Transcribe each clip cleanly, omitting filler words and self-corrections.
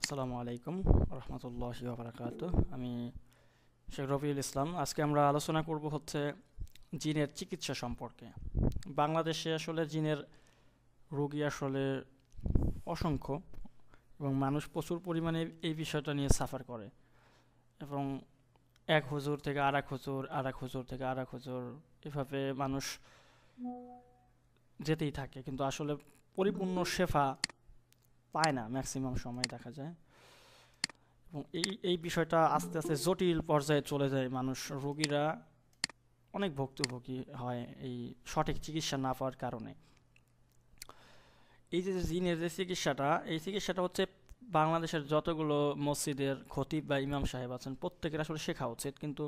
আসসালামু আলাইকুম রহমতুল্লাহি ওয়া বারাকাতুহু। আমি শেখ রফিউল ইসলাম। আজকে আমরা আলোচনা করব হচ্ছে জিনের চিকিৎসা সম্পর্কে। বাংলাদেশে আসলে জিনের রোগী আসলে অসংখ্য, এবং মানুষ প্রচুর পরিমাণে এই বিষয়টা নিয়ে সাফার করে, এবং এক হুজুর থেকে আর এক হুজুর, আর এক হুজুর থেকে আর এক হুজুর, এভাবে মানুষ যেতেই থাকে, কিন্তু আসলে পরিপূর্ণ শেফা পায় না ম্যাক্সিমাম সময় দেখা যায়। এবং এই বিষয়টা আস্তে আস্তে জটিল পর্যায়ে চলে যায়, মানুষ রোগীরা অনেক ভুক্তভোগী হয় এই সঠিক চিকিৎসা না পাওয়ার কারণে। এই যে জিনের যে চিকিৎসাটা, এই চিকিৎসাটা হচ্ছে বাংলাদেশের যতগুলো মসজিদের খতিব বা ইমাম সাহেব আছেন প্রত্যেকের আসলে শেখা উচিত, কিন্তু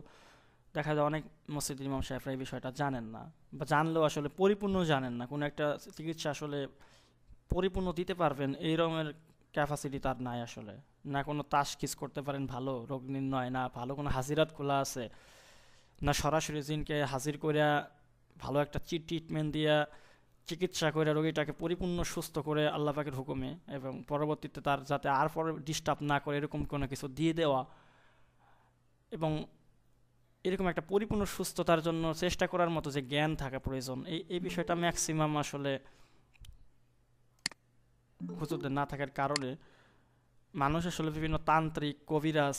দেখা যায় অনেক মসজিদের ইমাম সাহেবরা এই বিষয়টা জানেন না, বা জানলেও আসলে পরিপূর্ণ জানেন না। কোনো একটা চিকিৎসা আসলে পরিপূর্ণ দিতে পারবেন এই রকমের ক্যাপাসিটি তার নাই আসলে। না কোনো তাশখিস করতে পারেন ভালো রোগ নির্ণয়, না ভালো কোনো হাজিরাত খোলা আছে, না সরাসরি জিনকে হাজির করিয়া ভালো একটা ট্রিটমেন্ট দিয়া চিকিৎসা করে রোগীটাকে পরিপূর্ণ সুস্থ করে আল্লাহ পাকের হুকুমে, এবং পরবর্তীতে তার যাতে আর পরে ডিস্টার্ব না করে এরকম কোনো কিছু দিয়ে দেওয়া, এবং এরকম একটা পরিপূর্ণ সুস্থতার জন্য চেষ্টা করার মতো যে জ্ঞান থাকা প্রয়োজন, এই বিষয়টা ম্যাক্সিমাম আসলে হুজুরদের না থাকার কারণে মানুষ আসলে বিভিন্ন তান্ত্রিক, কবিরাজ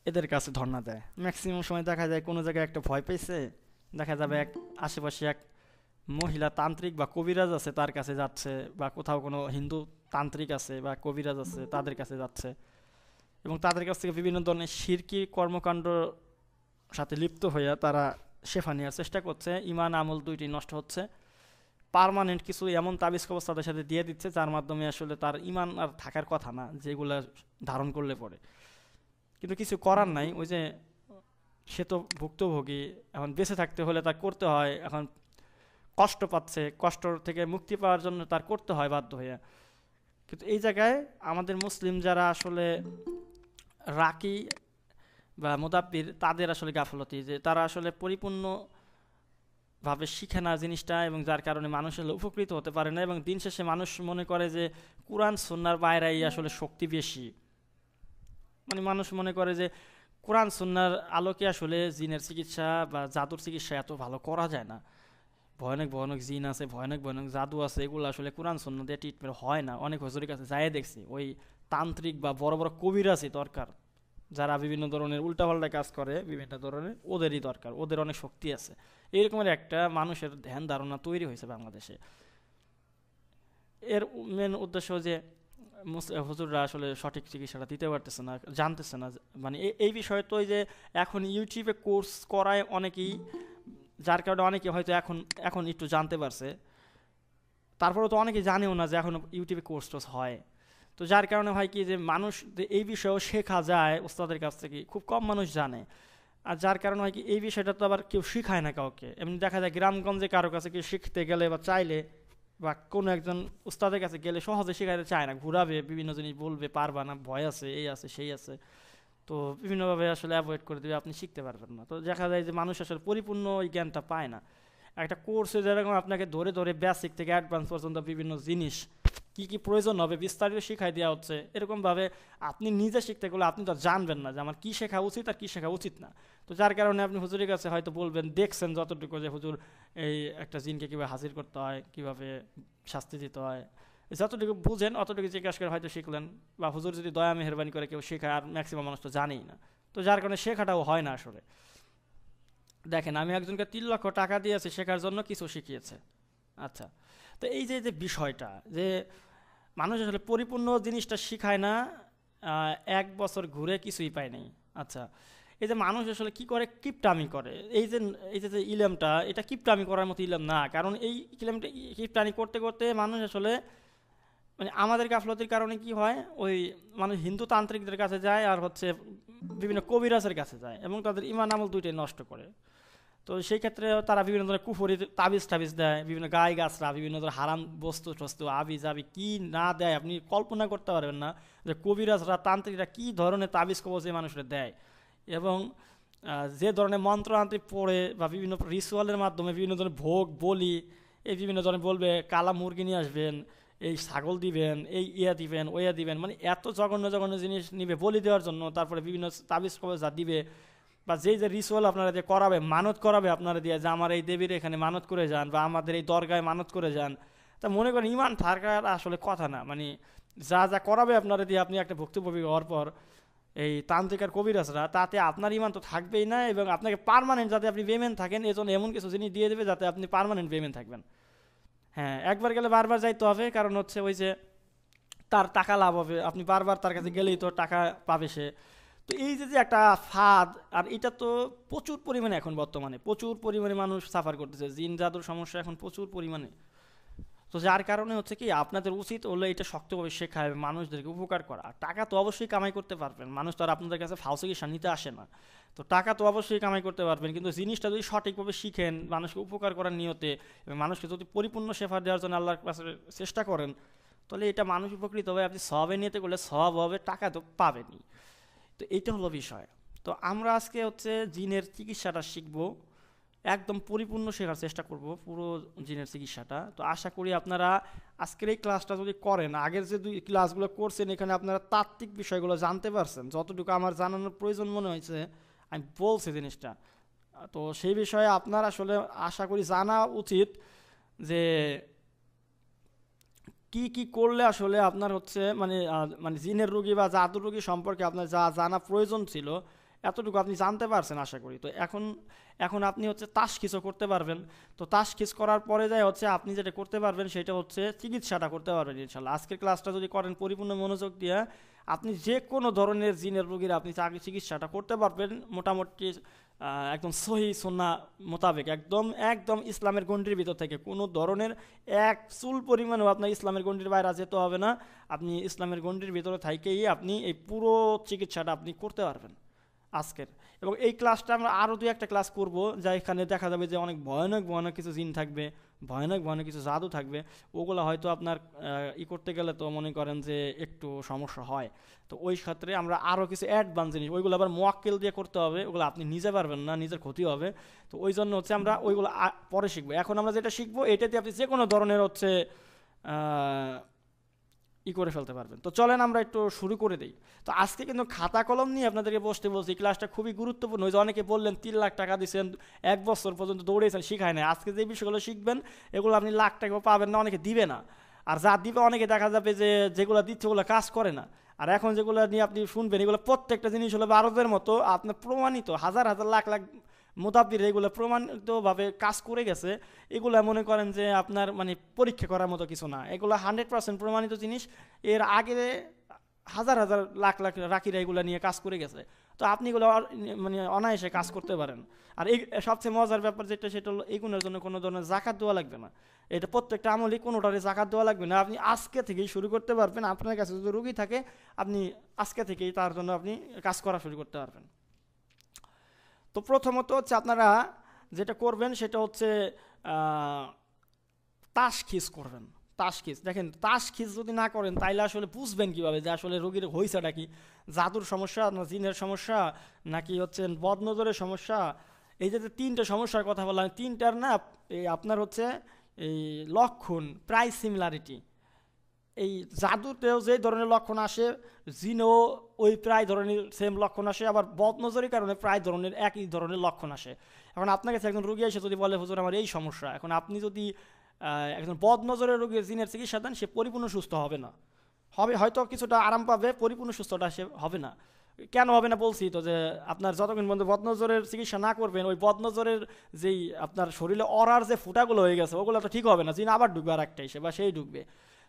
এদের কাছে ধর্ণা দেয়। ম্যাক্সিমাম সময় দেখা যায় কোনো জায়গায় একটা ভয় পেয়েছে, দেখা যাবে এক আশেপাশে এক মহিলা তান্ত্রিক বা কবিরাজ আছে তার কাছে যাচ্ছে, বা কোথাও কোনো হিন্দু তান্ত্রিক আছে বা কবিরাজ আছে তাদের কাছে যাচ্ছে, এবং তাদের কাছ থেকে বিভিন্ন ধরনের শিরকি কর্মকাণ্ড সাথে লিপ্ত হইয়া তারা শেফা নেওয়ার চেষ্টা করছে। ইমান আমল দুইটি নষ্ট হচ্ছে। পার্মানেন্ট কিছু এমন তাবিজ কবজ তাদের সাথে দিয়ে দিচ্ছে যার মাধ্যমে আসলে তার ইমান আর থাকার কথা না, যেগুলো ধারণ করলে পরে। কিন্তু কিছু করার নাই, ওই যে সে তো ভুক্তভোগী, এখন বেঁচে থাকতে হলে তার করতে হয়, এখন কষ্ট পাচ্ছে, কষ্ট থেকে মুক্তি পাওয়ার জন্য তার করতে হয় বাধ্য হয়ে। কিন্তু এই জায়গায় আমাদের মুসলিম যারা আসলে রাকি বা মুদাব্বির, তাদের আসলে গাফলতি, যে তারা আসলে পরিপূর্ণ ভাবে শিখে না জিনিসটা, এবং যার কারণে মানুষ আসলে উপকৃত হতে পারে না, এবং দিন শেষে মানুষ মনে করে যে কোরআন সুন্নাহর বাইরেই আসলে শক্তি বেশি। মানে মানুষ মনে করে যে কোরআন সুন্নাহর আলোকে আসলে জিনের চিকিৎসা বা জাদুর চিকিৎসা এত ভালো করা যায় না। ভয়ানক ভয়ানক জিন আছে, ভয়ানক ভয়ানক জাদু আছে, এগুলো আসলে কোরআন সুন্নাহ দিয়ে ট্রিটমেন্ট হয় না। অনেক হুজুরের কাছে যাই দেখছি, ওই তান্ত্রিক বা বড় বড় কবিরাজই দরকার, যারা বিভিন্ন ধরনের উল্টাপাল্টা কাজ করে বিভিন্ন ধরনের, ওদেরই দরকার, ওদের অনেক শক্তি আছে। এইরকমের একটা মানুষের ধ্যান ধারণা তৈরি হয়েছে বাংলাদেশে। এর মেন উদ্দেশ্য যে হুজুররা আসলে সঠিক চিকিৎসাটা দিতে পারতেছে না, জানতেছে না। মানে এই বিষয়ে তো, এই যে এখন ইউটিউবে কোর্স করায় অনেকেই, যার কারণে অনেকে হয়তো এখন এখন একটু জানতে পারছে, তারপরেও তো অনেকে জানেও না যে এখন ইউটিউবে কোর্স টোর্স হয়। তো যার কারণে হয় কি, যে মানুষ যে এই বিষয়েও শেখা যায় ওস্তাদের কাছ থেকে, খুব কম মানুষ জানে। আর যার কারণে হয় কি, এই বিষয়টা তো আবার কেউ শিখায় না কাউকে। এমনি দেখা যায় গ্রামগঞ্জে কারো কাছে কেউ শিখতে গেলে বা চাইলে, বা কোনো একজন উস্তাদের কাছে গেলে সহজে শেখাতে চায় না, ঘুরাবে, বিভিন্ন জিনিস বলবে, পারবা না, ভয় আছে, এই আছে সেই আছে, তো বিভিন্নভাবে আসলে অ্যাভয়েড করে দেবে, আপনি শিখতে পারবেন না। তো দেখা যায় যে মানুষ আসলে পরিপূর্ণ ওই জ্ঞানটা পায় না। একটা কোর্সে যেরকম আপনাকে ধরে ধরে বেসিক থেকে অ্যাডভান্স পর্যন্ত বিভিন্ন জিনিস কি কি প্রয়োজন হবে বিস্তারিত শিখাই দেওয়া হচ্ছে, এরকমভাবে আপনি নিজে শিখতে গেলে আপনি তো জানবেন না যে আমার কী শেখা উচিত আর কী শেখা উচিত না। তো যার কারণে আপনি হুজুরের কাছে হয়তো বলবেন, দেখছেন যতটুকু, যে হুজুর এই একটা জিনকে কীভাবে হাজির করতে হয়, কীভাবে শাস্তি দিতে হয়, যতটুকু বুঝেন অতটুকু জিজ্ঞাসা করে হয়তো শিখলেন, বা হুজুর যদি দয়া মেহরবানি করে কেউ শেখায়, আর ম্যাক্সিমাম মানুষ তো জানেই না। তো যার কারণে শেখাটাও হয় না আসলে। দেখেন, আমি একজনকে 3 লক্ষ টাকা দিয়েছি শেখার জন্য, কিছু শিখিয়েছে। আচ্ছা, তো এই যে যে বিষয়টা, যে মানুষ আসলে পরিপূর্ণ জিনিসটা শিখায় না, 1 বছর ঘুরে কিছুই পায় নাই। আচ্ছা, এই যে মানুষ আসলে কি করে, কিপটামি করে। এই যে ইলমটা, এটা কিপটামি করার মতো ইলম না, কারণ এই ইলমটা কিপটামি করতে করতে মানুষ আসলে, মানে আমাদের গাফলতির কারণে কি হয়, ওই মানুষ হিন্দু তান্ত্রিকদের কাছে যায়, আর হচ্ছে বিভিন্ন কবিরাজের কাছে যায়, এবং তাদের ইমান আমল দুইটাই নষ্ট করে। তো সেই ক্ষেত্রে তারা বিভিন্ন ধরনের কুফরি তাবিজ টাবিজ দেয়, বিভিন্ন গায়ে গাছরা, বিভিন্ন ধরনের হারাম বস্তু টস্তু, আবি যাবি কি না দেয় আপনি কল্পনা করতে পারবেন না, যে কবিরাজরা, তান্ত্রিকরা কী ধরনের তাবিজ কবজ এই মানুষের দেয়। এবং যে ধরনের মন্ত্রআন্ত্রিক পড়ে, বা বিভিন্ন রিচুয়ালের মাধ্যমে বিভিন্ন ধরনের ভোগ বলি, এই বিভিন্ন ধরনের বলবে কালা মুরগি নিয়ে আসবেন, এই ছাগল দিবেন, এই ইয়া দিবেন, ওয়া দিবেন, মানে এত জঘন্য জঘন্য জিনিস নিবে বলি দেওয়ার জন্য, তারপরে বিভিন্ন তাবিজ কবজ যা দিবে, বা যেই যে রিচুয়াল আপনারা দিয়ে করাবে, মানত করাবে আপনারা দিয়ে, যে আমার এই দেবীর এখানে মানত করে যান বা আমাদের এই দরগায় মানত করে যান, তা মনে করেন ইমান থাকার আসলে কথা না। মানে যা যা করাবে আপনারা দিয়ে, আপনি একটা ভুক্তভোগী হওয়ার পর এই তান্ত্রিক আর কবিরাজরা, তাতে আপনার ইমান তো থাকবেই না, এবং আপনাকে পার্মানেন্ট যাতে আপনি বেমেন থাকেন এজন্য এমন কিছু জিনিস দিয়ে দেবে যাতে আপনি পার্মানেন্ট বেমেন থাকবেন। হ্যাঁ, একবার গেলে বারবার যাইতে হবে, কারণ হচ্ছে ওই যে তার টাকা লাভ হবে, আপনি বারবার তার কাছে গেলেই তো টাকা পাবে সে। তো এই যে যে একটা ফাঁদ, আর এটা তো প্রচুর পরিমাণে এখন বর্তমানে প্রচুর পরিমাণে মানুষ সাফার করতেছে, জিন জাদুর সমস্যা এখন প্রচুর পরিমাণে। তো যার কারণে হচ্ছে কি, আপনাদের উচিত হলো এটা শক্তভাবে শেখা এবং মানুষদেরকে উপকার করা। আর টাকা তো অবশ্যই কামাই করতে পারবেন, মানুষ তো আর আপনাদের কাছে ফাও চিকিৎসা নিতে আসে না। তো টাকা তো অবশ্যই কামাই করতে পারবেন, কিন্তু জিনিসটা যদি সঠিকভাবে শিখেন, মানুষকে উপকার করার নিয়তে এবং মানুষকে যদি পরিপূর্ণ সেবা দেওয়ার জন্য আল্লাহর কাছে চেষ্টা করেন, তাহলে এটা মানুষ উপকৃত হবে। আপনি সবে নিতে করলে সব হবে, টাকা তো পাবেনই। তো এইটা হলো বিষয়। তো আমরা আজকে হচ্ছে জিনের চিকিৎসাটা শিখবো, একদম পরিপূর্ণ শেখার চেষ্টা করব পুরো জিনের চিকিৎসাটা। তো আশা করি আপনারা আজকের এই ক্লাসটা যদি করেন, আগের যে দুই ক্লাসগুলো করছেন এখানে আপনারা তাত্ত্বিক বিষয়গুলো জানতে পারছেন, যতটুকু আমার জানানোর প্রয়োজন মনে হয়েছে আমি বলছি জিনিসটা। তো সেই বিষয়ে আপনার আসলে আশা করি জানা উচিত যে কি কি করলে আসলে আপনার হচ্ছে মানে জিনের রোগী বা জাদুর রোগী সম্পর্কে আপনার যা জানা প্রয়োজন ছিল এতটুকু আপনি জানতে পারছেন আশা করি। তো এখন এখন আপনি হচ্ছে তাশখিসও করতে পারবেন। তো তাশখিস করার পরে যায় হচ্ছে আপনি যেটা করতে পারবেন সেটা হচ্ছে চিকিৎসাটা করতে পারবেন ইনশাল্লাহ। আজকের ক্লাসটা যদি করেন পরিপূর্ণ মনোযোগ দিয়ে, আপনি যে কোনো ধরনের জিনের রোগীর আপনি চিকিৎসাটা করতে পারবেন মোটামুটি একদম সহি সুন্নাহ মোতাবেক, একদম একদম ইসলামের গণ্ডির ভিতর থেকে। কোনো ধরনের এক চুল পরিমাণেও আপনার ইসলামের গণ্ডির বাইরে যেতে হবে না, আপনি ইসলামের গণ্ডির ভিতরে থাকেই আপনি এই পুরো চিকিৎসাটা আপনি করতে পারবেন আজকের। এবং এই ক্লাসটা আমরা আরও দুই একটা ক্লাস করব, যা এখানে দেখা যাবে যে অনেক ভয়ানক ভয়ানক কিছু জিন থাকবে, ভয়ানক ভয়ানক কিছু জাদু থাকবে, ওগুলো হয়তো আপনার করতে গেলে তো মনে করেন যে একটু সমস্যা হয়। তো ওই ক্ষেত্রে আমরা আরও কিছু অ্যাডভান্স জিনিস, ওইগুলো আবার মোয়াক্কেল দিয়ে করতে হবে, ওগুলো আপনি নিজে পারবেন না, নিজের ক্ষতি হবে। তো ওই জন্য হচ্ছে আমরা ওইগুলো পরে শিখবো। এখন আমরা যেটা শিখবো এটাতে আপনি যে কোনো ধরনের হচ্ছে করে ফেলতে পারবেন। তো চলেন আমরা একটু শুরু করে দিই। তো আজকে কিন্তু খাতা কলম নিয়ে আপনাদেরকে বসতে বলছি, ক্লাসটা খুবই গুরুত্বপূর্ণ। ওই যে অনেকে বললেন 3 লাখ টাকা দিচ্ছেন, 1 বছর পর্যন্ত দৌড়েছেন, শিখায় না। আজকে যে বিষয়গুলো শিখবেন এগুলো আপনি লাখ টাকাও পাবেন না, অনেকে দিবে না। আর যা দিবে অনেকে দেখা যাবে যে যেগুলো দিচ্ছে ওগুলো কাজ করে না। আর এখন যেগুলো নিয়ে আপনি শুনবেন এগুলো প্রত্যেকটা জিনিস হলো ভারতের মতো আপনার প্রমাণিত, হাজার হাজার লাখ লাখ মোতাব্বির এগুলো প্রমাণিতভাবে কাজ করে গেছে। এগুলো মনে করেন যে আপনার মানে পরীক্ষা করার মতো কিছু না, এগুলো 100% প্রমাণিত জিনিস। এর আগে হাজার হাজার লাখ লাখ রাকিরা এগুলো নিয়ে কাজ করে গেছে। তো আপনি এগুলো মানে অনায়াসে কাজ করতে পারেন। আর এই সবচেয়ে মজার ব্যাপার যেটা, সেটা হলো এগুলোর জন্য কোনো ধরনের জাকাত দেওয়া লাগবে না। এটা প্রত্যেকটা আমলই কোনোটারে জাকাত দেওয়া লাগবে না, আপনি আজকে থেকেই শুরু করতে পারবেন। আপনার কাছে যদি রোগী থাকে আপনি আজকে থেকেই তার জন্য আপনি কাজ করা শুরু করতে পারবেন। তো প্রথমত হচ্ছে আপনারা যেটা করবেন সেটা হচ্ছে তাশখিস করবেন। তাশখিস দেখেন, তাশখিস যদি না করেন তাইলে আসলে বুঝবেন কীভাবে যে আসলে রোগীর হয়েছেটা কি, জাদুর সমস্যা না জিনের সমস্যা নাকি হচ্ছে বদনজরের সমস্যা। এই যে 3টে সমস্যার কথা বললাম, 3টার না এই আপনার হচ্ছে এই লক্ষণ প্রায় সিমিলারিটি। এই জাদুতেও যে ধরনের লক্ষণ আসে জিনেও ওই প্রায় ধরনের সেম লক্ষণ আসে, আবার বদনজরের কারণে প্রায় ধরনের একই ধরনের লক্ষণ আসে। এখন আপনার কাছে একজন রোগী এসে যদি বলে হুজুর আমার এই সমস্যা, এখন আপনি যদি একজন বদনজরের রোগীর জিনের চিকিৎসা দেন সে পরিপূর্ণ সুস্থ হবে না, হবে হয়তো কিছুটা আরাম পাবে, পরিপূর্ণ সুস্থটা সে হবে না। কেন হবে না বলছি তো, যে আপনার যতক্ষণ পর্যন্ত বদনজরের চিকিৎসা না করবেন ওই বদনজরের যেই আপনার শরীরে অরার যে ফুটাগুলো হয়ে গেছে ওগুলো তো ঠিক হবে না, জিন আবার ঢুকবে আর একটা এসে বা সেই ঢুকবে।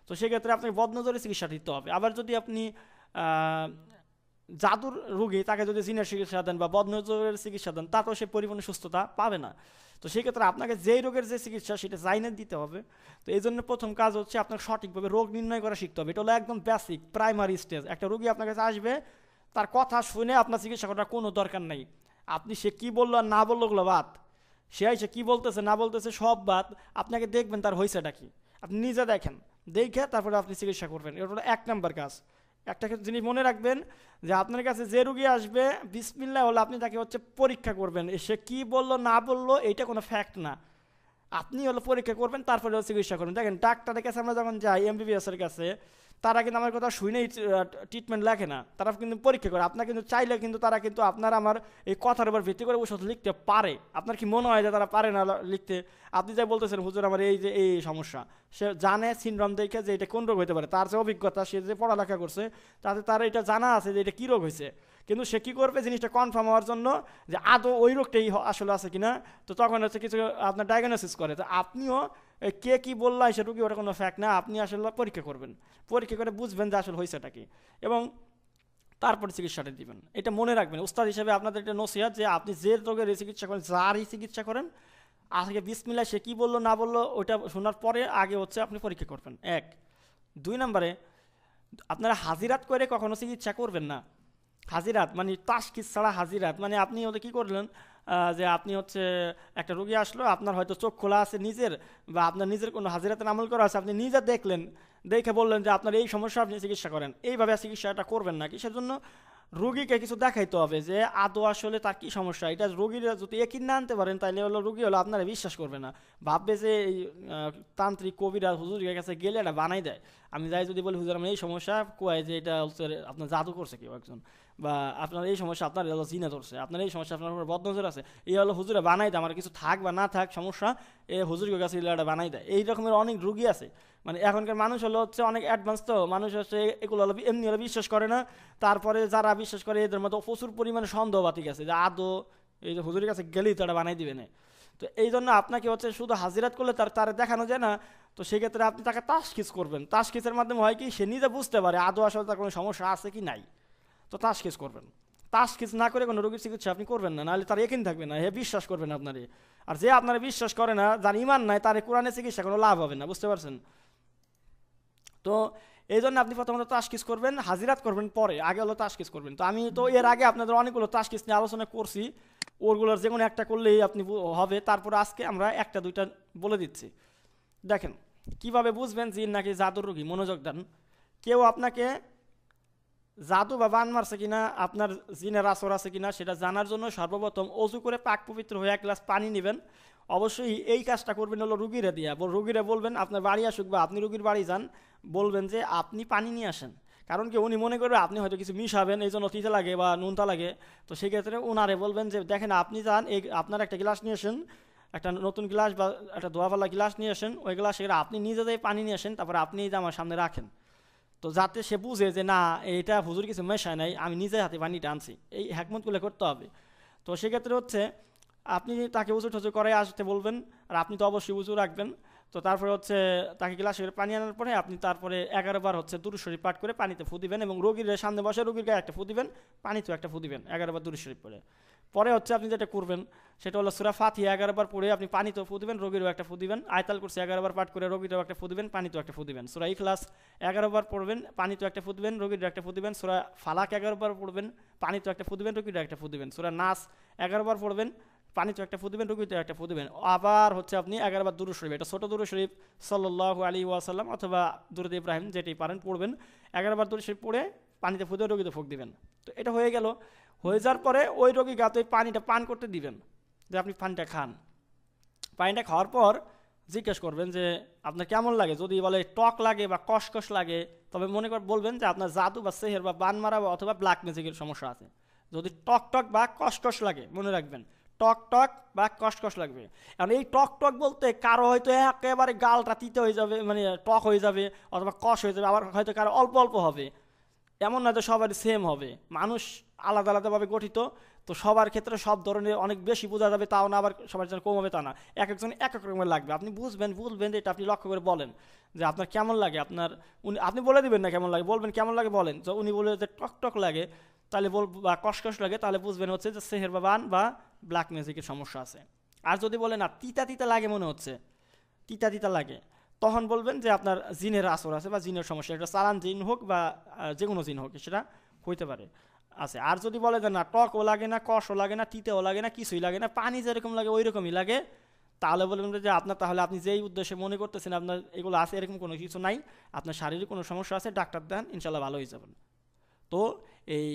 তো সেক্ষেত্রে আপনাকে বদনজরের চিকিৎসা দিতে হবে। আবার যদি আপনি জাদুর রোগী তাকে যদি জিনের চিকিৎসা দেন বা বদনজরের চিকিৎসা দেন তাতেও সে পরিপূর্ণ সুস্থতা পাবে না। তো সেক্ষেত্রে আপনাকে যেই রোগের যে চিকিৎসা সেটা জাইনে দিতে হবে। তো এই জন্য প্রথম কাজ হচ্ছে আপনাকে সঠিকভাবে রোগ নির্ণয় করা শিখতে হবে। এটা হলো একদম বেসিক প্রাইমারি স্টেজ। একটা রোগী আপনার কাছে আসবে, তার কথা শুনে আপনার চিকিৎসা করার কোনো দরকার নেই। আপনি সে কী বললো আর না বললো ওগুলো বাদ, সে সে কী বলতেছে না বলতেছে সব বাদ, আপনাকে দেখবেন তার হয়েছেটা কি, আপনি নিজে দেখেন, দেখে তারপরে আপনি চিকিৎসা করবেন। এটা হলো 1 নম্বর কাজ। একটা জিনিস মনে রাখবেন যে আপনার কাছে যে রুগী আসবে বিসমিল্লাহ হলে আপনি তাকে হচ্ছে পরীক্ষা করবেন, সে কি বললো না বললো এইটা কোনো ফ্যাক্ট না। আপনি হলো পরীক্ষা করবেন, তারপরে চিকিৎসা করবেন। দেখেন ডাক্তারের কাছে আমরা যখন যাই এমবিবিএস এর কাছে, তারা কিন্তু আমার কথা শুনেই ট্রিটমেন্ট লেখে না, তারা কিন্তু পরীক্ষা করে। আপনার কিন্তু চাইলে কিন্তু তারা কিন্তু আপনার আমার এই কথার উপর ভিত্তি করে ওষুধ লিখতে পারে। আপনার কি মনে হয় যে তারা পারে না লিখতে? আপনি যাই বলতেছেন হুজুর আমার এই যে এই সমস্যা, সে জানে সিনড্রোম দেখে যে এটা কোন রোগ হতে পারে, তার যে অভিজ্ঞতা, সে যে পড়ালেখা করছে, তাতে তার এটা জানা আছে যে এটা কী রোগ হয়েছে। কিন্তু সে কী করবে জিনিসটা কনফার্ম হওয়ার জন্য যে আদৌ ওই রোগটাই আসলে আছে কিনা, তো তখন হচ্ছে কিছু আপনার ডায়াগনোসিস করে। তো আপনিও কে কী বললো সে রুগী, ওটা কোনো ফ্যাক্ট না, আপনি আসলে পরীক্ষা করবেন, পরীক্ষা করে বুঝবেন যে আসলে হয়েছেটা কি, এবং তারপরে চিকিৎসাটা দিবেন। এটা মনে রাখবেন উস্তাদ হিসেবে আপনাদের এটা নসিহত যে আপনি যে রোগের চিকিৎসা করেন, যারই চিকিৎসা করেন, আজকে বিসমিল্লাহ সে কী বললো না বললো ওইটা শোনার পরে আগে হচ্ছে আপনি পরীক্ষা করবেন। 1 2 নম্বরে আপনারা হাজিরাত করে কখনো চিকিৎসা করবেন না। হাজিরাত মানে তাশখিস ছাড়া হাজিরাত মানে আপনি হলে কী করলেন, যে আপনি হচ্ছে একটা রোগী আসলো, আপনার হয়তো চোখ খোলা আছে নিজের, বা আপনার নিজের কোনো হাজিরাতের আমল করা আছে, আপনি নিজে দেখলেন, দেখে বললেন যে আপনার এই সমস্যা, আপনি চিকিৎসা করেন। এইভাবে চিকিৎসাটা করবেন না। কিসের জন্য? রোগীকে কিছু দেখাইতে হবে যে আদৌ আসলে তার কী সমস্যা। এটা রোগীরা যদি একই না আনতে পারেন, তাহলে হলো রোগী হলো আপনারা বিশ্বাস করবে না, ভাববে যে এই তান্ত্রিক কবিরা হুজুরের কাছে গেলে এটা বানাই দেয়। আমি যাই যদি বলি হুজুর আমার এই সমস্যা, কোয়ায় যে এটা হচ্ছে আপনার জাদু করছে কেউ একজন, বা আপনার এই সমস্যা আপনার হলো জিনে ধরছে, আপনার এই সমস্যা আপনার উপর বদনজর আছে, এই হলো হুজুরে বানাই দেয়, আমার কিছু থাক বা না থাক সমস্যা, এই হুজুরের কাছে এটা বানাই দেয়। এই রকমের অনেক রুগী আছে। মানে এখনকার মানুষ হলো হচ্ছে অনেক অ্যাডভান্স, তো মানুষ হচ্ছে এগুলো হলো এমনি হলো বিশ্বাস করে না। তারপরে যারা বিশ্বাস করে এদের মধ্যে প্রচুর পরিমাণে সন্দেহবাতি গেছে যে আদৌ এই যে হুজুরের কাছে গেলেই তারা বানাই দিবে না। তো এই জন্য আপনাকে হচ্ছে শুধু হাজিরাত করলে তার দেখানো যায় না। তো সেক্ষেত্রে আপনি তাকে তাশখিস করবেন। তাশখিসের মাধ্যমে হয় কি, সে নিজে বুঝতে পারে আদৌ আসলে তার কোনো সমস্যা আছে কি নাই। তো তাশখিস করবেন। তাশখিস না করে কোনো রোগীর চিকিৎসা আপনি করবেন না, নাহলে তার একিন থাকবে না, হে বিশ্বাস করবেন আপনারে। আর যে আপনারা বিশ্বাস করে না, যার ইমান নাই, তার কোরআনে চিকিৎসা কোনো লাভ হবে না, বুঝতে পারছেন? তো এই জন্য আপনি প্রথমত তাশখিস করবেন, হাজিরাত করবেন পরে, আগে হলো তাশখিস করবেন। তো আমি তো এর আগে আপনাদের অনেকগুলো তাশখিস নিয়ে আলোচনা করছি, ওরগুলোর যে কোনো একটা করলেই আপনি হবে। তারপর আজকে আমরা একটা দুইটা বলে দিচ্ছি। দেখেন কিভাবে বুঝবেন জিন নাকি জাদুর রোগী। মনোযোগ দেন। কেউ আপনাকে জাদু বা বান মারছে কিনা, আপনার জিনের আসর আছে কিনা, সেটা জানার জন্য সর্বপ্রথম অজু করে পাক পবিত্র হয়ে 1 গ্লাস পানি নেবেন। অবশ্যই এই কাজটা করবেন হলো রুগীরে দিয়া। রুগীরে বলবেন আপনার বাড়ি আসুক বা আপনি রুগীর বাড়ি যান, বলবেন যে আপনি পানি নিয়ে আসেন। কারণ কি, উনি মনে করবে আপনি হয়তো কিছু মিশাবেন, এই জন্য তিতা লাগে বা নুনতা লাগে। তো সেক্ষেত্রে ওনারে বলবেন যে দেখেন আপনি যান, এই আপনার একটা গ্লাস নিয়ে আসেন, একটা নতুন গ্লাস বা একটা ধোয়াফালা গ্লাস নিয়ে আসেন, ওই গ্লাস আপনি নিজে দিয়ে পানি নিয়ে আসেন, তারপর আপনি এই যে আমার সামনে রাখেন। তো যাতে সে বুঝে যে না, এটা হুজুর কিছু মেশায় নাই, আমি নিজে হাতে পানিটা আনছি। এই হ্যাকমতগুলো করতে হবে। তো সেক্ষেত্রে হচ্ছে আপনি তাকে উঁচু টুচু করে আসতে বলবেন, আর আপনি তো অবশ্যই উঁচু রাখবেন। তো তারপরে হচ্ছে তাকে গ্লাসে করে পানি আনার পরে আপনি তারপরে 11 বার হচ্ছে দুরূদ শরীফ পাঠ করে পানিতে ফু দিবেন, এবং রোগীর সামনে বসে রোগীর গায়ে একটা ফু দিবেন, পানিতেও একটা ফু দিবেন 11 বার দুরূদ শরীফ পড়ে। পরে হচ্ছে আপনি যেটা করবেন সেটা হলো সূরা ফাতিহা 11 বার পড়ে আপনি পানিতেও ফু দিবেন, রোগীরও একটা ফু দিবেন। আয়াতুল কুরসি 11 বার পাঠ করে রোগীরও একটা ফু দিবেন, পানিতেও একটা ফু দিবেন। সূরা ইখলাস 11 বার পড়বেন, পানিতেও একটা ফু দিবেন, রোগীরও একটা ফু দিবেন। সূরা ফালাক 11 বার পড়বেন, পানিতেও একটা ফু দিবেন, রোগীরও একটা ফু দিবেন। সূরা নাস 11 বার পড়বেন, পানিতেও একটা ফু দিবেন, রোগীতেও একটা ফু দিবেন। আবার হচ্ছে আপনি 11 বার দুরূদ শরীফ, এটা ছোট দুরূদ শরীফ সাল্লাল্লাহু আলাইহি ওয়াসাল্লাম অথবা দুরূদ ইব্রাহিম যেটাই পারেন পড়বেন। 11 বার দুরূদ শরীফ পড়ে পানিতে ফু দিয়ে রোগীতে ফুঁক দিবেন। তো এটা হয়ে গেল। হয়ে যাওয়ার পরে ওই রোগী গাতে ওই পানিটা পান করতে দিবেন, যে আপনি পানিটা খান। পানিটা খাওয়ার পর জিজ্ঞেস করবেন যে আপনার কেমন লাগে। যদি বলে টক লাগে বা কষকষ লাগে, তবে মনে করে বলবেন যে আপনার জাদু বা সেহের বা বান মারা অথবা ব্ল্যাক ম্যাজিকের সমস্যা আছে। যদি টক টক বা কষকষ লাগে, মনে রাখবেন টক টক বা কষকষ লাগবে। কারণ এই টক টক বলতে কারো হয়তো একেবারে গালটা তিতে হয়ে যাবে, মানে টক হয়ে যাবে, অথবা কষ হয়ে যাবে, আবার হয়তো কারো অল্প অল্প হবে। এমন না যে সবারই সেম হবে, মানুষ আলাদা আলাদাভাবে গঠিত। তো সবার ক্ষেত্রে সব ধরনের অনেক বেশি বোঝা যাবে তাও না, আবার সবার জন্য কম হবে তা না। এক একজন এক এক রকমের লাগবে। আপনি বুঝবেন যে এটা আপনি লক্ষ্য করে বলেন যে আপনার কেমন লাগে। আপনি বলে দিবেন না কেমন লাগে, বলবেন কেমন লাগে বলেন। তো উনি বলে যে টক টক লাগে, তাহলে বা কষকষ লাগে, তাহলে বুঝবেন হচ্ছে যে সেহের বা বান বা ব্ল্যাক ম্যাজিকের সমস্যা আছে। আর যদি বলে না তিতা তিতা লাগে, মনে হচ্ছে তিতা তিতা লাগে, তখন বলবেন যে আপনার জিনের আসর আছে বা জিনের সমস্যা। এটা চালান জিন হোক বা যে কোনো জিন হোক, সেটা হইতে পারে আছে। আর যদি বলে যে না টকও লাগে না, কষও লাগে না, তিতেও লাগে না, কিছুই লাগে না, পানি যেরকম লাগে ওই রকমই লাগে, তাহলে বলবেন যে তাহলে আপনি যেই উদ্দেশ্যে মনে করতেছেন আপনার এগুলো আছে, এরকম কোনো কিছু নাই, আপনার শারীরিক কোনো সমস্যা আছে, ডাক্তার দেন, ইনশাল্লাহ ভালো হয়ে যাবেন। তো এই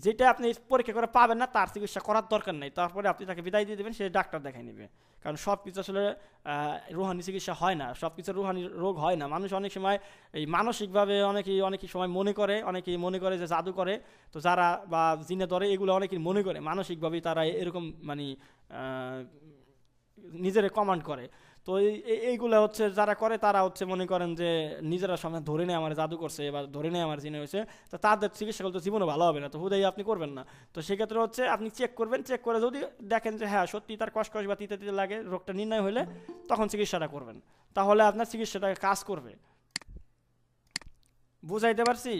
যেটা আপনি পরীক্ষা করে পাবেন না তার চিকিৎসা করার দরকার নেই, তারপরে আপনি তাকে বিদায় দিয়ে দেবেন, সে ডাক্তার দেখাই নেবে। কারণ সব কিছু আসলে রুহানি চিকিৎসা হয় না, সব কিছু রুহানি রোগ হয় না। মানুষ অনেক সময় এই মানসিকভাবে অনেকেই সময় অনেকেই মনে করে যে জাদু করে, তো যারা বা জিনে ধরে এগুলো অনেকেই মনে করে মানসিকভাবেই তারা এরকম মানে নিজেরা কমান্ড করে। তো এইগুলো হচ্ছে যারা করে তারা হচ্ছে মনে করেন যে নিজেরা সামনে ধরে নেয় আমার জাদু করছে বা ধরে নেয় আমার জিনে হয়েছে, তো তাদের চিকিৎসা করলে তো জীবনে ভালো হবে না, তো হুদাই আপনি করবেন না। তো সেক্ষেত্রে হচ্ছে আপনি চেক করবেন, চেক করে যদি দেখেন যে হ্যাঁ সত্যি তার কষ্ট বা তিতে তিতে লাগে, রোগটা নির্ণয় হলে তখন চিকিৎসাটা করবেন, তাহলে আপনার চিকিৎসাটা কাজ করবে। বুঝাইতে পারছি?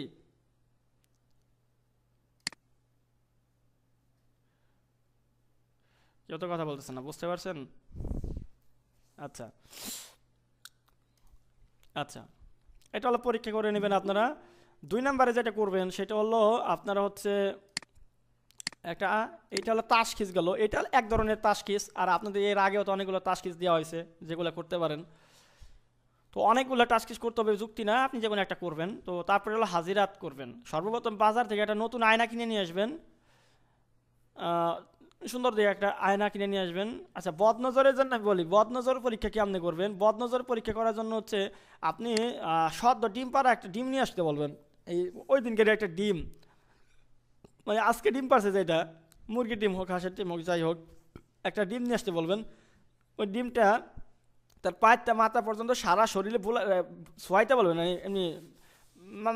কেউ তো কথা বলতেছে না, বুঝতে পারছেন? আচ্ছা আচ্ছা, এটা হলো পরীক্ষা করে নেবেন আপনারা। 2 নম্বরে যেটা করবেন সেটা হলো আপনারা হচ্ছে একটা, এটা হলো তাশখিস গেল, এটা এক ধরনের তাশখিস, আর আপনাদের এর আগেও তো অনেকগুলো তাশখিস দেওয়া হয়েছে যেগুলো করতে পারেন। তো অনেকগুলো তাশখিস করতে হবে যুক্তি না, আপনি যে কোনো একটা করবেন। তো তারপরে হলো হাজিরাত করবেন। সর্বপ্রথম বাজার থেকে একটা নতুন আয়না কিনে নিয়ে আসবেন, আহ, সুন্দর দিয়ে একটা আয়না কিনে নিয়ে আসবেন। আচ্ছা, বদনজরের জন্য আমি বলি, বদনজর পরীক্ষা কি আপনি করবেন? বদনজর পরীক্ষা করার জন্য হচ্ছে আপনি সদ্য ডিম পাড়া একটা ডিম নিয়ে আসতে বলবেন। এই ওই দিনকে একটা ডিম, মানে আজকে ডিম পারছে যেটা, মুরগির ডিম হোক হাঁসের ডিম হোক যাই হোক, একটা ডিম নিয়ে আসতে বলবেন। ওই ডিমটা তার পায়েরটা মাথা পর্যন্ত সারা শরীরে শোয়াইতে বলবেন, মানে এমনি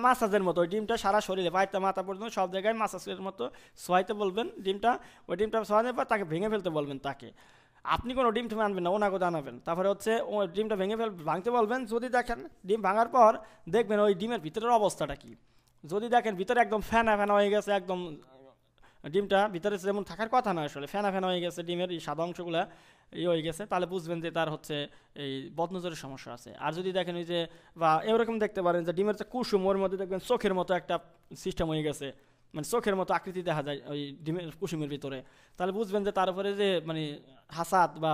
মাসাজের মতো ওই ডিমটা সারা শরীরে পায়েরটা মাথা পর্যন্ত সব জায়গায় মাসাজের মতো শোয়াইতে বলবেন ডিমটা। ওই ডিমটা শোয়ানোর পর তাকে ভেঙে ফেলতে বলবেন তাকে। আপনি কোনো ডিম ঠেমে আনবেন না, ওনাকে জানাবেন। তারপরে হচ্ছে ওই ডিমটা ভাঙতে বলবেন। যদি দেখেন ডিম ভাঙার পর দেখবেন ওই ডিমের ভিতরের অবস্থাটা কি। যদি দেখেন ভিতরে একদম ফেনা ফেনা হয়ে গেছে, একদম ডিমটা ভিতরে যেমন থাকার কথা না, আসলে ফেনা ফেনা হয়ে গেছে, ডিমের এই সাদা অংশগুলো হয়ে গেছে, তাহলে বুঝবেন যে তার হচ্ছে এই বদনজরের সমস্যা আছে। আর যদি দেখেন ওই যে, বা এরকম দেখতে পারেন যে ডিমের যে কুসুম ওর মধ্যে দেখবেন চোখের মতো একটা সিস্টেম হয়ে গেছে, মানে চোখের মতো আকৃতি দেখা যায় ওই ডিমের কুসুমের ভিতরে, তাহলে বুঝবেন যে তার উপরে যে মানে হাসাদ বা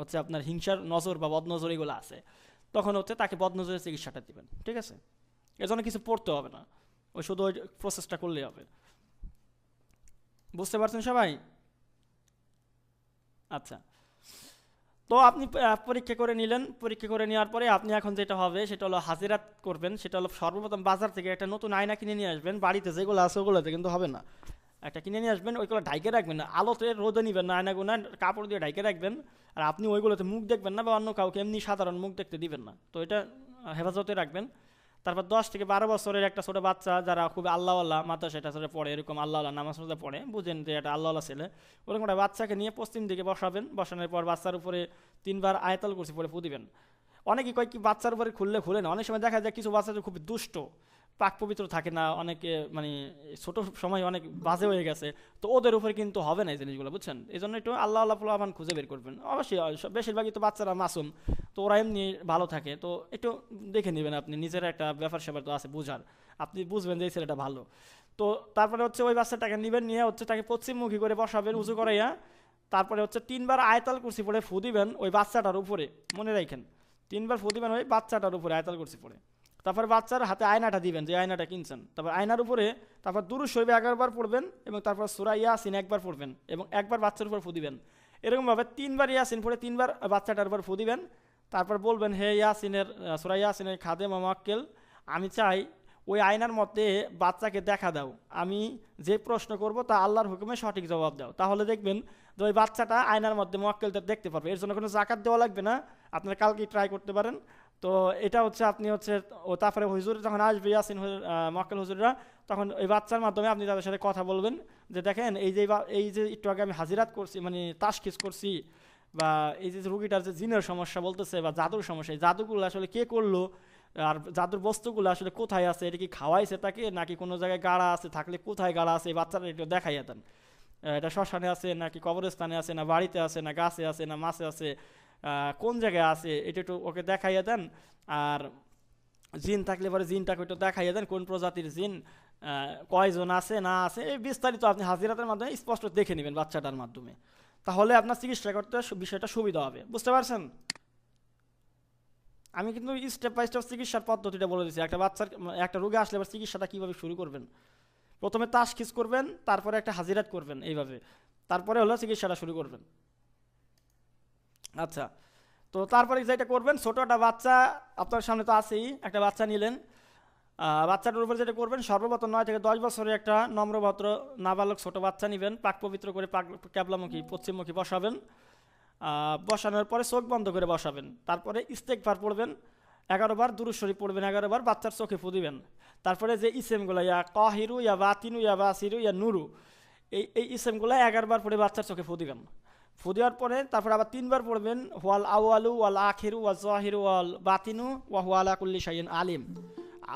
হচ্ছে আপনার হিংসার নজর বা বদনজর এগুলো আছে। তখন হচ্ছে তাকে বদনজরের চিকিৎসাটা দিবেন, ঠিক আছে? এজন্য কিছু পড়তে হবে না, ওই শুধু ওই প্রসেসটা করলেই হবে। বুঝতে পারছেন সবাই? আচ্ছা, তো আপনি পরীক্ষা করে নিলেন। পরীক্ষা করে নেওয়ার পরে আপনি এখন যেটা হবে সেটা হলো হাজিরাত করবেন। সেটা হলো সর্বপ্রথম বাজার থেকে একটা নতুন আয়না কিনে নিয়ে আসবেন, বাড়িতে যেগুলো আছে ওগুলোতে কিন্তু হবে না, একটা কিনে নিয়ে আসবেন। ওইগুলো ঢাইকে রাখবেন না, আলোতে রোদে নিবেন না, আয়নাগুলো কাপড় দিয়ে ঢাইকে রাখবেন। আর আপনি ওইগুলোতে মুখ দেখবেন না বা অন্য কাউকে এমনি সাধারণ মুখ দেখতে দিবেন না, তো এটা হেফাজতে রাখবেন। তারপর 10 থেকে 12 বছরের একটা ছোটো বাচ্চা যারা খুব আল্লাহওয়ালা মাদ্রাসা টাদ্রাসা পড়ে, এরকম আল্লাহওয়ালা নামাজ টামাজ পড়ে, বুঝেন যে এটা আল্লাহওয়ালা ছেলে, ওরকম একটা বাচ্চাকে নিয়ে পশ্চিম দিকে বসাবেন। বসানোর পর বাচ্চার উপরে 3বার আয়াতুল কুরসি পড়ে ফু দিবেন। অনেকে কয় কি বাচ্চার উপরে খুলে না, অনেক সময় দেখা যায় কিছু বাচ্চা খুব দুষ্ট, পাক পবিত্র থাকে না, অনেকে মানে ছোট সময় অনেক বাজে হয়ে গেছে, তো ওদের উপরে কিন্তু হবে না এই জিনিসগুলো, বুঝছেন? এই জন্য একটু আল্লাহ আল্লাহ আহ্বান খুঁজে বের করবেন। অবশ্যই বেশিরভাগই তো বাচ্চারা মাসুম, তো ওরা এমনি ভালো থাকে, তো একটু দেখে নেবেন আপনি, নিজের একটা ব্যাপার স্যাপার তো আছে বুঝার, আপনি বুঝবেন যে এই ছেলেটা ভালো। তো তারপরে হচ্ছে ওই বাচ্চাটাকে নেবেন, নিয়ে হচ্ছে তাকে পশ্চিমমুখী করে বসাবেন উঁচু করাইয়া। তারপরে হচ্ছে 3বার আয়াতুল কুরসি পড়ে ফু দিবেন ওই বাচ্চাটার উপরে, মনে রাখেন 3বার ফু দিবেন ওই বাচ্চাটার উপরে আয়াতুল কুরসি পড়ে। তারপর বাচ্চার হাতে আয়নাটা দিবেন, যে আয়নাটা কিনছেন, তারপর আয়নার উপরে তারপর দুরূদ শরীফ 11বার পড়বেন, এবং তারপর সূরা ইয়াসিন 1বার পড়বেন, এবং 1বার বাচ্চার উপর ফু দিবেন। এরকমভাবে 3বার ইয়াসিন পড়ে 3বার বাচ্চাটার উপর ফু দিবেন। তারপর বলবেন, হে ইয়াসিনের সূরা ইয়াসিনের খাদেম ও মুয়াক্কেল, আমি চাই ওই আয়নার মধ্যে বাচ্চাকে দেখা দাও, আমি যে প্রশ্ন করব তা আল্লাহর হুকুমে সঠিক জবাব দাও। তাহলে দেখবেন যে ওই বাচ্চাটা আয়নার মধ্যে মুয়াক্কেলদের দেখতে পারবে। এর জন্য কোনো জাকাত দেওয়া লাগবে না, আপনারা কালকে ট্রাই করতে পারেন। তো এটা হচ্ছে আপনি হচ্ছে, ও তারপরে হুজুর যখন আসবে ইয়াসিন মক্কেল হুজুররা, তখন ওই বাচ্চার মাধ্যমে আপনি তাদের সাথে কথা বলবেন যে দেখেন এই যে একটু আগে আমি হাজিরাত করছি, মানে তাশখিস করছি, বা এই যে রুগীটার যে জিনের সমস্যা বলতেছে বা জাদুর সমস্যা, এই জাদুগুলো আসলে কে করলো, আর জাদুর বস্তুগুলো আসলে কোথায় আছে, এটা কি খাওয়াইছে তাকে নাকি কোনো জায়গায় গাড়া আছে, থাকলে কোথায় গাড়া আছে এই বাচ্চারা একটু দেখাইয়া দেন। এটা শ্মশানে আছে নাকি কবরস্থানে আছে, না বাড়িতে আছে, না গাছে আছে, না মাছে আছে, কোন জায়গায় আছে এটা একটু ওকে দেখাইয়া দেন। আর জিন থাকলে পরে জিনটাকে একটু দেখাইয়া দেন, কোন প্রজাতির জিন, কয়জন আছে না আছে, এই বিস্তারিত আপনি হাজিরাতের মাধ্যমে স্পষ্ট দেখে নেবেন বাচ্চাটার মাধ্যমে, তাহলে আপনার চিকিৎসা করতে বিষয়টা সুবিধা হবে। বুঝতে পারছেন? আমি কিন্তু স্টেপ বাই স্টেপ চিকিৎসার পদ্ধতিটা বলে দিচ্ছি, একটা বাচ্চার একটা রোগে আসলে এবার চিকিৎসাটা কীভাবে শুরু করবেন। প্রথমে তাশখিস করবেন, তারপরে একটা হাজিরাত করবেন, এইভাবে তারপরে হলো চিকিৎসাটা শুরু করবেন। আচ্ছা, তো তারপরে যেটা করবেন, ছোটো একটা বাচ্চা আপনার সামনে তো আছেই, একটা বাচ্চা নিলেন। বাচ্চাটার উপর যেটা করবেন, সর্বপ্রথম 9 থেকে 10 বছরের একটা নম্রভদ্র নাবালক ছোটো বাচ্চা নেবেন, পাক পবিত্র করে ক্যাবলামুখী পশ্চিমমুখী বসাবেন। বসানোর পরে চোখ বন্ধ করে বসাবেন। তারপরে ইস্তেগফার পড়বেন 11 বার, দুরূদ শরীফ পড়বেন 11 বার, বাচ্চার চোখে ফু দিবেন। তারপরে যে ইসেমগুলো, ইয়া কাহিরু, ইয়া বাতিনু, ইয়া বাসিরু, ইয়া নুরু, এই ইসেমগুলো 11 বার পড়ে বাচ্চার চোখে ফু দিবেন। ফু দেওয়ার পরে তারপরে আবার 3 বার পড়বেন ওয়াল আউয়ালু ওয়াল আখিরু ওয়াল জাহিরু ওয়াল বাতিনু ওয়া হুয়া আলা কুল্লি শাইইন আলিম।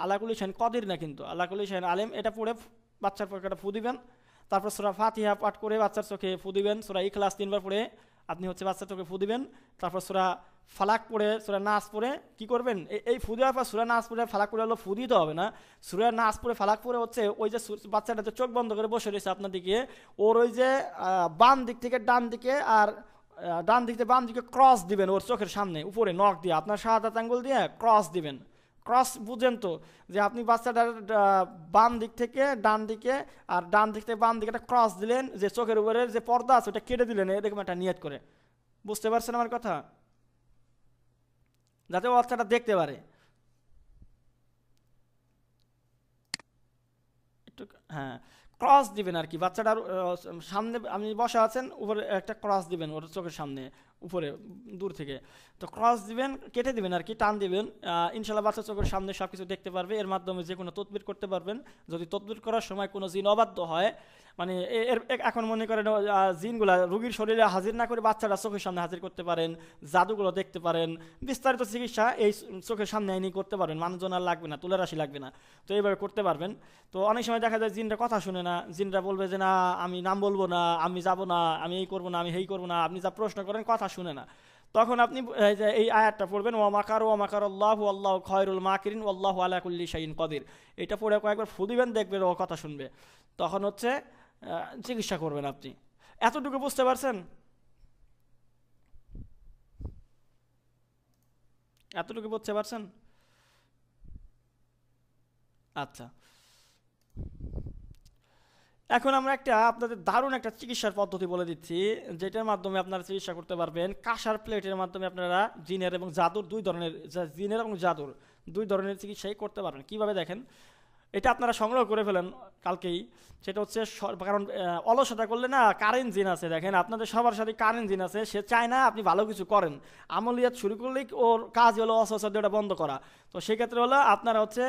আলা কুল্লি শাইইন কদির না, কিন্তু আলা কুল্লি শাইইন আলিম, এটা পড়ে বাচ্চার পকেটে ফু দিবেন। তারপর সূরা ফাতিহা পাঠ করে বাচ্চার চোখে ফু দিবেন। সূরা ইখলাস 3 বার পড়ে আপনি হচ্ছে বাচ্চার চোখে ফু দিবেন। তারপর সূরা ফালাক পড়ে, সূরা নাস পড়ে কি করবেন, এই ফু দেওয়ার পর সূরা নাস পড়ে ফালাক পড়ে হলো ফু দিতে হবে না, সূরা নাস পড়ে ফালাক পড়ে হচ্ছে ওই যে বাচ্চাটা যে চোখ বন্ধ করে বসে রয়েছে আপনার দিকে, ওর ওই যে বাম দিক থেকে ডান দিকে আর ডান দিক থেকে বাম দিকে ক্রস দিবেন, ওর চোখের সামনে উপরে নখ দিয়ে আপনার শাহাদাত আঙ্গুল দিয়ে ক্রস দিবেন। ক্রস বুঝেন তো, যে আপনি বাচ্চাটার বাম দিক থেকে ডান দিকে আর ডান দিক থেকে বাম দিকে একটা ক্রস দিলেন, যে চোখের উপরে যে পর্দা আছে ওটা কেটে দিলেন, এরকম একটা নিয়ত করে। বুঝতে পারছেন আমার কথা? যাতে ও বাচ্চাটা দেখতে পারে একটু। হ্যাঁ, ক্রস দিবেন আর কি, বাচ্চাটার সামনে আপনি বসা আছেন, উপরে একটা ক্রস দিবেন ওর চোখের সামনে উপরে দূর থেকে। তো ক্রস দিবেন, কেটে দিবেন আর কি, টান দিবেন। ইনশাল্লাহ বাচ্চা চোখের সামনে সব কিছু দেখতে পারবে। এর মাধ্যমে যে কোনো তদবির করতে পারবেন। যদি তদবির করার সময় কোনো জিন অবাধ্য হয়, মানে এখন মনে করেন জিনগুলা রুগীর শরীরে হাজির না করে বাচ্চারা চোখের সামনে হাজির করতে পারেন, জাদুগুলো দেখতে পারেন। বিস্তারিত চিকিৎসা এই চোখের সামনে আইনি করতে পারবেন, মানুষজন আর লাগবে না, তুলে রাশি লাগবে না। তো এইভাবে করতে পারবেন। তো অনেক সময় দেখা যায় জিনরা কথা শুনে না, জিনরা বলবে যে না আমি নাম বলবো না, আমি যাব না, আমি এই করবো না, আমি এই করবো না, আপনি যা প্রশ্ন করেন কথা শুনে না। তখন আপনি এই আয়াতটা পড়বেন, ওয়া মাকারু ওয়া মাকারাল্লাহু আল্লাহু খায়রুল মাকিরিন ওয়াল্লাহু আলা কুল্লি শাইইন কাদির। এটা পড়ে কয়েকবার ফু দিবেন, দেখবেন ও কথা শুনবে। তখন হচ্ছে চিকিৎসা করবেন আপনি। এতটুকু বুঝতে পারছেন? এতটুকু বুঝতে পারছেন? আচ্ছা, এখন আমরা আপনাদের দারুণ একটা চিকিৎসার পদ্ধতি বলে দিচ্ছি, যেটার মাধ্যমে আপনারা চিকিৎসা করতে পারবেন। কাঁসার প্লেটের মাধ্যমে আপনারা জিনের এবং জাদুর জিনের এবং জাদুর দুই ধরনের চিকিৎসাই করতে পারবেন। কিভাবে দেখেন, এটা আপনারা সংগ্রহ করে ফেলেন কালকেই। সেটা হচ্ছে কারণ অলসতা করলে না, কারেন্ট জিন আছে, দেখেন আপনাদের সবার সাথে কারেন্ট জিন আছে, সে চায় না আপনি ভালো কিছু করেন। আমলিয়াত শুরু করলেই ওর কাজ হলো অসহসা দিয়ে ওটা বন্ধ করা। তো সেক্ষেত্রে হলো আপনারা হচ্ছে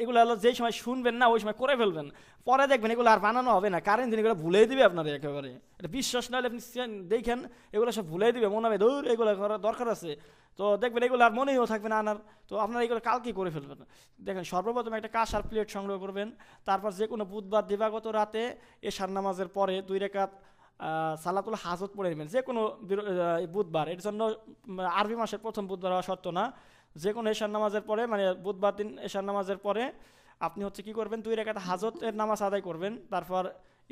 এগুলো হলো যেই সময় শুনবেন না ওই সময় করে ফেলবেন, পরে দেখবেন এগুলো আর বানানো হবে না। কারেন্ট জিন এগুলো ভুলেই দিবে আপনারা একেবারে। এটা বিশ্বাস না হলে আপনি দেখেন, এগুলো সব ভুলেই দিবে, মনে হবে দূর এগুলো করার দরকার আছে। তো দেখবেন এগুলো আর মনেও থাকবে না আনার। তো আপনারা এগুলো কালকেই করে ফেলবেন। দেখেন, সর্বপ্রথম একটা কাঁসার প্লেট সংগ্রহ করবেন। তারপর যে কোনো বুধবার দিবাগত রাতে এশার নামাজের পরে 2 রাকাত সালাতুল হাজত পড়ে নেবেন, যে কোনো বুধবার। এর জন্য আরবি মাসের প্রথম বুধবার হওয়া সত্য না, যে কোনো এশার নামাজের পরে, মানে বুধবার দিন এশার নামাজের পরে আপনি হচ্ছে কি করবেন, 2 রাকাত হাজতের নামাজ আদায় করবেন। তারপর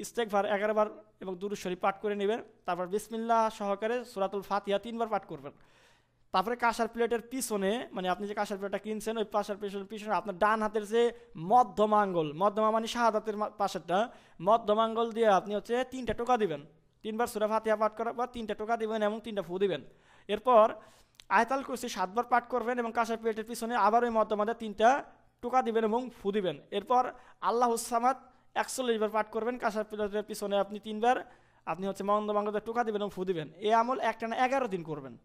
ইস্তেগফার 11 বার এবং দুরূদ শরীফ পাঠ করে নেবেন। তারপর বিসমিল্লাহ সহকারে সূরাতুল ফাতিহা 3 বার পাঠ করবেন। তারপরে কাঁসার প্লেটের পিছনে, মানে আপনি যে কাঁসার প্লেটটা কিনছেন ওই কাঁসার প্লেটের পিছনে আপনার ডান হাতের যে মধ্যমা আঙ্গুল, মধ্যমা মানে শাহাদাতের পাশেরটা, মধ্যমা আঙ্গুল দিয়ে আপনি হচ্ছে 3টা টোকা দিবেন। 3 বার সূরা ফাতিহা পাঠ করার পর 3টা টোকা দিবেন এবং 3টা ফু দিবেন। এরপর আয়াতুল কুরসি 7 বার পাঠ করবেন এবং কাঁসার প্লেটের পিছনে আবার ওই মধ্যমাতে 3টা টোকা দিবেন এবং ফু দিবেন। এরপর আল্লাহুস সামাদ 41 বার পাঠ করবেন, কাঁসার প্লেটের পিছনে আপনি 3 বার আপনি হচ্ছে মধ্যমা আঙ্গুল দিয়ে টোকা দিবেন এবং ফু দিবেন। এই আমল একটানা 11 দিন করবেন।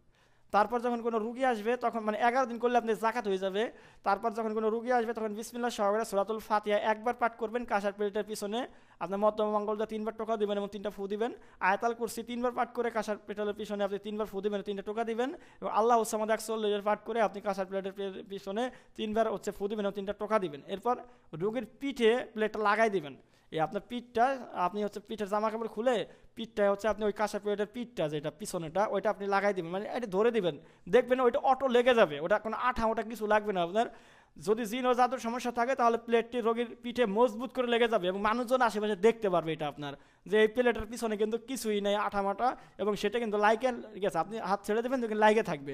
তারপর যখন কোনো রুগী আসবে তখন, মানে 11 দিন করলে আপনি জাকাত হয়ে যাবে। তারপর যখন কোনো রুগী আসবে তখন বিসমিল্লাহ সহকারে সূরাতুল ফাতিহা 1 বার পাঠ করবেন, কাঁসার প্লেটের পিছনে আপনার মধ্যমা আঙ্গুল দিয়ে 3 বার টোকা দিবেন এবং 3টা ফু দিবেন। আয়াতুল কুরসি 3 বার পাঠ করে কাঁসার প্লেটের পিছনে আপনি 3 বার ফু দিবেন, 3টা টোকা দিবেন এবং আল্লাহুস সামাদ 41 পাঠ করে আপনি কাঁসার প্লেটের পিছনে 3 বার হচ্ছে ফু দিবেন এবং 3টা টোকা দিবেন। এরপর রোগীর পিঠে প্লেটটা লাগাই দিবেন। এই আপনার পিঠটা, আপনি হচ্ছে পিঠের জামা কাপড় খুলে পিঠটা হচ্ছে আপনি ওই কাঁসার প্লেটের পিঠটা যেটা পিছনেটা ওইটা আপনি লাগাই দিবেন, মানে এটা ধরে দিবেন, দেখবেন ওইটা অটো লেগে যাবে, ওটা কোনো আঠা ওটা কিছু লাগবে না আপনার। যদি জিন ও জাদুর সমস্যা থাকে তাহলে প্লেটটি রোগীর পিঠে মজবুত করে লেগে যাবে এবং মানুষজন আশেপাশে দেখতে পারবে এটা আপনার, যে এই প্লেটের পিছনে কিন্তু কিছুই নেই আঠা মাটা এবং সেটা কিন্তু লাইকে গেছে। আপনি হাত ছেড়ে দেবেন দেখবেন লাইকে থাকবে,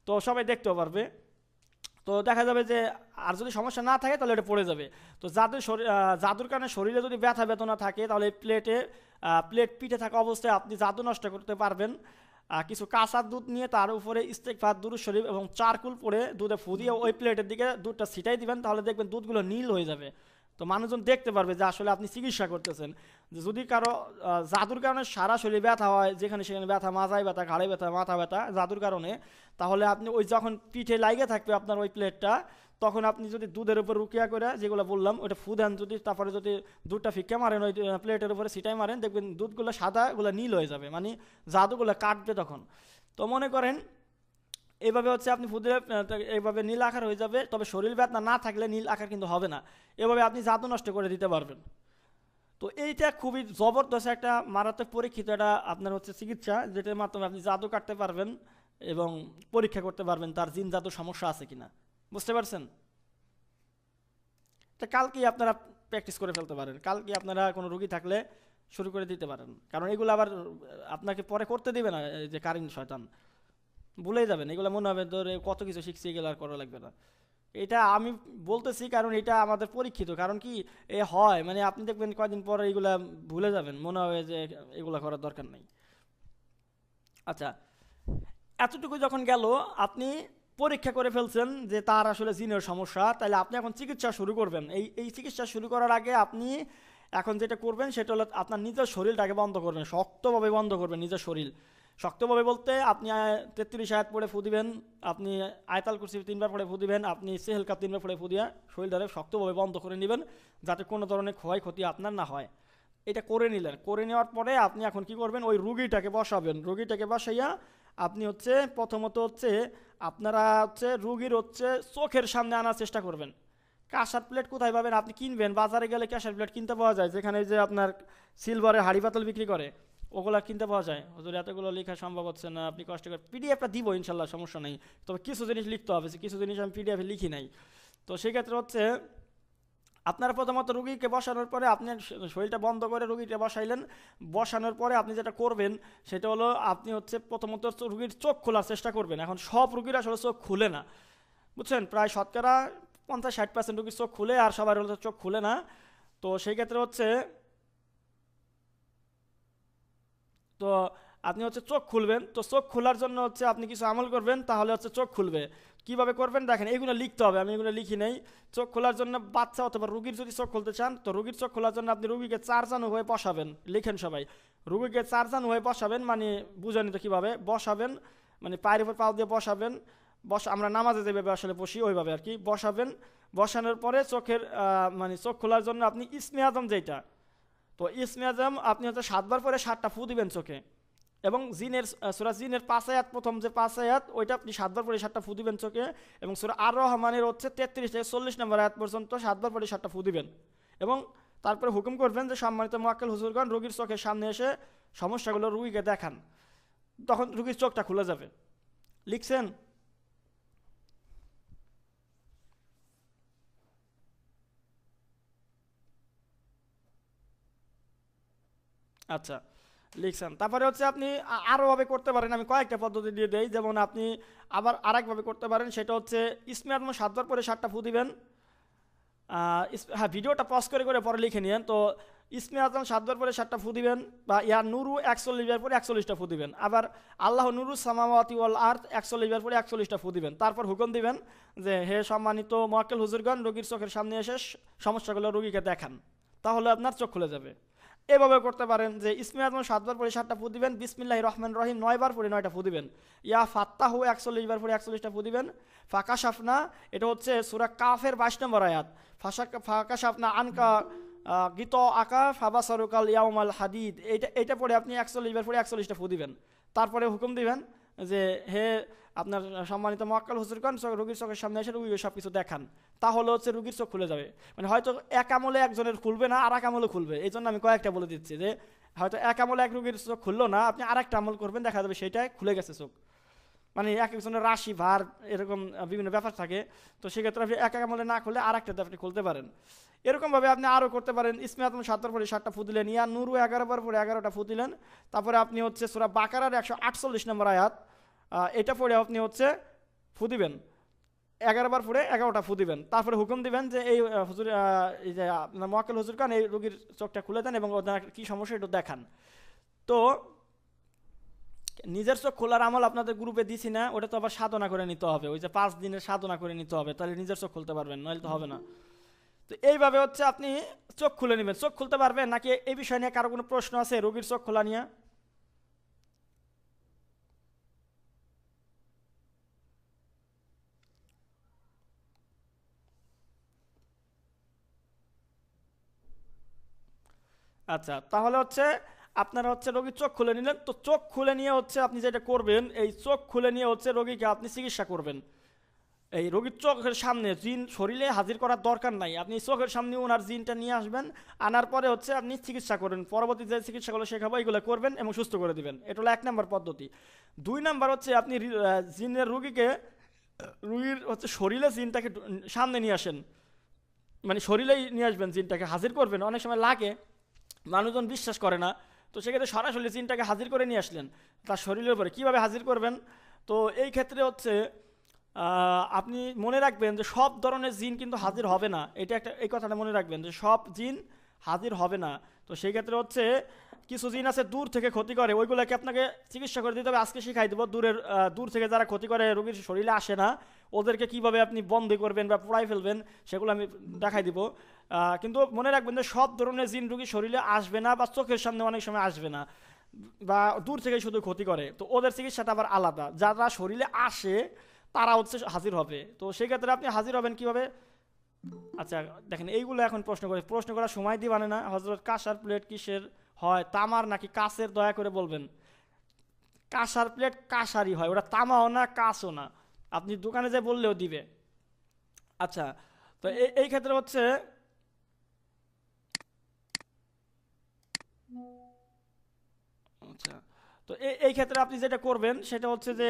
তো সবাই দেখতেও পারবে। তো দেখা যাবে যে আর যদি সমস্যা না থাকে তাহলে এটা পড়ে যাবে। তো যাদের জাদুর কারণে শরীরে যদি ব্যথা বেদনা থাকে তাহলে প্লেট পিঠে থাকা অবস্থায় আপনি জাদু নষ্ট করতে পারবেন। কিছু কাঁচা দুধ নিয়ে তার উপরে ইস্তেগফার, দুরূদ শরীফ এবং চারকুল পরে দুধে ফু দিয়ে ওই প্লেটের দিকে দুধটা ছিটাই দিবেন, তাহলে দেখবেন দুধগুলো নীল হয়ে যাবে। তো মানুষজন দেখতে পারবে যে আসলে আপনি চিকিৎসা করতেছেন। যে যদি কারো জাদুর কারণে সারা শরীরে ব্যথা হয়, যেখানে সেখানে ব্যথা, মাজায় ব্যথা, ঘাড়ে ব্যথা, মাথা ব্যথা জাদুর কারণে, তাহলে আপনি ওই যখন পিঠে লাগিয়ে থাকবে আপনার ওই প্লেটটা, তখন আপনি যদি দুধের উপর রুকিয়া করে যেগুলো বললাম ওটা ফু দেন, যদি তারপরে যদি দুধটা ফিক্কা মারেন ওই প্লেটের উপরে সিটাই মারেন, দেখবেন দুধগুলো সাদা, এগুলো নীল হয়ে যাবে, মানে জাদুগুলো কাটবে তখন। তো মনে করেন এভাবে হচ্ছে আপনি ফু দিলে এইভাবে নীল আকার হয়ে যাবে, তবে শরীর ব্যথা না থাকলে নীল আকার কিন্তু হবে না। এভাবে আপনি জাদু নষ্ট করে দিতে পারবেন। তো এইটা খুবই জবরদস্ত একটা মারাত্মক পরীক্ষিত একটা আপনার হচ্ছে চিকিৎসা, যেটার মাধ্যমে আপনি জাদু কাটতে পারবেন এবং পরীক্ষা করতে পারবেন তার জিন জাদুর সমস্যা আছে কিনা। বুঝতে পারছেন? তা কালকেই আপনারা প্র্যাকটিস করে ফেলতে পারেন, কালকে আপনারা কোনো রুগী থাকলে শুরু করে দিতে পারেন, কারণ এগুলো আবার আপনাকে পরে করতে দিবে না। এই যে কারিন শয়তান, ভুলেই যাবেন এগুলো, মনে হবে ধরে কত কিছু শিখছি, এগুলো আর করা লাগবে না। এটা আমি বলতেছি কারণ এটা আমাদের পরীক্ষিত, কারণ কি এ হয় মানে আপনি দেখবেন কয়দিন পরে এগুলা ভুলে যাবেন, মনে হবে যে এগুলা করার দরকার নেই। আচ্ছা, এতটুকু যখন গেল, আপনি পরীক্ষা করে ফেলছেন যে তার আসলে জিনের সমস্যা, তাহলে আপনি এখন চিকিৎসা শুরু করবেন। এই চিকিৎসা শুরু করার আগে আপনি এখন যেটা করবেন সেটা হলো আপনার নিজের শরীরটাকে বন্ধ করবেন, শক্তভাবে বন্ধ করবেন নিজের শরীর। শক্তভাবে বলতে আপনি 33 আয়াত পড়ে ফু দিবেন, আপনি আয়তাল কুরসি 3 বার পড়ে ফু দিবেন, আপনি সেহেল কাপ 3 বার পড়ে ফু দিয়ে শরীরটাকে শক্তভাবে বন্ধ করে নেবেন, যাতে কোনো ধরনের ক্ষয়ক্ষতি আপনার না হয়। এটা করে নিলেন, করে নেওয়ার পরে আপনি এখন কি করবেন, ওই রুগীটাকে বসাবেন। রুগীটাকে বসাইয়া আপনি হচ্ছে প্রথমত হচ্ছে আপনারা হচ্ছে রুগীর হচ্ছে চোখের সামনে আনার চেষ্টা করবেন। কাঁসার প্লেট কোথায় পাবেন? আপনি কিনবেন, বাজারে গেলে কাঁসার প্লেট কিনতে পাওয়া যায়, যেখানে যে আপনার সিলভারের হাঁড়ি পাতল বিক্রি করে ওগুলা কিনতে পাওয়া যায়। হুজুর এতগুলো লেখা সম্ভব হচ্ছে না, আপনি কষ্ট করে পিডিএফটা দিব ইনশাল্লাহ, সমস্যা নেই, তবে কিছু জিনিস লিখতে হবে, কিছু জিনিস আমি পিডিএফে লিখি নাই। তো সেক্ষেত্রে হচ্ছে আপনারা প্রথমত রুগীকে বসানোর পরে আপনি শরীরটা বন্ধ করে রুগীকে বসাইলেন। বসানোর পরে আপনি যেটা করবেন সেটা হলো আপনি হচ্ছে প্রথমত রুগীর চোখ খোলার চেষ্টা করবেন। এখন সব রুগীর আসলে চোখ খুলে না, বুঝছেন, প্রায় শতকরা 50-60% রুগীর চোখ খুলে, আর সবার হলো চোখ খুলে না। তো সেই ক্ষেত্রে হচ্ছে তো আপনি হচ্ছে চোখ খুলবেন। তো চোখ খোলার জন্য হচ্ছে আপনি কিছু আমল করবেন, তাহলে হচ্ছে চোখ খুলবে। কিভাবে করবেন দেখেন, এইগুলো লিখতে হবে, আমি এগুলো লিখি নেই। চোখ খোলার জন্য বাচ্চা অথবা রুগীর যদি চোখ খুলতে চান, তো রুগীর চোখ খোলার জন্য আপনি রুগীকে 4 জানু হয়ে বসাবেন। লিখেন সবাই, রুগীকে 4 জানু হয়ে বসাবেন, মানে বুঝানি তো কীভাবে বসাবেন, মানে পায়ের উপর পাও দিয়ে বসাবেন। আমরা নামাজে যেভাবে আসলে বসি ওইভাবে আর কি বসাবেন। বসানোর পরে চোখের মানে চোখ খোলার জন্য আপনি ইসমে আজম যেটা, তো ইসমে আজম আপনি হচ্ছে 7 বার পরে 7টা ফু দিবেন চোখে, এবং জিনের সূরা জিনের 5 আয়াত, প্রথম যে 5 আয়াত ওইটা আপনি 7 বার পরে 7টা ফু দিবেন চোখে, এবং সূরা আর রহমানের হচ্ছে 33 থেকে 40 নম্বর আয়াত পর্যন্ত 7 বার পরে 7টা ফু দিবেন। এবং তারপরে হুকুম করবেন যে সম্মানিত মুআক্কেল হুজুরগণ রোগীর চোখের সামনে এসে সমস্যাগুলো রুগীকে দেখান, তখন রুগীর চোখটা খুলে যাবে। লিখছেন? আচ্ছা, লিখছেন। তারপরে হচ্ছে আপনি আরোভাবে করতে পারেন, আমি কয়েকটা পদ্ধতি দিয়ে দেই। যেমন আপনি আবার আরেকভাবে করতে পারেন, সেটা হচ্ছে ইসমে আজম 7 বার পরে 7টা ফু দিবেন। হ্যাঁ, ভিডিওটা পজ করে করে পরে লিখে নিন। তো ইসমে আজম 7 বার পরে 7টা ফু দিবেন, বা ইয়া নুরু 41 বার পরে 41টা ফু দিবেন। আবার আল্লাহ নুরু সামাওয়াতি ওয়াল আরদ 41 বার পরে 41টা ফু দিবেন। তারপর হুকুম দিবেন যে হে সম্মানিত মুআক্কেল হুজুরগণ রোগীর চোখের সামনে এসে সমস্যাগুলো রোগীকে দেখান, তাহলে আপনার চোখ খুলে যাবে। এভাবে করতে পারেন যে ইসমে আজম 7 বার পরে 7টা ফু দিবেন, বিসমিল্লাহির রহমানির রহিম 9 বার পরে 9টা ফু দিবেন, ইয়া ফাত্তাহু 41 বার পরে 41টা ফু দিবেন, ফাকাশাফনা এটা হচ্ছে সূরা কাফের 22 নম্বর আয়াত, ফাকাশাফনা আনকা গীত আকা ফাবাসারুকাল ইয়াউমাল হাদিদ, এইটা পরে আপনি 41 বার পরে 41টা ফু দিবেন। তারপরে হুকুম দিবেন যে হে আপনার সম্মানিত মুআক্কেল হুজুরগণ রোগীর চোখের সামনে এসে রুগীকে সব কিছু দেখান, তাহলে হচ্ছে রুগীর চোখ খুলে যাবে। মানে হয়তো এক আমলে একজনের খুলবে না, আর এক আমলে খুলবে, এই জন্য আমি কয়েকটা বলে দিচ্ছি যে হয়তো এক আমলে এক রুগীর চোখ খুললো না, আপনি আরেকটা আমল করবেন, দেখা যাবে সেইটাই খুলে গেছে চোখ। মানে এক একজনের রাশি ভার এরকম বিভিন্ন ব্যাপার থাকে, তো সেক্ষেত্রে আপনি এক আমলে না খুলে আরেকটাতে আপনি খুলতে পারেন। এরকমভাবে আপনি আরও করতে পারেন। ইসমে আজম 7 বার পরে 7টা ফু দিলেন, ইয়া নুরু 11 বার পরে 11টা ফু দিলেন। তারপরে আপনি হচ্ছে সূরা বাকারার 148 নম্বর আয়াত, এটা পড়ে আপনি হচ্ছে ফু দিবেন। 11 বার পরে 11টা ফু দিবেন, তারপরে হুকুম দিবেন যে এই হুজুর এই যে আপনার মোয়াক্কেল হুজুর খান এই রোগীর চোখটা খুলে দেন এবং ওনার কী সমস্যা একটু দেখান। তো নিজের চোখ খোলার আমল আপনাদের গ্রুপে দিছি না, ওটা তো আবার সাধনা করে নিতে হবে, ওই যে 5 দিনের সাধনা করে নিতে হবে, তাহলে নিজের চোখ খুলতে পারবেন, নইলে তো হবে না। তো এইভাবে হচ্ছে আপনি চোখ খুলে নেবেন। চোখ খুলতে পারবেন নাকি এই বিষয় নিয়ে কারো কোনো প্রশ্ন আছে রোগীর চোখ খোলা নিয়ে? আচ্ছা, তাহলে হচ্ছে আপনারা হচ্ছে রোগীর চোখ খুলে নিলেন। তো চোখ খুলে নিয়ে হচ্ছে আপনি যেটা করবেন, এই চোখ খুলে নিয়ে হচ্ছে রোগীকে আপনি চিকিৎসা করবেন। এই রোগীর চোখের সামনে জিন শরীরে হাজির করার দরকার নাই, আপনি চোখের সামনে ওনার জিনটা নিয়ে আসবেন, আনার পরে হচ্ছে আপনি চিকিৎসা করবেন, পরবর্তী যে চিকিৎসাগুলো শেখাবো এগুলো করবেন এবং সুস্থ করে দিবেন। এটা হলো 1 নম্বর পদ্ধতি। 2 নম্বর হচ্ছে আপনি জিনের রুগীর হচ্ছে শরীরে জিনটাকে সামনে নিয়ে আসেন, মানে শরীরেই নিয়ে আসবেন, জিনটাকে হাজির করবেন। অনেক সময় লাগে মানুষজন বিশ্বাস করে না, তো সেক্ষেত্রে সরাসরি জিনটাকে হাজির করে নিয়ে আসলেন তার শরীরের উপরে। কীভাবে হাজির করবেন? তো এই ক্ষেত্রে হচ্ছে আপনি মনে রাখবেন যে সব ধরনের জিন কিন্তু হাজির হবে না, এটা একটা এই কথাটা মনে রাখবেন যে সব জিন হাজির হবে না। তো সেই ক্ষেত্রে হচ্ছে কিছু জিন আছে দূর থেকে ক্ষতি করে, ওইগুলোকে আপনাকে চিকিৎসা করে দিতে হবে। আজকে শিখাই দেবো দূর থেকে যারা ক্ষতি করে রোগীর শরীরে আসে না, ওদেরকে কিভাবে আপনি বন্দি করবেন বা পোড়াই ফেলবেন সেগুলো আমি দেখাই দিব। কিন্তু মনে রাখবেন যে সব ধরনের জিন রোগীর শরীরে আসবে না, বা চোখের সামনে অনেক সময় আসবে না, বা দূর থেকে শুধু ক্ষতি করে, তো ওদের চিকিৎসাটা আবার আলাদা। যারা শরীরে আসে তারা হচ্ছে হাজির হবে। তো সেই ক্ষেত্রে আপনি হাজির হবেন কিভাবে? আচ্ছা দেখেন, এইগুলো এখন প্রশ্ন করার সময় দিবানে না। হজরত কাঁসার প্লেট কিসের হয়, তামার নাকি কাঁচের? দয়া করে বলবেন। কাঁসার প্লেট কাঁসারই হয়, ওটা তামাও না কাঁচও না, আপনি দোকানে যে বললেও দিবে। আচ্ছা, তো এই ক্ষেত্রে হচ্ছে আচ্ছা, তো এই ক্ষেত্রে আপনি যেটা করবেন সেটা হচ্ছে যে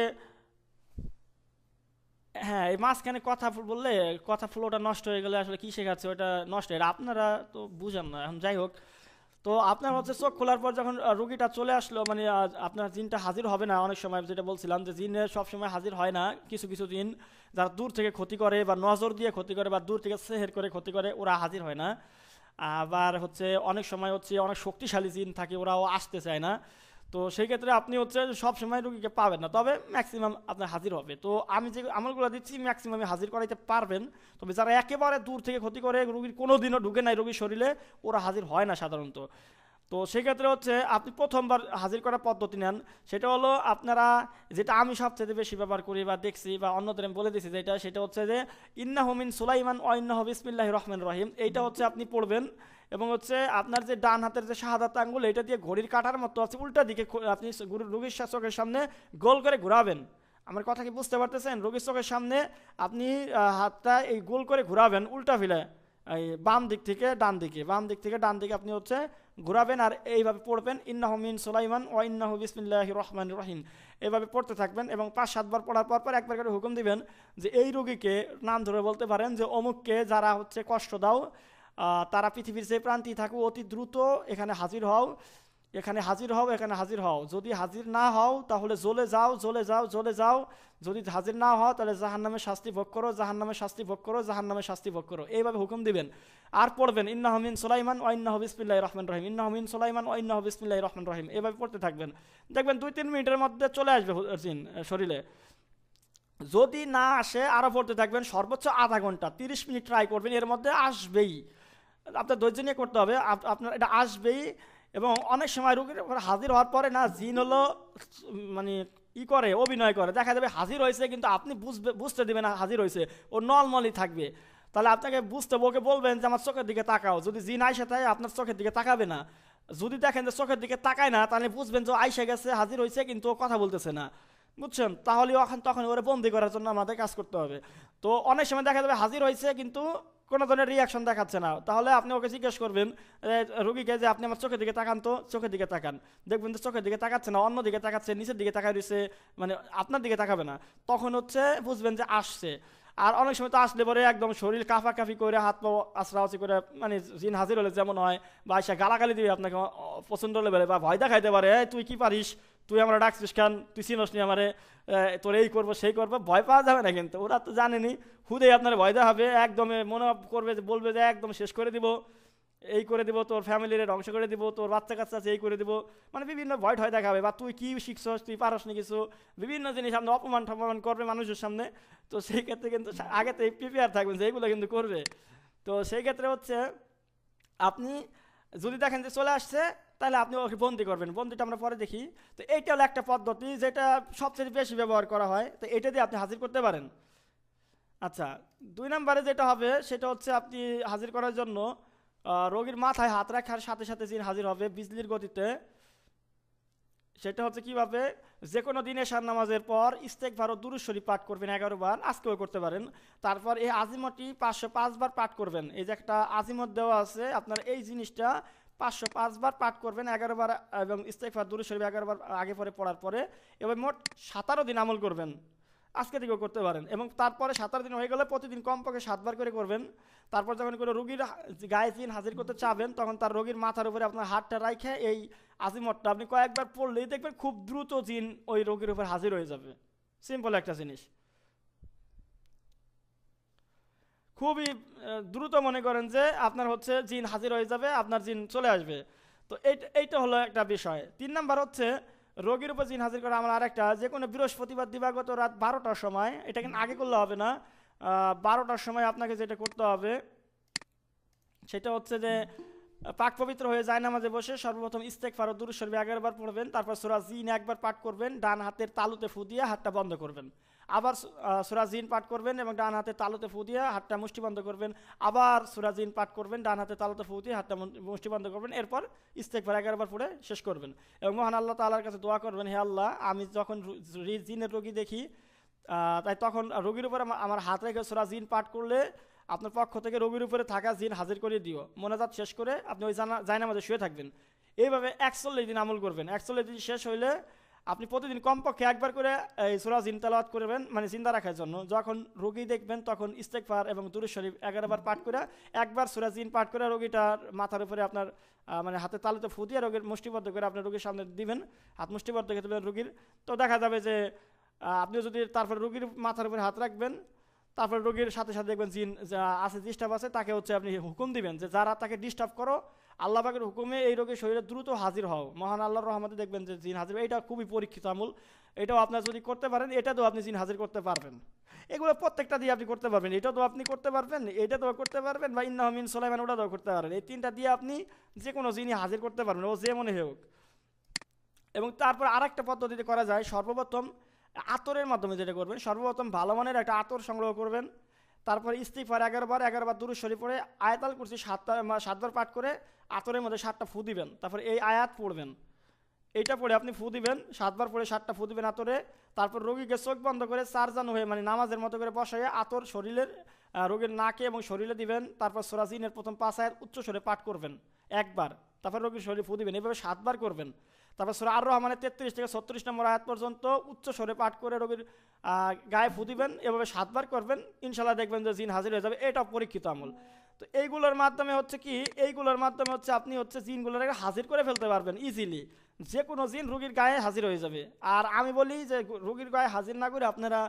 হ্যাঁ, এই মাঝখানে কথা বললে কথা ফ্লোটা নষ্ট হয়ে গেলে আসলে কি শেখাচ্ছে ওটা নষ্ট হয়ে, আপনারা তো বুঝেন না। এখন যাই হোক, তো আপনার হচ্ছে চোখ খোলার পর যখন রুগীটা চলে আসলো, মানে আপনার জিনটা হাজির হবে না। অনেক সময় যেটা বলছিলাম যে জিনের সবসময় হাজির হয় না, কিছু কিছু জিন যারা দূর থেকে ক্ষতি করে বা নজর দিয়ে ক্ষতি করে বা দূর থেকে সেহের করে ক্ষতি করে, ওরা হাজির হয় না। আবার হচ্ছে অনেক সময় হচ্ছে অনেক শক্তিশালী জিন থাকে, ওরাও আসতে চায় না। তো সেই ক্ষেত্রে আপনি হচ্ছে সব সময় রুগীকে পাবেন না, তবে ম্যাক্সিমাম আপনার হাজির হবে। তো আমি যে আমলগুলো দিচ্ছি ম্যাক্সিমামে হাজির করাইতে পারবেন। তবে যারা একেবারে দূর থেকে ক্ষতি করে, রুগীর কোনো দিনও ঢুকে নাই রুগীর শরীরে, ওরা হাজির হয় না সাধারণত। তো সেক্ষেত্রে হচ্ছে আপনি প্রথমবার হাজির করার পদ্ধতি নেন। সেটা হলো আপনারা যেটা আমি সবচেয়ে বেশি ব্যবহার করি বা দেখছি বা অন্যদের আমি বলে দিচ্ছি যেটা, সেটা হচ্ছে যে ইন্নাহু মিন সুলাইমান ওয়া ইন্নাহু বিসমিল্লাহির রহমানির রহিম, এইটা হচ্ছে আপনি পড়বেন। এবং হচ্ছে আপনার যে ডান হাতের যে শাহাদাত আঙ্গুল, এটা দিয়ে ঘড়ির কাঁটার মতো আছে উল্টা দিকে আপনি রোগীর চোখের সামনে গোল করে ঘোরাবেন। আমার কথা কি বুঝতে পারতেছেন? রোগীর চোখের সামনে আপনি হাতটা এই গোল করে ঘোরাবেন উল্টা ফিলে, এই বাম দিক থেকে ডান দিকে, বাম দিক থেকে ডান দিকে আপনি হচ্ছে ঘোরাবেন, আর এইভাবে পড়বেন ইন্নাহু মিন সুলাইমান ওয়া ইন্নাহু বিসমিল্লাহির রহমানির রহিম। এইভাবে পড়তে থাকবেন এবং 5-7 বার পড়ার পর একবার করে হুকুম দিবেন যে এই রোগীকে নাম ধরে বলতে পারেন যে অমুককে যারা হচ্ছে কষ্ট দাও, তারা পৃথিবীর যে প্রান্তেই থাকুক অতি দ্রুত এখানে হাজির হও, এখানে হাজির হও, এখানে হাজির হও। যদি হাজির না হও তাহলে জ্বলে যাও, জ্বলে যাও, জ্বলে যাও। যদি হাজির না হও তাহলে জাহান্নামে শাস্তি ভোগ করো, জাহান্নামে শাস্তি ভোগ করো, জাহান্নামে শাস্তি ভোগ করো। এইভাবে হুকুম দিবেন আর পড়বেন ইন্নাহু মিন সুলাইমান ওয়া ইন্নাহু বিসমিল্লাহির রহমানির রহিম, ইন্নাহু মিন সুলাইমান ওয়া ইন্নাহু বিসমিল্লাহির রহমানির রহিম। এইভাবে পড়তে থাকবেন, দেখবেন 2-3 মিনিটের মধ্যে চলে আসবে জিন শরীরে। যদি না আসে আরও পড়তে থাকবেন, সর্বোচ্চ আধা ঘন্টা 30 মিনিট ট্রাই করবেন, এর মধ্যে আসবেই। আপনার ধৈর্য নিয়ে করতে হবে, আপনার এটা আসবেই। এবং অনেক সময় রোগীর হাজির হওয়ার পরে না জিন হলো মানে করে অভিনয় করে, দেখা যাবে হাজির হয়েছে কিন্তু আপনি বুঝতে দেবেন না হাজির হয়েছে, ও নলমলি থাকবে। তাহলে আপনাকে ওকে বলবেন যে আমার চোখের দিকে তাকাও। যদি জিন আইসা তাই আপনার চোখের দিকে তাকাবে না। যদি দেখেন যে চোখের দিকে তাকায় না, তাহলে বুঝবেন যে আইসা গেছে, হাজির হয়েছে, কিন্তু ও কথা বলতেছে না, বুঝছেন? তাহলে তখন ওরা বন্দি করার জন্য আমাদের কাজ করতে হবে। তো অনেক সময় দেখা যাবে হাজির হয়েছে কিন্তু কোনো ধরনের রিয়াকশন দেখাচ্ছে না, তাহলে আপনি ওকে জিজ্ঞেস করবেন রোগীকে যে আপনি আমার চোখের দিকে তাকান, তো চোখের দিকে তাকান, দেখবেন যে চোখের দিকে তাকাচ্ছে না, অন্য দিকে তাকাচ্ছে, নিচের দিকে তাকায় রয়েছে, মানে আপনার দিকে তাকাবে না। তখন হচ্ছে বুঝবেন যে আসছে। আর অনেক সময় তো আসলে পরে একদম শরীর কাফাকাফি করে হাত পা আশ্রাওয়াচি করে, মানে জিন হাজির হলে যেমন হয়, বা এসে গালাগালি দিবে আপনাকে প্রচণ্ড লেভেলে, বা ভয় দেখাইতে পারে তুই কি পারিস, তুই আমরা ডাকছিস কেন, তুই চিনস নি আমারে, তোর এই করবো সেই করবো, ভয় পাওয়া যাবে না। কিন্তু ওরা তো জানেনি, হুদেই আপনার ভয় দেওয়া হবে, একদম মনে করবে যে, বলবে যে একদম শেষ করে দিব, এই করে দিব, তোর ফ্যামিলির ধ্বংস করে দিব, তোর বাচ্চা কাচ্চা আছে এই করে দিব, মানে বিভিন্ন ভয় ঠয় দেখাবে, বা তুই কি শিখছস, তুই পারস নি কিছু, বিভিন্ন জিনিস সামনে অপমান টপমান করবে মানুষের সামনে। তো সেই ক্ষেত্রে কিন্তু আগে থেকে প্রিপেয়ার থাকবেন যে এইগুলো কিন্তু করবে। তো সেই ক্ষেত্রে হচ্ছে আপনি যদি দেখেন যে চলে আসছে, তাহলে আপনি ওকে বন্দি করবেন। বন্দিটা আমরা পরে দেখি। তো এইটা হলো একটা পদ্ধতি যেটা সবচেয়ে বেশি ব্যবহার করা হয়, তো এটা দিয়ে আপনি হাজির করতে পারেন। আচ্ছা, 2 নম্বরে যেটা হবে সেটা হচ্ছে আপনি হাজির করার জন্য রোগীর মাথায় হাত রাখার সাথে সাথে জিন হাজির হবে বিজলির গতিতে। সেটা হচ্ছে কিভাবে, যে কোনো দিন এশার নামাজের পর ইস্তেগফার ও দুরূদ শরীফ পাঠ করবেন 11 বার, আজকেও করতে পারেন। তারপর এই আজিমটি 505 বার পাঠ করবেন। এই যে একটা আজিমত দেওয়া আছে, আপনার এই জিনিসটা 505 বার পাঠ করবেন 11 বার, এবং ইস্তেগফার দুরূদ শরীফ 11 বার আগে পরে পড়ার পরে, এবং মোট 17 দিন আমল করবেন। আজকে থেকেও করতে পারেন, এবং তারপরে 17 দিন হয়ে গেলে প্রতিদিন কমপক্ষে 7 বার করে করবেন। তারপর যখন কোনো রোগীর গায়ে জিন হাজির করতে চাবেন, তখন তার রোগীর মাথার উপরে আপনার হাতটা রাখে এই আজিমতটা আপনি কয়েকবার পড়লেই দেখবেন খুব দ্রুত জিন ওই রোগীর উপর হাজির হয়ে যাবে। সিম্পল একটা জিনিস, খুবই দ্রুত মনে করেন যে আপনার হচ্ছে জিন হাজির হয়ে যাবে, আপনার জিন চলে আসবে। তো এইটা হলো একটা বিষয়। 3 নাম্বার হচ্ছে রোগীর উপর জিন হাজির করা আমার আরেকটা, যে কোনো বৃহস্পতিবার দিবাগত রাত 12টার সময়, এটা কিন্তু আগে করলে হবে না, 12টার সময় আপনাকে যেটা করতে হবে সেটা হচ্ছে যে পাক পবিত্র হয়ে যায় নামাজে বসে সর্বপ্রথম ইস্তেগফার ও দুরূদ শরীফ 11 বার পড়বেন, তারপর সূরা জিন একবার পাঠ করবেন, ডান হাতের তালুতে ফু দিয়ে হাতটা বন্ধ করবেন। আবার সূরা জিন পাঠ করবেন এবং ডান হাতের তালুতে ফু দিয়ে হাতটা মুষ্টি বন্ধ করবেন। আবার সূরা জিন পাঠ করবেন, ডান হাতের তালুতে ফু দিয়ে হাতটা মুষ্টি বন্ধ করবেন। এরপর ইস্তেগফার 11 বার পড়ে শেষ করবেন, এবং মহান আল্লাহ তাআলার কাছে দোয়া করবেন, হে আল্লাহ, আমি যখন জিনের রোগী দেখি, তাই তখন রোগীর উপর আমার হাত রেখে সূরা জিন পাঠ করলে আপনার পক্ষ থেকে রোগীর উপরে থাকা জিন হাজির করে দিও। মোনাজাত শেষ করে আপনি ওই জায়নামাজে শুয়ে থাকবেন। এইভাবে 41 দিন আমল করবেন। 41 দিন শেষ হইলে আপনি প্রতিদিন কমপক্ষে একবার করে এই সূরা জিন তেলাওয়াত করবেন, মানে জিন্দা রাখার জন্য। যখন রোগী দেখবেন তখন ইস্তেগফার এবং দুরূদ শরীফ 11 বার পাঠ করে, একবার সূরা জিন পাঠ করে রোগীটার মাথার উপরে আপনার মানে হাতে তালুতে ফু দিয়ে রোগীর মুষ্টিবদ্ধ করে আপনার রোগীর সামনে দিবেন, হাত মুষ্টিবদ্ধ করে দেবেন রোগীর। তো দেখা যাবে যে আপনি যদি তারপরে রোগীর মাথার উপরে হাত রাখবেন, তারপর রোগীর সাথে সাথে দেখবেন জিন যা আছে ডিস্টার্ব আছে, তাকে হচ্ছে আপনি হুকুম দিবেন যে যারা তাকে ডিস্টার্ব করো, আল্লাহ পাকের হুকুমে এই রোগীর শরীরে দ্রুত হাজির হও। মহান আল্লাহর রহমতে দেখবেন যে জিন হাজির। এটা খুবই পরীক্ষিত আমল, এটাও আপনার যদি করতে পারেন, এটাতেও আপনি জিন হাজির করতে পারবেন। এগুলো প্রত্যেকটা দিয়ে আপনি করতে পারবেন, এটাও তো আপনি করতে পারবেন, এটা তো করতে পারবেন, বা ইন্নাহু মিন সুলাইমান ওটাও করতে পারবেন। এই 3টা দিয়ে আপনি যে কোনো জিনিস হাজির করতে পারবেন, ও যে মনে হোক। এবং তারপর আরেকটা পদ্ধতিতে করা যায়, সর্বপ্রথম আতরের মাধ্যমে যেটা করবেন, সর্বপ্রথম ভালো মানের একটা আতর সংগ্রহ করবেন। তারপর ইস্তিগফার 11 বার, 11 বার দুরূদ শরীফ পড়ে আয়াতুল কুরসি 7 বার পাঠ করে আতরের মধ্যে 7টা ফু দিবেন। তারপর এই আয়াত পড়বেন, এইটা পড়ে আপনি ফু দিবেন 7 বার, পড়ে 7টা ফু দিবেন আতরে। তারপর রোগীকে চোখ বন্ধ করে চারজানো হয়ে, মানে নামাজের মতো করে বসাইয়া আতর শরীরের রোগীর নাকে এবং শরীরে দিবেন। তারপর সূরা জিনের প্রথম 5 আয়াত উচ্চ স্বরে পাঠ করবেন একবার, তারপর রোগীর শরীরে ফু দিবেন, এভাবে 7 বার করবেন। তারপর সূরা আর রহমানের 33 থেকে 36 নম্বর আয়াত পর্যন্ত উচ্চ স্বরে পাঠ করে রোগীর গায়ে ফু দিবেন, এভাবে 7 বার করবেন। ইনশাল্লাহ দেখবেন যে জিন হাজির হয়ে যাবে। এটা পরীক্ষিত আমল। তো এইগুলোর মাধ্যমে হচ্ছে কি, এইগুলোর মাধ্যমে হচ্ছে আপনি হচ্ছে জিনগুলোকে হাজির করে ফেলতে পারবেন ইজিলি। যে কোনো জিন রোগীর গায়ে হাজির হয়ে যাবে। আর আমি বলি যে রোগীর গায়ে হাজির না করে আপনারা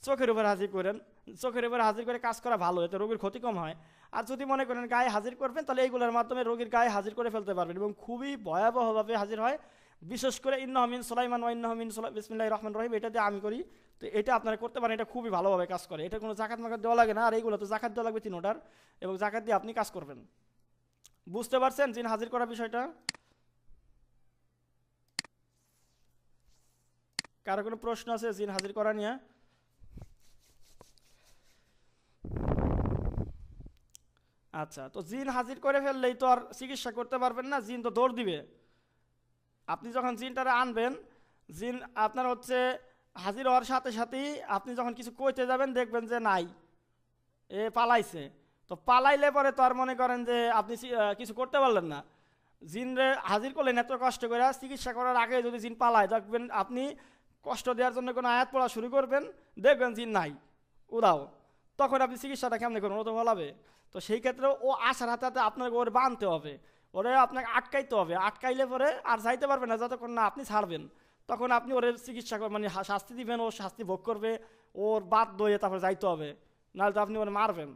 চোখের উপর হাজির করেন। চোখের উপর হাজির করে কাজ করা ভালো, এতে রোগীর ক্ষতি কম হয়। আর যদি মনে করেন গায়ে হাজির করবেন, তাহলে এইগুলোর মাধ্যমে রোগীর গায়ে হাজির করে ফেলতে পারবেন, এবং খুবই ভয়াবহভাবে হাজির হয়। বিশেষ করে ইন্নাহু মিন সুলাইমান ওয়া ইন্নাহু মিন বিসমিল্লাহির রহমানির রহিম, এটা দিয়ে আমি করি। তো এটা আপনারা করতে পারেন, এটা খুবই ভালোভাবে কাজ করে। এটা কোনো জাকাত মাকাত দেওয়া লাগে না, আর এইগুলো তো জাকাত দেওয়া লাগবে 3টার, এবং জাকাত দিয়ে আপনি কাজ করবেন। বুঝতে পারছেন জিন হাজির করার বিষয়টা? কারো কোনো প্রশ্ন আছে জিন হাজির করা নিয়ে? আচ্ছা, তো জিন হাজির করে ফেললেই তো আর চিকিৎসা করতে পারবেন না, জিন তো দৌড় দিবে। আপনি যখন জিনটারে আনবেন, জিন আপনার হচ্ছে হাজির হওয়ার সাথে সাথেই আপনি যখন কিছু কইতে যাবেন, দেখবেন যে নাই, এ পালাইছে। তো পালাইলে পরে তো আর মনে করেন যে আপনি কিছু করতে পারলেন না। জিনরে হাজির করলেন এত কষ্ট করে, চিকিৎসা করার আগে যদি জিন পালায়, দেখবেন আপনি কষ্ট দেওয়ার জন্য কোনো আয়াত পড়া শুরু করবেন, দেখবেন জিন নাই, উদাও। তখন আপনি চিকিৎসাটা কেমনি করবেন? ও তো বলাবে। তো সেই ক্ষেত্রে ও আসার হাতে হাতে আপনাকে ওর বাঁধতে হবে, ওরে আপনাকে আটকাইতে হবে। আটকাইলে পরে আর যাইতে পারবে না যতক্ষণ না আপনি ছাড়বেন। তখন আপনি ওর চিকিৎসা মানে শাস্তি দিবেন, ও শাস্তি ভোগ করবে, ওর বাধ্য হয়ে তারপর যাইতে হবে, নাহলে তো আপনি ওর মারবেন।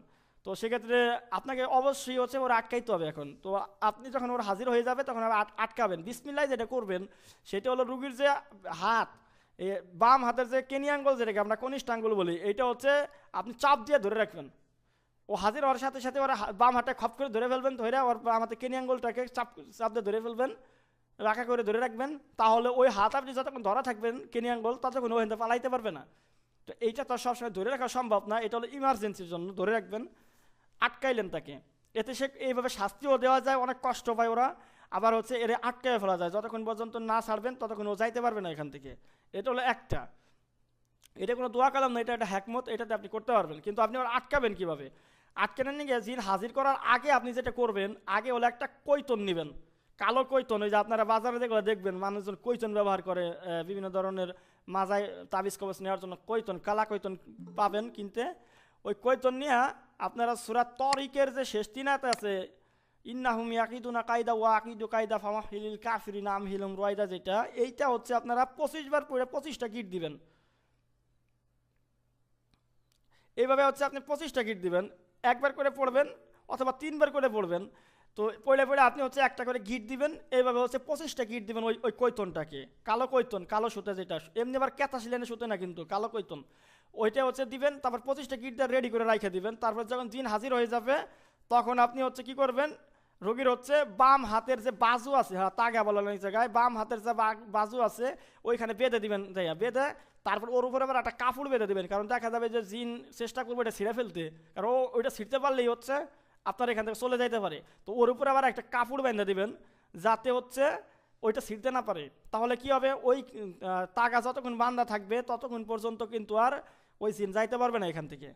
তো সেক্ষেত্রে আপনাকে অবশ্যই হচ্ছে ওরা আটকাইতে হবে। এখন তো আপনি যখন ওর হাজির হয়ে যাবে তখন আটকাবেন। বিসমিল্লাহ যেটা করবেন সেটা হলো রুগীর যে হাত, এই বাম হাতের যে কেনি আঙ্গুল যেটাকে আমরা কনিষ্ঠ আঙ্গুল বলি, এইটা হচ্ছে আপনি চাপ দিয়ে ধরে রাখবেন। ও হাজির হওয়ার সাথে সাথে ওরা বাম হাতটা খপ করে ধরে ফেলবেন, ধরে ওর বাম হাতে কেনি আঙ্গুলটাকে চাপ চাপ দিয়ে ধরে ফেলবেন, রাখা করে ধরে রাখবেন। তাহলে ওই হাত আপনি যতক্ষণ ধরা থাকবেন কেনি আঙ্গুল, ততক্ষণ ওখান থেকে পালাইতে পারবে না। তো এইটা তো সবসময় ধরে রাখা সম্ভব না, এটা হলো ইমার্জেন্সির জন্য ধরে রাখবেন। আটকাইলেন তাকে, এতে সে এইভাবে শাস্তিও দেওয়া যায়, অনেক কষ্ট পায় ওরা, আবার হচ্ছে এর আটকায় ফেলা যায়। যতক্ষণ পর্যন্ত না ছাড়বেন ততক্ষণ ও যাইতে পারবে না এখান থেকে। এটা হলো একটা, এটা কোনো দোয়া কালাম না, এটা একটা হ্যাকমত, এটাতে আপনি করতে পারবেন। কিন্তু আপনি ওরা আটকাবেন কীভাবে? আটকানোর নিয়ে জিন হাজির করার আগে আপনি যেটা করবেন, আগে হলো একটা কৈতন নেবেন, কালো কৈতন। ওই যে আপনারা বাজারে যেগুলো দেখবেন মানুষজন কৈতন ব্যবহার করে, বিভিন্ন ধরনের মাজায় তাবিজ কবজ নেওয়ার জন্য কৈতন, কালা কৈতন পাবেন কিনতে। ওই কৈতন নিয়ে আপনারা সূরা তরিকের যে শেষ তিনাত আছে, ইন্নাহুম ইয়াকিদুনা কায়দা ওয়া আকিদু কায়দা ফামাহিলিল কাফিরিনা আমহিলুম রয়দা, যেটা এইটা হচ্ছে আপনারা 25 বার পড়ে 25টা গিট দিবেন। এইভাবে হচ্ছে আপনি 25টা গিট দিবেন, একবার করে পড়বেন অথবা 3বার করে পড়বেন। তো পড়ে পড়ে আপনি হচ্ছে একটা করে গিট দিবেন, এইভাবে হচ্ছে 25টা গিট দিবেন ওই ওই কৈতনটাকে, কালো কৈতন, কালো সুতে, যেটা এমনি আবার কেতা সিলেনে সুতে না কিন্তু কালো কৈতন, ওইটা হচ্ছে দিবেন। তারপর 25টা গিট দিয়ে রেডি করে রাখে দিবেন। তারপর যখন জিন হাজির হয়ে যাবে তখন আপনি হচ্ছে কি করবেন, রোগীর হচ্ছে বাম হাতের যে বাজু আছে, হ্যাঁ তাগা বলা এই জায়গায়, বাম হাতের যে বাজু আছে ওইখানে বেঁধে দিবেন, যাইয়া বেঁধে তারপর ওর উপরে আবার একটা কাপড় বেঁধে দিবেন। কারণ দেখা যাবে যে জিন চেষ্টা করবে এটা ছিঁড়ে ফেলতে, কারণ ওইটা ছিঁড়তে পারলেই হচ্ছে আপনার এখান থেকে চলে যাইতে পারে। তো ওর উপরে আবার একটা কাপড় বেঁধে দিবেন যাতে হচ্ছে ওইটা ছিঁড়তে না পারে। তাহলে কি হবে, ওই তাগা যতক্ষণ বান্ধা থাকবে ততক্ষণ পর্যন্ত কিন্তু আর ওই জিন যাইতে পারবে না এখান থেকে।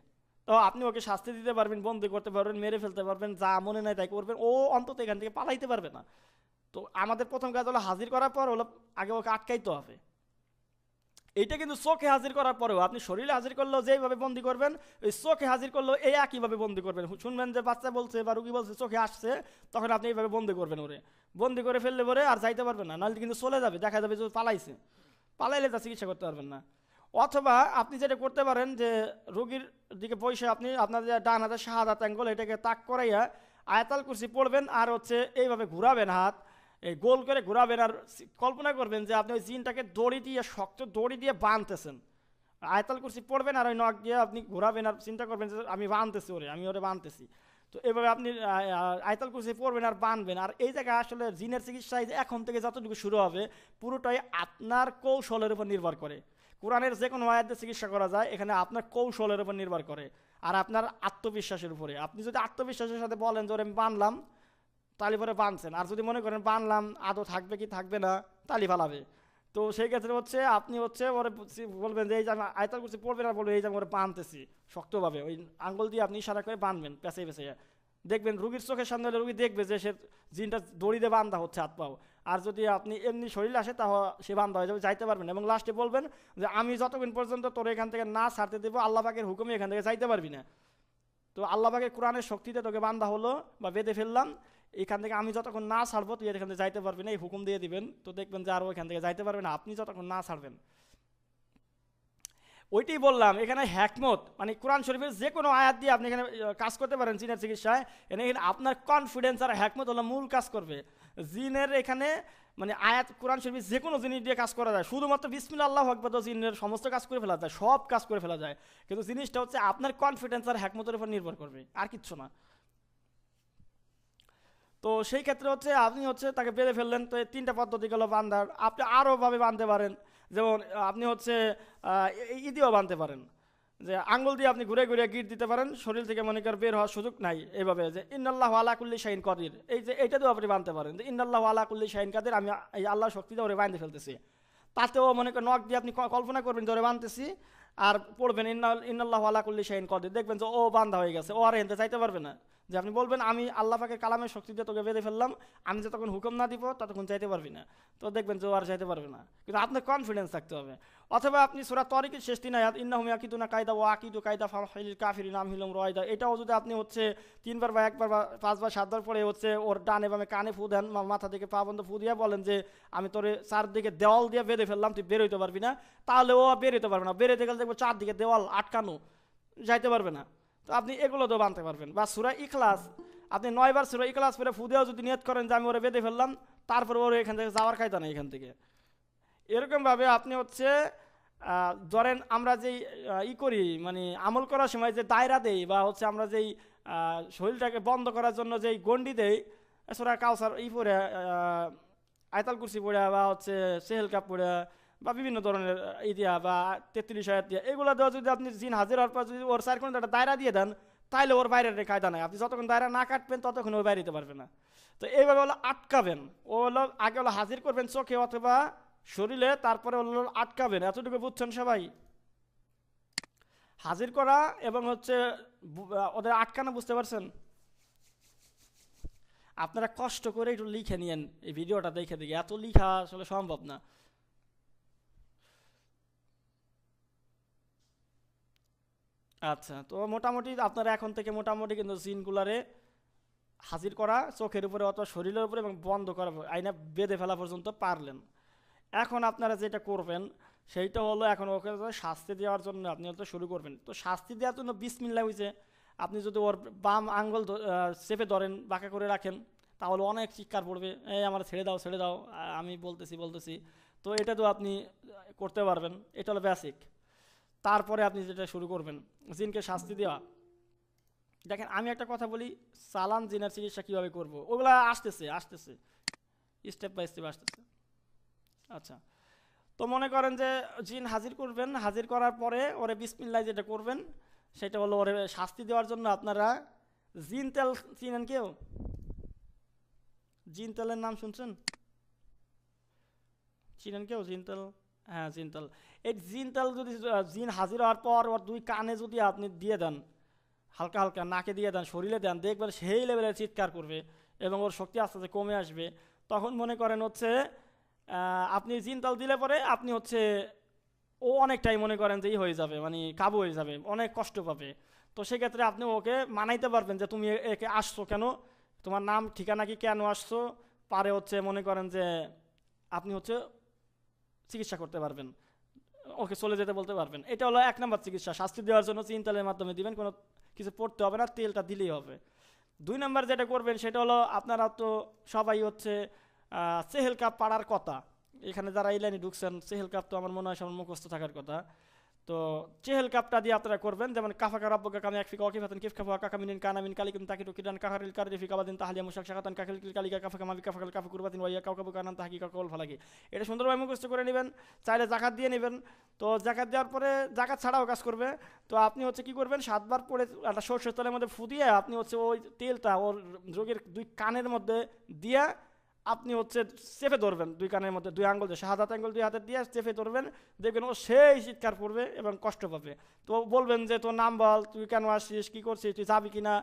তো আপনি ওকে শাস্তি দিতে পারবেন, বন্দি করতে পারবেন, মেরে ফেলতে পারবেন, যা মনে নাই তাই করবেন, ও অন্তত এখান থেকে পালাইতে পারবে না। তো আমাদের প্রথম কাজ হলো হাজির করার পর হলো আগে ওকে আটকাইতে হবে। এইটা কিন্তু চোখে হাজির করার পরেও, আপনি শরীরে হাজির করলেও যেইভাবে বন্দি করবেন, ওই চোখে হাজির করলেও এই একইভাবে বন্দি করবেন। শুনবেন যে বাচ্চা বলছে বা রুগী বলছে চোখে আসছে, তখন আপনি এইভাবে বন্দি করবেন, ওরে বন্দি করে ফেললে পরে আর যাইতে পারবেন না, নাহলে কিন্তু চলে যাবে, দেখা যাবে যে পালাইছে, পালাইলে তা চিকিৎসা করতে পারবেন না। অথবা আপনি যেটা করতে পারেন যে রোগীর দিকে বসে আপনি আপনার যে ডান হাতের শাহাদাত আঙ্গুল এটাকে তাক করাইয়া আয়াতুল কুরসি পড়বেন, আর হচ্ছে এইভাবে ঘুরাবেন হাত, এই গোল করে ঘুরাবেন, আর কল্পনা করবেন যে আপনি ওই জিনটাকে দড়ি দিয়ে, শক্ত দড়ি দিয়ে বাঁধতেছেন। আয়াতুল কুরসি পড়বেন আর ওই নখ দিয়ে আপনি ঘুরাবেন, আর চিন্তা করবেন যে আমি বাঁধতেছি ওরে, আমি ওরে বাঁধতেছি। তো এভাবে আপনি আয়াতুল কুরসি পড়বেন আর বাঁধবেন। আর এই জায়গায় আসলে জিনের চিকিৎসায় এখন থেকে যতটুকু শুরু হবে পুরোটাই আপনার কৌশলের উপর নির্ভর করে। কোরআনের যে কোনো আয়াত দিয়ে চিকিৎসা করা যায়, এখানে আপনার কৌশলের উপর নির্ভর করে আর আপনার আত্মবিশ্বাসের উপরে। আপনি যদি আত্মবিশ্বাসের সাথে বলেন যে ওরে আমি বানলাম, তালি পরে বানছেন, আর যদি মনে করেন বানলাম আদৌ থাকবে কি থাকবে না, তালি ফালাবে। তো সেই ক্ষেত্রে হচ্ছে আপনি হচ্ছে ওরে বলবেন যে এই যে আমি আয়াতুল কুরসি পড়বেন, আর বলবেন এই যে আমি ওরে বানতেছি শক্তভাবে, ওই আঙ্গুল দিয়ে আপনি ইশারা করে বানবেন পেঁচে পেঁচে। দেখবেন রুগীর চোখের সামনে রুগী দেখবে যে সে জিনটা দড়ি দিয়ে বান্ধা হচ্ছে হাত পাও। আর যদি আপনি এমনি শরীরে আসে তাহলে সে বান্ধা হয়ে যাবে, যাইতে পারবেন। এবং লাস্টে বলবেন যে আমি যতক্ষণ পর্যন্ত তোর এখান থেকে না ছাড়তে দেবো, আল্লাহ পাকের হুকুমে এখান থেকে যাইতে পারবি না। তো আল্লাহ পাকের কোরআনের শক্তিতে তোকে বান্ধা হলো বা বেঁধে ফেললাম, এখান থেকে আমি যতক্ষণ না ছাড়বো তুই এখান থেকে যাইতে পারবি না, এই হুকুম দিয়ে দিবেন। তো দেখবেন যে আরও এখান থেকে যাইতে পারবে না আপনি যতক্ষণ না ছাড়বেন। ওইটাই বললাম, এখানে হ্যাকমত মানে কোরআন শরীফের যে কোনো আয়াত দিয়ে আপনি এখানে কাজ করতে পারেন জিনের চিকিৎসায়। এখানে আপনার কনফিডেন্স আর হ্যাকমত হলো মূল কাজ করবে। জিনের এখানে মানে আয়াত কোরআন শরীফের যে কোনো জিনিস দিয়ে কাজ করা যায়, শুধুমাত্র বিসমিল্লাহ আল্লাহু আকবার তো জিনের সমস্ত কাজ করে ফেলা যায়, সব কাজ করে ফেলা যায়। কিন্তু জিনিসটা হচ্ছে আপনার কনফিডেন্স আর হ্যাকমতের উপর নির্ভর করবে, আর কিচ্ছু না। তো সেই ক্ষেত্রে হচ্ছে আপনি হচ্ছে তাকে বেঁধে ফেললেন। তো এই 3টা পদ্ধতি গেল বান্ধার। আপনি আরোভাবে বাঁধতে পারেন, যেমন আপনি হচ্ছে ইদিও বাঁধতে পারেন, যে আঙ্গুল দিয়ে আপনি ঘুরে ঘুরে গিট দিতে পারেন, শরীর থেকে মনে করেন বের হওয়ার সুযোগ নাই। এইভাবে যে ইন্নাল্লাহু আলা কুল্লি শাইইন কাদির, এই যে এইটা দিয়েও আপনি বাঁধতে পারেন যে ইন্নাল্লাহু আলা কুল্লি শাইইন কাদির, আমি এই আল্লাহর শক্তিতে ওরে বাঁধতে ফেলতেছি। তাতেও মনে করেন নখ দিয়ে আপনি কল্পনা করবেন যে ওরে বাঁধতেছি, আর পড়বেন ইন্নাল্লাহু আলা কুল্লি শাইইন কাদির, দেখবেন যে ও বান্ধা হয়ে গেছে, ও আর এনতে চাইতে পারবে না। যে আপনি বলবেন আমি আল্লাহ পাকের কালামের শক্তি দিয়ে তোকে বেঁধে ফেললাম, আমি যতক্ষণ হুকুম না দিব ততক্ষণ চাইতে পারবি না, তো দেখবেন যে ও আর চাইতে পারবে না। কিন্তু আপনার কনফিডেন্স থাকতে হবে। অথবা আপনি সূরা তরিকের শেষ 3 আয়াত ইন্নাহুম ইয়াকিদুনা কায়দা ওয়া আকিদু কায়দা ফাহিল কাফিরিন আমহিলুম রায়দা, এটাও যদি আপনি হচ্ছে 3বার বা 1বার বা 5বার 7বার পরে হচ্ছে ওর ডানে বামে কানে ফু দেন, মাথা থেকে পা বন্ধ ফু দিয়ে বলেন যে আমি তোরে চারদিকে দেওয়াল দিয়ে বেঁধে ফেললাম, তুই বেরোইতে পারবি না, তাহলে ও বেরোতে পারবে না। বেরোতে গেলে দেখবো চারদিকে দেওয়াল আটকানো, যাইতে পারবে না। তো আপনি এগুলো তো বানতে পারবেন। বা সূরা ইখলাস, আপনি 9বার সূরা ইখলাস পড়ে ফু দিয়েও যদি নিয়ত করেন যে আমি ওরে বেঁধে ফেললাম, তারপরে ওর এখান থেকে যাওয়ার কায়দা নেই এখান থেকে। এরকমভাবে আপনি হচ্ছে ধরেন আমরা যেই করি মানে আমল করার সময় যে দায়রা দেই বা হচ্ছে আমরা যেই শরীরটাকে বন্ধ করার জন্য যেই গন্ডি দেই, সূরা কাউসার পড়ে আয়াতুল কুরসি পড়ে বা হচ্ছে সেহেল কাপ পড়ে বা বিভিন্ন ধরনের দিয়া বা 33 আয়াত দিয়া, এগুলো দেওয়া যদি আপনি জিন হাজির হওয়ার পর যদি ওর 4 কোণে একটা দায়রা দিয়ে দেন, তাইলে ওর বাইরের কায়দা নাই। আপনি যতক্ষণ দায়রা না কাটবেন ততক্ষণ ও বাইরে দিতে পারবে না। তো এইভাবে হলো আটকাবেন, ও হলো আগে হলো হাজির করবেন চোখে অথবা শরীরে, তারপরে হলো আটকাবেন। এতটুকু বুঝছেন সবাই? হাজির করা এবং হচ্ছে ওদের আটকানো বুঝতে পারছেন? আপনারা কষ্ট করে একটু লিখে নিয়েন এই ভিডিওটা দেখে দেখে, এত লিখা আসলে সম্ভব না। আচ্ছা, তো মোটামুটি আপনারা এখন থেকে মোটামুটি কিন্তু জিনগুলারে হাজির করা চোখের উপরে অথবা শরীরের উপরে এবং বন্ধ করা আইনা বেঁধে ফেলা পর্যন্ত পারলেন। এখন আপনারা যেটা করবেন সেইটা হলো এখন ওকে শাস্তি দেওয়ার জন্য আপনি হয়তো শুরু করবেন। তো শাস্তি দেওয়ার জন্য বিসমিল্লাহ হয়েছে, আপনি যদি ওর বাম আঙ্গুল চেপে ধরেন, বাঁকা করে রাখেন, তাহলে অনেক চিৎকার পড়বে, এই আমার ছেড়ে দাও ছেড়ে দাও, আমি বলতেছি। তো এটা তো আপনি করতে পারবেন, এটা হলো বেসিক। তারপরে আপনি যেটা শুরু করবেন জিনকে শাস্তি দেওয়া। দেখেন আমি একটা কথা বলি, চালান জিনের চিকিৎসা কীভাবে করবো ওগুলা আসতেছে স্টেপ বাই স্টেপ আসতেছে। আচ্ছা, তো মনে করেন যে জিন হাজির করবেন, হাজির করার পরে ওরে বিসমিল্লাহ যেটা করবেন সেটা হলো ওরে শাস্তি দেওয়ার জন্য আপনারা জিন তেল চিনেন কেউ? জিন তেলের নাম শুনছেন? চিনেন কেউ জিন তেল? হ্যাঁ, জিন তেল। এই জিন তেল যদি জিন হাজির হওয়ার পর ওর 2 কানে যদি আপনি দিয়ে দেন, হালকা হালকা নাকে দিয়ে দেন, শরীরে দেন, দেখবেন সেই লেভেলের চিৎকার করবে এবং ওর শক্তি আস্তে আস্তে কমে আসবে। তখন মনে করেন হচ্ছে আপনি জিনতাল দিলে পরে আপনি হচ্ছে ও অনেকটাই মনে করেন যে হয়ে যাবে, মানে কাবু হয়ে যাবে, অনেক কষ্ট পাবে। তো সেক্ষেত্রে আপনি ওকে মানাইতে পারবেন যে তুমি একে আসছো কেন, তোমার নাম ঠিকানা কি, কেন আসছো, পারে হচ্ছে মনে করেন যে আপনি হচ্ছে চিকিৎসা করতে পারবেন, ওকে চলে যেতে বলতে পারবেন। এটা হলো 1 নম্বর চিকিৎসা। শাস্তি দেওয়ার জন্য জিনতালের মাধ্যমে দিবেন, কোনো কিছু পড়তে হবে না, তেলটা দিলেই হবে। 2 নম্বর যেটা করবেন সেটা হলো আপনারা তো সবাই হচ্ছে চেহেল কাপ পাড়ার কথা, এখানে যারা এই লাইনে ঢুকছেন চেহেল কাপ তো আমার মনে হয় সবার মুখস্থ থাকার কথা। তো চেহেল কাপটা দিয়ে আপনারা করবেন, যেমন কাফাকা রাব্বুকা কাম ইয়াকফিকা ওয়াকিফাতান কিফকাফা কাকামিনিন কানামিন কালিকুম তাকিটু কিরান কাহারিল কারদিফি কাবাদিন তাহলিয়া মুশাক শাকাতান কাকিল কালিকা কাফাকা মাবি কাফাকাল কাফা কুরবাতিন ওয়াইয়া কাউকাবু কানান তাহকিকা কল ফালাকি। এটা সুন্দরভাবে মুখস্থ করে নেবেন, চাইলে জাকাত দিয়ে নেবেন। তো জাকাত দেওয়ার পরে জাকাত ছাড়াও কাজ করবে। তো আপনি হচ্ছে কি করবেন, 7বার পরে একটা সরষের তেলের মধ্যে ফু দিয়ে আপনি হচ্ছে ওই তেলটা ওর রোগীর 2 কানের মধ্যে দিয়ে আপনি হচ্ছে চেপে ধরবেন, 2 কানের মধ্যে 2 আঙ্গুল দিয়ে, শাহাদাত আঙ্গুল 2 হাতে দিয়ে চেপে ধরবেন, দেখবেন ও সেই চিৎকার পড়বে এবং কষ্ট পাবে। তো বলবেন যে তোর নাম বল, তুই কেন আসছিস, কী করছিস, তুই যাবি কিনা।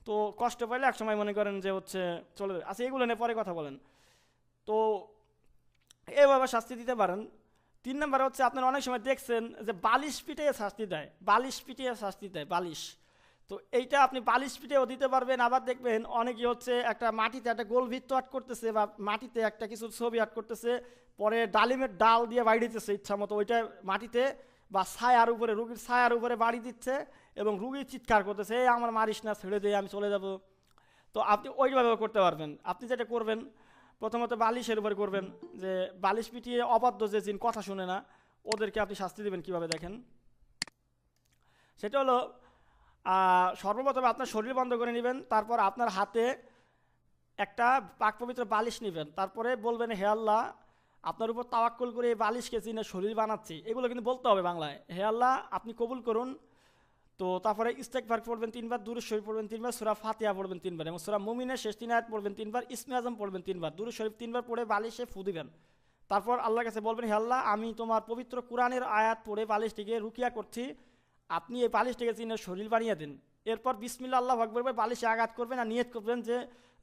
তো কষ্ট পাইলে এক সময় মনে করেন যে হচ্ছে চলে যাবে। আচ্ছা, এগুলো নিয়ে পরে কথা বলেন। তো এভাবে শাস্তি দিতে পারেন। 3 নম্বরে হচ্ছে আপনারা অনেক সময় দেখছেন যে বালিশ পিটিয়ে শাস্তি দেয়, বালিশ। তো এইটা আপনি বালিশ পিটেও দিতে পারবেন। আবার দেখবেন অনেকে হচ্ছে একটা মাটিতে একটা গোল বৃত্ত আর্ট করতেছে বা মাটিতে একটা কিছু ছবি আর্ট করতেছে, পরে ডালিমের ডাল দিয়ে বাড়ি দিতেছে ইচ্ছা মতো, ওইটা মাটিতে বা ছায়ার উপরে, রুগীর ছায়ার উপরে বাড়ি দিচ্ছে এবং রুগী চিৎকার করতেছে, এই আমার মারিস না, ছেড়ে দিয়ে আমি চলে যাব। তো আপনি ওইভাবেও করতে পারবেন। আপনি যেটা করবেন প্রথমত বালিশের উপরে করবেন, যে বালিশ পিটিয়ে অবাধ্য যে জিন কথা শুনে না ওদেরকে আপনি শাস্তি দেবেন কীভাবে দেখেন। সেটা হলো সর্বপ্রথমে আপনার শরীর বন্ধ করে নেবেন, তারপর আপনার হাতে একটা পাক পবিত্র বালিশ নেবেন, তারপরে বলবেন হে আল্লাহ, আপনার উপর তাওয়াক্কুল করে এই বালিশকে জিনের শরীর বানাচ্ছি। এগুলো কিন্তু বলতে হবে বাংলায়, হে আল্লাহ আপনি কবুল করুন। তো তারপরে ইস্তেগফার পড়বেন 3বার, দুরূদ শরীফ পড়বেন 3বার, সূরা ফাতিহা পড়বেন 3বার এবং সূরা মুমিনের শেষ 3 আয়াত পড়বেন 3বার, ইসমে আজম পড়বেন 3বার, দুরূদ শরীফ 3বার পড়ে বালিশে ফু দিবেন। তারপর আল্লাহর কাছে বলবেন হে আল্লাহ, আমি তোমার পবিত্র কোরআনের আয়াত পড়ে বালিশটিকে রুকিয়া করছি, আপনি এই বালিশটিকে জিনের শরীর বানিয়ে দিন। এরপর বিসমিল্লাহ আল্লাহু আকবার বলে বালিশে আঘাত করবেন আর নিয়ত করবেন যে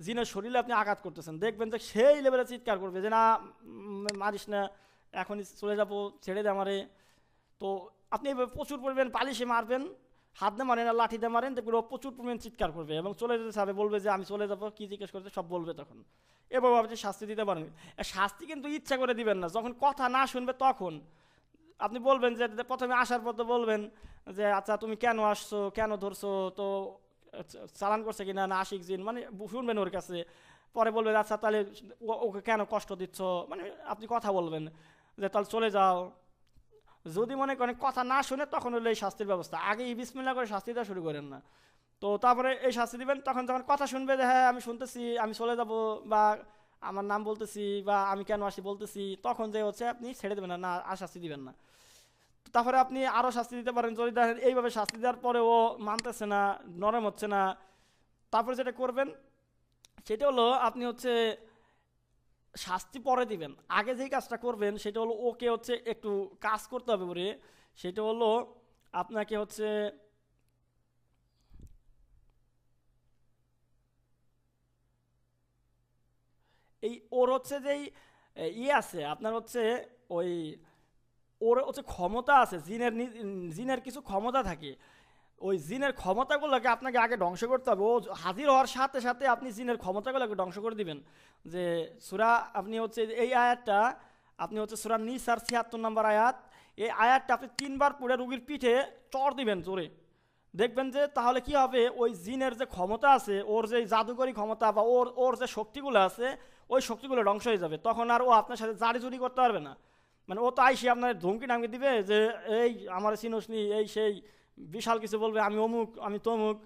জিনের শরীরে আপনি আঘাত করতেছেন। দেখবেন যে সেই লেভেলে চিৎকার করবে যে না মারিস না, এখনই চলে যাবো, ছেড়ে দে আমারে। তো আপনি এভাবে প্রচুর পরিমাণ বালিশে মারবেন, হাত দিয়ে মারেন আর লাঠি দিয়ে মারেন, দেখবেন ও প্রচুর পরিমাণ চিৎকার করবে এবং চলে যেতে চাবে, বলবে যে আমি চলে যাবো, কী জিজ্ঞেস করতে সব বলবে। তখন এভাবে আপনি শাস্তি দিতে পারেন। শাস্তি কিন্তু ইচ্ছা করে দিবেন না, যখন কথা না শুনবে তখন আপনি বলবেন যে প্রথমে আসার পর তো বলবেন যে আচ্ছা তুমি কেন আসছো, কেন ধরছো, তো চালান করছে কিনা না আশিক জিন, মানে শুনবেন ওর কাছে। পরে বলবেন আচ্ছা তাহলে ওকে কেন কষ্ট দিচ্ছ, মানে আপনি কথা বলবেন যে তাহলে চলে যাও। যদি মনে করেন কথা না শুনে তখন হলো এই শাস্তির ব্যবস্থা, আগে এই বিসমিল্লাহ করে শাস্তি দেওয়া শুরু করেন না। তো তারপরে এই শাস্তি দিবেন, তখন যখন কথা শুনবে যে হ্যাঁ আমি শুনতেছি, আমি চলে যাব, বা আমার নাম বলতেছি, বা আমি কেন আসি বলতেছি, তখন যে হচ্ছে আপনি ছেড়ে দেবেন না, না আর শাস্তি দিবেন না। তারপরে আপনি আরও শাস্তি দিতে পারেন, যদি দেখেন এইভাবে শাস্তি দেওয়ার পরে ও মানতেছে না, নরম হচ্ছে না, তারপরে যেটা করবেন সেটা হলো আপনি হচ্ছে শাস্তি পরে দিবেন। আগে যেই কাজটা করবেন সেটা হলো ওকে হচ্ছে একটু কাজ করতে হবে বলে, সেটা হলো আপনাকে হচ্ছে এই ওর হচ্ছে যেই ইয়ে আছে আপনার হচ্ছে ওই ওর হচ্ছে ক্ষমতা আছে, জিনের কিছু ক্ষমতা থাকে, ওই জিনের ক্ষমতাগুলোকে আপনাকে আগে ধ্বংস করতে হবে। ও হাজির হওয়ার সাথে সাথে আপনি জিনের ক্ষমতাগুলোকে ধ্বংস করে দিবেন। যে সূরা আপনি হচ্ছে এই আয়াতটা আপনি হচ্ছে সূরা নিসার ৭৬ নম্বর আয়াত, এই আয়াতটা আপনি ৩ বার পড়ে রুগীর পিঠে চড় দিবেন জোরে। দেখবেন যে তাহলে কি হবে, ওই জিনের যে ক্ষমতা আছে, ওর যে জাদুকরী ক্ষমতা বা ওর ওর যে শক্তিগুলো আছে, ওই শক্তিগুলো ধ্বংস হয়ে যাবে। তখন আর ও আপনার সাথে জারি জুরি করতে পারবে না। মানে ও তো আইসি আপনার ধমকি টামকি দিবে যে এই আমার চিনোসনি, এই সেই বিশাল কিছু বলবে, আমি অমুক আমি তমুক।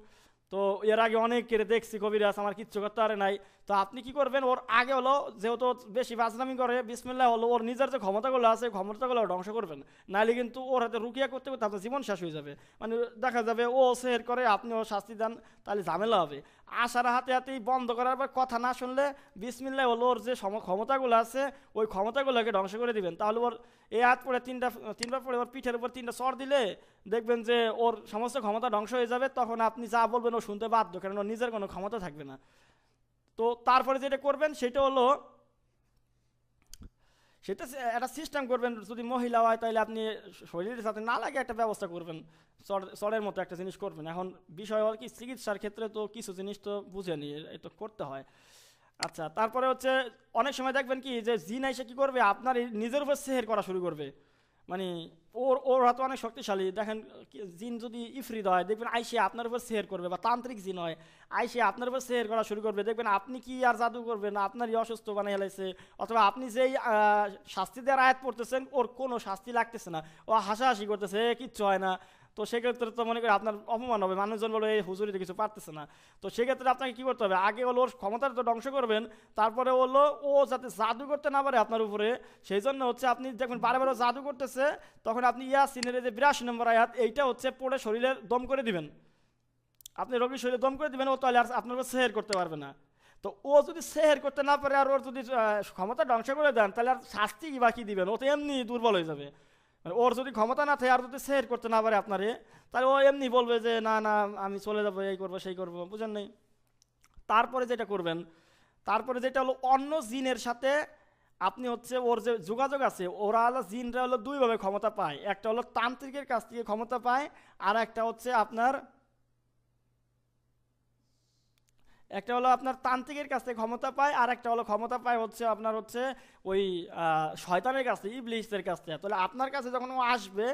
তো এর আগে অনেক কেড়ে দেখছি কবিরাজ, আমার কিচ্ছু করতে পারে নাই। তো আপনি কি করবেন, ওর আগে হলো যেহেতু বেশি বাজনামি করে, বিসমিল্লাহ হলো ওর নিজের যে ক্ষমতাগুলো আছে ক্ষমতাগুলো ধ্বংস করবেন, নাহলে কিন্তু ওর হাতে রুকিয়া করতে করতে আপনার জীবন শেষ হয়ে যাবে। মানে দেখা যাবে ও সের করে আপনি ও শাস্তি দেন, তাহলে ঝামেলা হবে। আশার হাতে হাতেই বন্ধ করার পর কথা না শুনলে বিসমিল্লাহ হলো ওর যে ক্ষমতাগুলো আছে ওই ক্ষমতাগুলোকে ধ্বংস করে দিবেন। তাহলে ওর এই হাত পরে তিনবার পরে ওর পিঠের উপর 3টা চড় দিলে দেখবেন যে ওর সমস্ত ক্ষমতা ধ্বংস হয়ে যাবে। তখন আপনি যা বলবেন ও শুনতে বাধ্য, কারণ ওর নিজের কোনো ক্ষমতা থাকবে না। তো তারপরে যেটা করবেন সেটা হলো সেটা একটা সিস্টেম করবেন, যদি মহিলা হয় তাহলে আপনি শরীরের সাথে না লাগে একটা ব্যবস্থা করবেন, চড়ের মতো একটা জিনিস করবেন। এখন বিষয় হল কি, চিকিৎসার ক্ষেত্রে তো কিছু জিনিস তো বুঝেনি, এটা করতে হয়। আচ্ছা, তারপরে হচ্ছে অনেক সময় দেখবেন কি যে জিন এসে কি করবে, আপনার নিজের উপর সেহের করা শুরু করবে। মানে ওর ওর হাতে অনেক শক্তিশালী, দেখেন জিন যদি ইফরিদ হয় দেখবেন আইসে আপনার উপর সেহের করবে, বা তান্ত্রিক জিন হয় আইসে আপনার উপর সেহের করা শুরু করবে। দেখবেন আপনি কি আর জাদু করবেন, আপনারই অসুস্থ বানিয়ে হেলাইছে, অথবা আপনি যেই শাস্তি দেওয়ার আয়াত পড়তেছেন ওর কোনো শাস্তি লাগতেছে না, ও হাসাহাসি করতেছে, কিচ্ছু হয় না। তো সেক্ষেত্রে তো মনে করি আপনার অপমান হবে, মানুষজন বলে এই হুজুরিতে কিছু পারতেছে না। তো সেক্ষেত্রে আপনাকে কী করতে হবে, আগে হলো ওর ক্ষমতাটা তো ধ্বংস করবেন, তারপরে হলো ও যাতে জাদু করতে না পারে আপনার উপরে, সেই জন্য হচ্ছে আপনি যখন বারে বারে জাদু করতেছে তখন আপনি ইয়াসিনের যে ৮২ নম্বর আয়াত এইটা হচ্ছে পড়ে শরীরে দম করে দিবেন। আপনি রোগীর শরীরে দম করে দিবেন, ও তাহলে আর আপনার উপর সেহের করতে পারবে না। তো ও যদি সেহের করতে না পারে আর ওর যদি ক্ষমতা ধ্বংস করে দেন, তাহলে আর শাস্তি বা কী দিবেন, ও তো এমনি দুর্বল হয়ে যাবে। ওর যদি ক্ষমতা না থাকে আর যদি সেহের করতে না পারে আপনারে, তাহলে ও এমনি বলবে যে না না আমি চলে যাবো, এই করবো সেই করবো, বুঝেন নেই। তারপরে যেটা করবেন, তারপরে যেটা হলো অন্য জিনের সাথে আপনি হচ্ছে ওর যে যোগাযোগ আছে, ওরা হলো জিনরা হলো দুইভাবে ক্ষমতা পায়, একটা হলো তান্ত্রিকের কাছ থেকে ক্ষমতা পায়, আর একটা হচ্ছে আপনার একটা হলো আপনার তান্ত্রিকের কাছ থেকে ক্ষমতা পায়, আর একটা হলো ক্ষমতা পায় হচ্ছে আপনার হচ্ছে ওই শয়তানের কাছ থেকে, ইবলিসের কাছ থেকে। তাহলে আপনার কাছে যখন ও আসবে,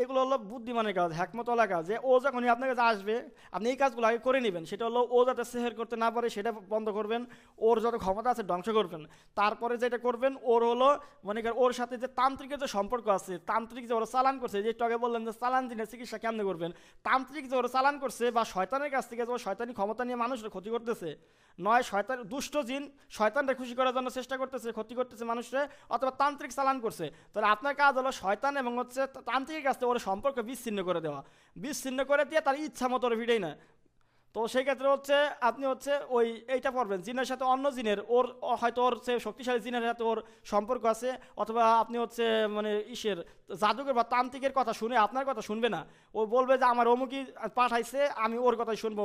এগুলো হলো বুদ্ধিমানের কাজ, হ্যাকমতওয়ালা কাজ, যে ও যখনই আপনার কাছে আসবে আপনি এই কাজগুলো আগে করে নেবেন। সেটা হলো ও যাতে সেহের করতে না পারে সেটা বন্ধ করবেন, ওর যত ক্ষমতা আছে ধ্বংস করবেন। তারপরে যেটা করবেন ওর হলো মনে করেন ওর সাথে যে তান্ত্রিকের যে সম্পর্ক আছে, তান্ত্রিক যে ওরা চালান করছে, যে একটু আগে বললেন যে চালান জিনের চিকিৎসা কেমনে করবেন, তান্ত্রিক যে ওরা চালান করছে বা শয়তানের কাছ থেকে যে শয়তানি ক্ষমতা নিয়ে মানুষের ক্ষতি করতেছে, নয় শয়তান দুষ্ট জিন শয়তানকে খুশি করার জন্য চেষ্টা করতেছে, ক্ষতি করতেছে মানুষের, অথবা তান্ত্রিক চালান করছে, তাহলে আপনার কাজ হলো শয়তান এবং হচ্ছে তান্ত্রিকের কাছ থেকে ওর সম্পর্ক বিচ্ছিন্ন করে দেওয়া, বিচ্ছিন্ন করে দিয়ে তার ইচ্ছা মতো ওর ভিড়েই না। তো সেই ক্ষেত্রে হচ্ছে আপনি হচ্ছে ওই এইটা পড়বেন, জিনের সাথে অন্য জিনের ওর হয়তো ওর সে শক্তিশালী জিনের সাথে ওর সম্পর্ক আছে, অথবা আপনি হচ্ছে মানে ইসের জাদুকর বা তান্ত্রিকের কথা শুনে আপনার কথা শুনবে না, ও বলবে যে আমার অমুকই পাঠাইছে আমি ওর কথাই শুনবো,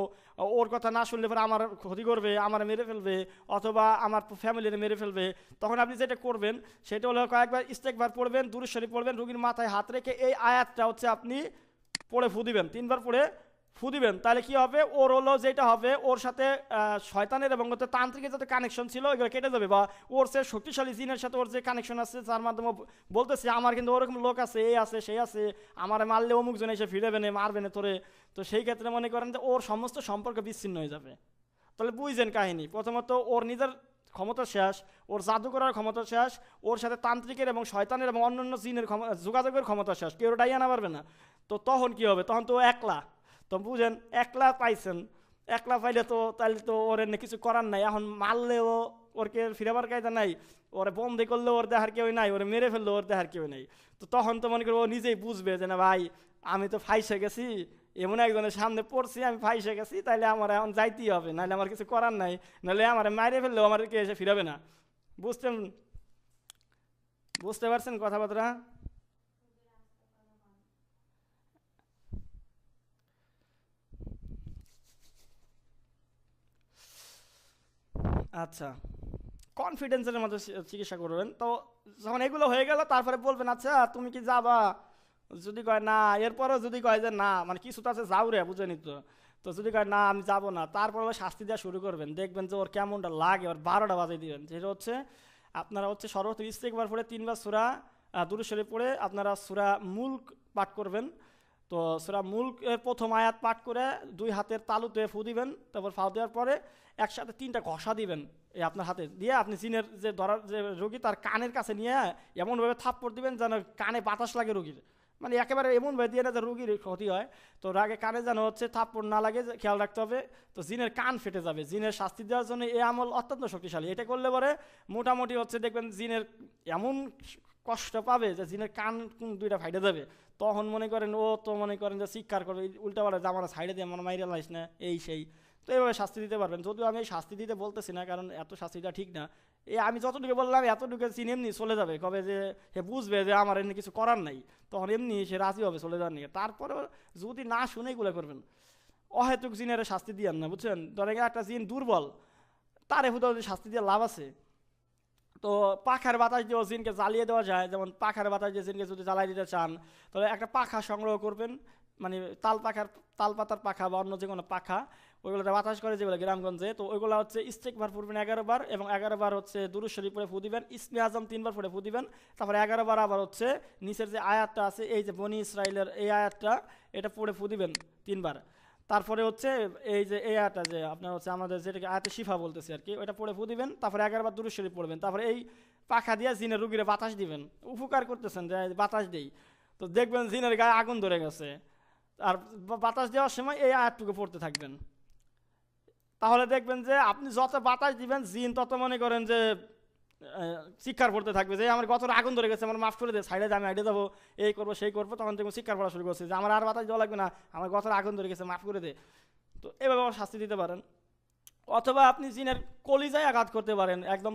ওর কথা না শুনলে পরে আমার ক্ষতি করবে, আমার মেরে ফেলবে, অথবা আমার ফ্যামিলির মেরে ফেলবে। তখন আপনি যেটা করবেন সেটা হলো কয়েকবার ইস্তেগফার পড়বেন, দুরূদ শরীফ পড়বেন, রুগীর মাথায় হাত রেখে এই আয়াতটা হচ্ছে আপনি পড়ে ফু দিবেন, 3বার পড়ে ফু দিবেন। তাহলে কি হবে, ওর হলো যেটা হবে ওর সাথে শয়তানের এবং হচ্ছে তান্ত্রিকের যাতে কানেকশন ছিল ওইগুলো কেটে যাবে, বা ওর সে শক্তিশালী জিনের সাথে ওর যে কানেকশন আছে যার মাধ্যমে বলতেছে আমার কিন্তু ওরকম লোক আছে, এই আছে সেই আছে, আমার মারলে অমুক জন এসে ফিরেবে না মারবে না তোরে। তো সেই ক্ষেত্রে মনে করেন যে ওর সমস্ত সম্পর্ক বিচ্ছিন্ন হয়ে যাবে। তাহলে বুঝছেন কাহিনী, প্রথমত ওর নিজের ক্ষমতা শেষ, ওর জাদু করার ক্ষমতা শেষ, ওর সাথে তান্ত্রিকের এবং শয়তানের এবং অন্যান্য জিনের যোগাযোগের ক্ষমতা শেষ, কেউ ডাইয়া না পারবে না। তো তখন কি হবে, তখন তো একলা, তো বুঝেন একলা পাইছেন, একলা পাইলে তো তাহলে তো ওর এনে কিছু করার নাই, এখন মারলেও ওরকে ফিরাবার কায়দা নাই, ওরে বন্দি করলেও ওর দেখার কেউ নাই, ওরে মেরে ফেললেও ওর দেখার কেউ নাই। তো তখন তো মনে করি ও নিজেই বুঝবে যে না ভাই আমি তো ফাইসে গেছি, এমন একজনের সামনে পড়ছি আমি ফাইসে গেছি, তাইলে আমার এখন যাইতেই হবে, নাহলে আমার কিছু করার নাই, নাহলে আমার মাইরে ফেললেও আমাদেরকে এসে ফিরাবে না। বুঝতেন, বুঝতে পারছেন কথাবার্তা? আচ্ছা, কনফিডেন্সের মধ্যে চিকিৎসা করবেন। তো যখন এগুলো হয়ে গেল তারপরে বলবেন আচ্ছা তুমি কি যাবা, যদি কয় না, এরপরও যদি কয় যে না মানে কিছু তো আছে যাও রে বুঝেনি তো, তো যদি কয় না আমি যাবো না, তারপর শাস্তি দেওয়া শুরু করবেন, দেখবেন যে ওর কেমনটা লাগে, ওর 12টা বাজিয়ে দিবেন। যেটা হচ্ছে আপনারা হচ্ছে সর্বপ্রথম ইস্তেগফার পড়ে 3বার সূরা দুরূদ শরীফ পড়ে আপনারা সূরা মুলক পাঠ করবেন। তো সূরা মুলকের প্রথম আয়াত পাঠ করে 2 হাতের তালুতে ফু দিবেন, তারপর ফাও দেওয়ার পরে একসাথে 3টা ঘষা দিবেন এই আপনার হাতে দিয়ে, আপনি জিনের যে ধরার যে রোগী তার কানের কাছে নিয়ে এমনভাবে থাপ্পড় দিবেন যেন কানে বাতাস লাগে রোগীর, মানে একেবারে এমনভাবে দিয়ে না যে রোগীর ক্ষতি হয়। তো আগে কানে যেন হচ্ছে থাপ্পড় না লাগে খেয়াল রাখতে হবে। তো জিনের কান ফেটে যাবে, জিনের শাস্তি দেওয়ার জন্য এই আমল অত্যন্ত শক্তিশালী। এটা করলে পরে মোটামুটি হচ্ছে দেখবেন জিনের এমন কষ্ট পাবে যে জিনের কান কোন 2টা ফাইটে যাবে। তখন মনে করেন ও তো মনে করেন যে চিৎকার করবে উল্টাপাল্টা, যে আমার সাইডে দিয়ে আমার মাইরে লাইস না এই সেই। তো এইভাবে শাস্তি দিতে পারবেন, যদিও আমি এই শাস্তি দিতে বলতেছি না, কারণ এত শাস্তি দেওয়া ঠিক না। এই আমি যতটুকু বললাম এতটুকু চিনি এমনি চলে যাবে, কবে যে সে বুঝবে যে আমার এমনি কিছু করার নাই, তখন এমনি সে রাজি হবে চলে যাওয়ার নিয়ে। তারপরেও যদি না শুনে এগুলো করবেন, অহেতুক জিনের শাস্তি দিয়ান না, বুঝছেন? ধরেন একটা জিন দুর্বল, তারে হুদা শাস্তি দিয়ে লাভ আছে? তো পাখার বাতাস দিয়েও জিনকে জ্বালিয়ে দেওয়া যায়, যেমন পাখার বাতাস দিয়ে জিনকে যদি জ্বালাই দিতে চান তাহলে একটা পাখা সংগ্রহ করবেন, মানে তাল পাতার পাখা বা অন্য যে কোনো পাখা, ওইগুলোতে বাতাস করে যেগুলো গ্রামগঞ্জে, তো ওইগুলো হচ্ছে ইস্তেগফার পড়বেন 11বার, এবং 11বার হচ্ছে দুরূদ শরীফ পড়ে ফু দিবেন, ইসমে আজম 3বার পড়ে ফু দিবেন, তারপরে 11বার আবার হচ্ছে নিচের যে আয়াতটা আছে এই যে বনি ইসরাইলের এই আয়াতটা, এটা পড়ে ফু দিবেন 3বার। তারপরে হচ্ছে এই যে এই আয়াতটা যে আপনার হচ্ছে আমাদের যেটাকে আয়াতে শিফা বলতেছি আর কি, ওইটা পড়ে ফু দিবেন, তারপরে 11বার দুরূদ শরীফ পড়বেন, তারপরে এই পাখা দিয়ে জিনের রুগীরে বাতাস দিবেন, উপকার করতেছেন যে বাতাস দেই। তো দেখবেন জিনের গায়ে আগুন ধরে গেছে, আর বাতাস দেওয়ার সময় এই আয়াতটুকু পড়তে থাকবেন। তাহলে দেখবেন যে আপনি যত বাতাস দিবেন জিন তত মনে করেন যে শিক্ষার পড়তে থাকবে, যে আমার গতর আগুন ধরে গেছে আমার মাফ করে দে, সাইডে আমি আইডে যাবো, এই করবো সেই করবো, তখন দেখবেন শিক্ষার পড়া শুরু করছে যে আমার আর বাতাস দেওয়া লাগবে না, আমার গতর আগুন ধরে গেছে মাফ করে দে। তো এভাবে শাস্তি দিতে পারেন। অথবা আপনি জিনের কলিজায় আঘাত করতে পারেন, একদম